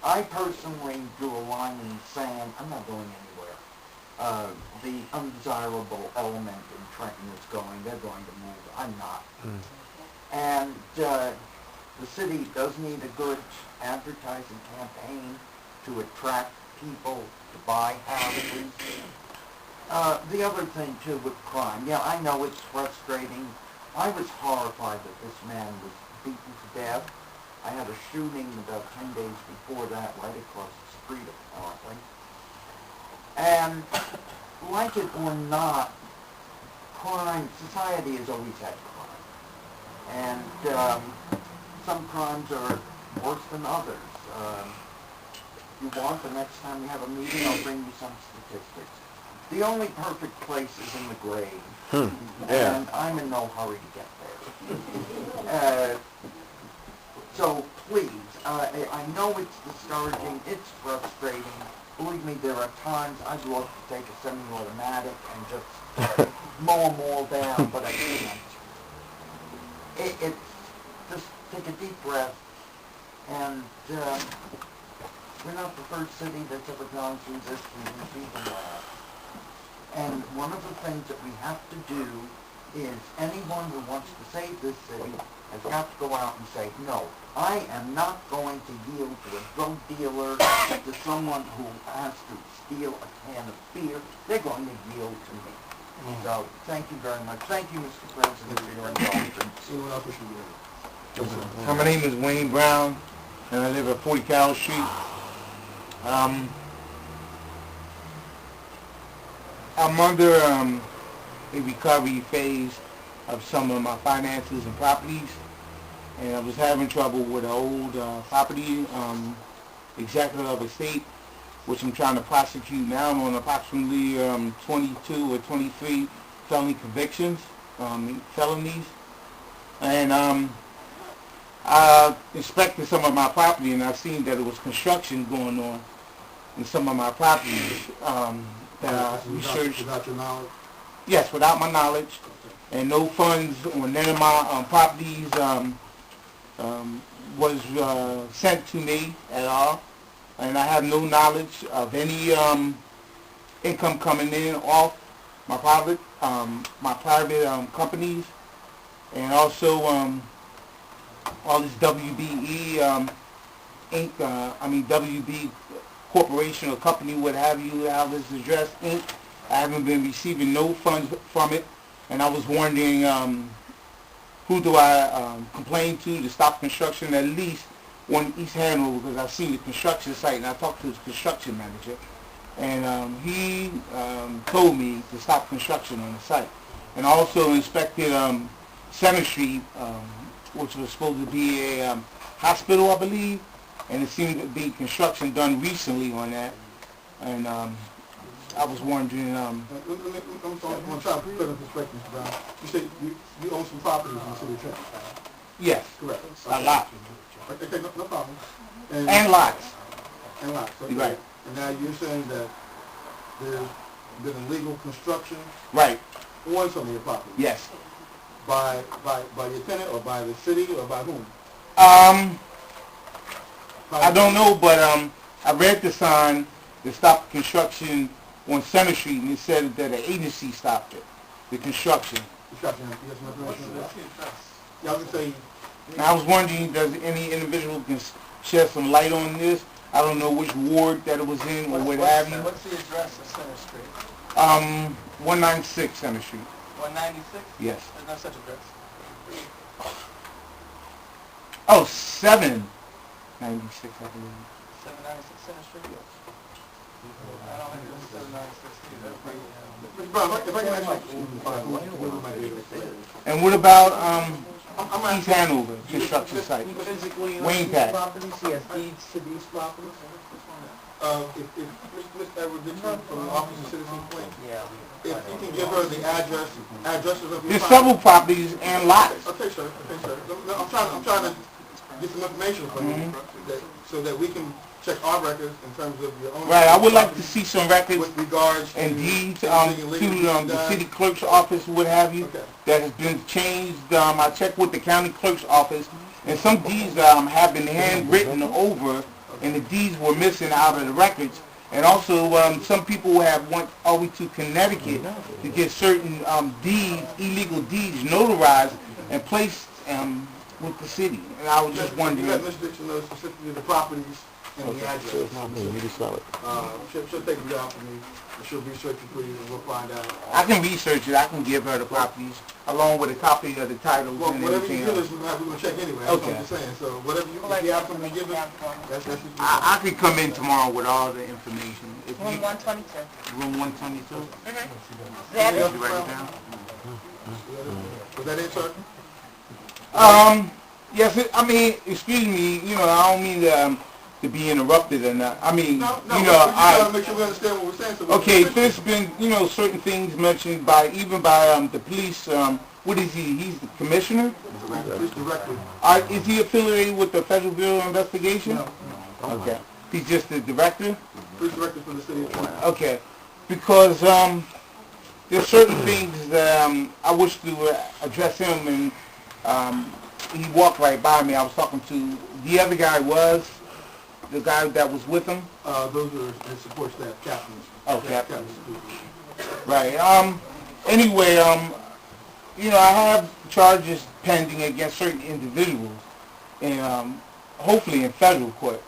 I personally drew a line in the sand. I'm not going anywhere. The undesirable element in Trenton is going. They're going to move. I'm not. And the city does need a good advertising campaign to attract people to buy houses. The other thing, too, with crime. Yeah, I know it's frustrating. I was horrified that this man was beaten to death. I had a shooting about 10 days before that right across the street, apparently. And like it or not, crime, society has always had crime. And some crimes are worse than others. If you want, the next time we have a meeting, I'll bring you some statistics. The only perfect place is in the grave. And I'm in no hurry to get there. So please, I know it's discouraging, it's frustrating. Believe me, there are times I'd love to take a semi-automatic and just mow them all down, but I can't. It's just take a deep breath, and we're not the first city that's ever gone through this, and even last. And one of the things that we have to do is anyone who wants to save this city has got to go out and say, no, I am not going to yield to a drug dealer, to someone who has to steal a can of beer. They're going to yield to me. So, thank you very much. Thank you, Mr. President, for your indulgence.
My name is Wayne Brown, and I live at 40 Carroll Street. I'm under a recovery phase of some of my finances and properties, and I was having trouble with an old property, executive of estate, which I'm trying to prosecute now. I'm on approximately 22 or 23 felony convictions, felonies, and I inspected some of my property, and I seen that there was construction going on in some of my properties. That I researched.
Without your knowledge?
Yes, without my knowledge, and no funds on none of my properties was sent to me at all, and I have no knowledge of any income coming in off my private companies, and also all this WBE Inc. WB corporation or company, what have you, how this is addressed, Inc. I haven't been receiving no funds from it, and I was wondering who do I complain to stop construction, at least on East Hanover, because I've seen the construction site, and I talked to the construction manager, and he told me to stop construction on the site. And I also inspected Center Street, which was supposed to be a hospital, I believe, and it seemed to be construction done recently on that, and I was wondering.
I'm going to try to put in perspective, Mr. Brown. You say you own some properties in the city of Trenton.
Yes.
Correct.
A lot.
Okay, no problem.
And lots.
And lots. Okay.
Right.
And now you're saying that there's been illegal construction.
Right.
On some of your property.
Yes.
By your tenant, or by the city, or by whom?
I don't know, but I read the sign that stopped construction on Center Street, and it said that an agency stopped it, the construction.
Construction. You got some information on that? Yeah, I was gonna say.
Now, I was wondering, does any individual can shed some light on this? I don't know which ward that it was in, or what have you.
What's the address of Center Street?
196 Center Street.
196?
Yes.
There's no such address.
Oh, 796, I believe.
796 Center Street? Yes. I don't think it's 796 either.
Mr. Brown, if I can ask you.
And what about
East Hanover construction site.
Physically
Wayne
these
Pack.
properties, he has deeds to these properties?
If Ms. Edward Dixon from the Office of Citizen Complaint,
Yeah,
if you can give her the addresses of your
There's
property.
several properties and lots.
Okay, sir. No, I'm trying to get some information from you, so that we can check our records in terms of your own.
Right, I would like to see some records
with regards to
and deeds
anything
to
illegally being
the
done.
city clerk's office, what have you,
Okay.
that has been changed. I checked with the county clerk's office, and some deeds have been handwritten over, and the deeds were missing out of the records. And also, some people have went all the way to Connecticut to get certain deeds, illegal deeds, notarized and placed with the city. And I was just
You
wondering.
let Ms. Dixon know specifically the properties and the addresses. She'll take it down for me, and she'll research it for you, and we'll find out.
I can research it. I can give her the properties along with a copy of the titles
Well,
and
whatever
everything
you give
else.
us, we're going to check anyway. That's what
Okay.
I'm just saying. So whatever if you have something to give us, that's what you
I could come in tomorrow with all the information. If
Room
you,
122.
room 122.
That
Did
is
you write it down?
Was that it, sir?
Yes. I mean, excuse me. I don't mean to be interrupted or not. I mean,
No, we're just trying to make sure we understand what we're saying. So
Okay, there's been, certain things mentioned by the police. What is he? He's the commissioner?
Police director.
Is he affiliated with the Federal Bureau of Investigation?
No.
Okay. He's just the director?
Police director for the city of Trenton.
Okay. Because there's certain things that I wish to address him, and he walked right by me. I was talking to the other guy the guy that was with him.
Those are his support staff, captains.
Oh, captains.
Captains.
Right. Anyway, I have charges pending against certain individuals, and hopefully in federal court.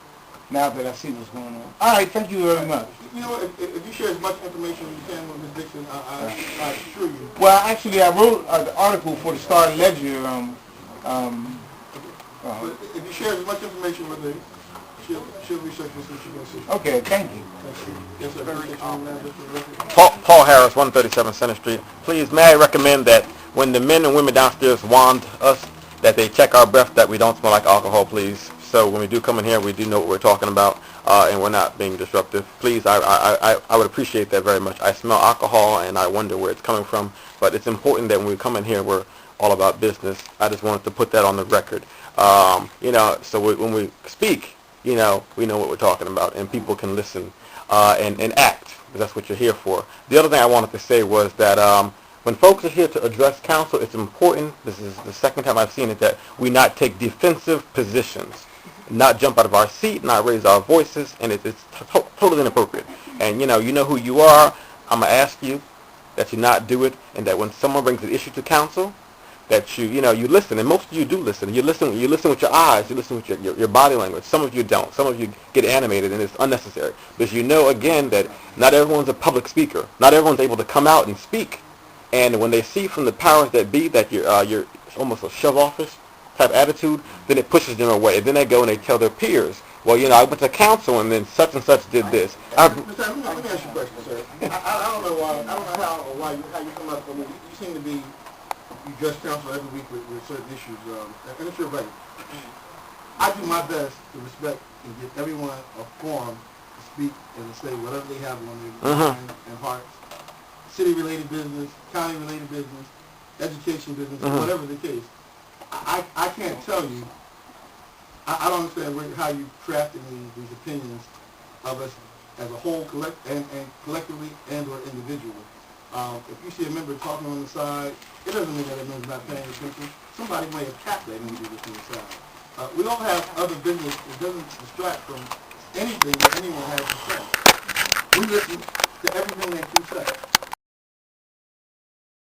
Now that I see what's going on. All right. Thank you very much.
You know, if you share as much information as you can with Ms. Dixon, I assure you.
Well, actually, I wrote an article for the Star Ledger.
But if you share as much information with her, she'll research this and she'll go see.
Okay. Thank you.
Thank you. Yes, sir. Very
Paul Harris, 137 Center Street. Please, may I recommend that when the men and women downstairs wand us, that they check our breath, that we don't smell like alcohol, please. So when we do come in here, we do know what we're talking about, and we're not being disruptive. Please, I would appreciate that very much. I smell alcohol, and I wonder where it's coming from. But it's important that when we come in here, we're all about business. I just wanted to put that on the record. So when we speak, we know what we're talking about, and people can listen and act, because that's what you're here for. The other thing I wanted to say was that when folks are here to address council, it's important, this is the second time I've seen it, that we not take defensive positions, not jump out of our seat, not raise our voices, and it's totally inappropriate. And you know who you are. I'm going to ask you that you not do it, and that when someone brings an issue to council, that you listen, and most of you do listen. You listen with your eyes, you listen with your body language. Some of you don't. Some of you get animated, and it's unnecessary. Because again, that not everyone's a public speaker. Not everyone's able to come out and speak. And when they see from the powers that be that you're almost a shove-office type attitude, then it pushes them away. Then they go and they tell their peers, well, I went to council and then such and such did this.
Let me ask you a question, sir. I don't know why. I don't know how you come up. I mean, you seem to be. You address council every week with certain issues, and it's your right. I do my best to respect and give everyone a forum to speak and to say whatever they have on their mind and hearts. City-related business, county-related business, education business, whatever the case. I can't tell you. I don't understand how you crafted these opinions of us as a whole, collectively and/or individually. If you see a member talking on the side, it doesn't mean that member's not paying attention. Somebody may have capped that individual from the side. We all have other business. It doesn't distract from anything that anyone has to say. We listen to everything that you say.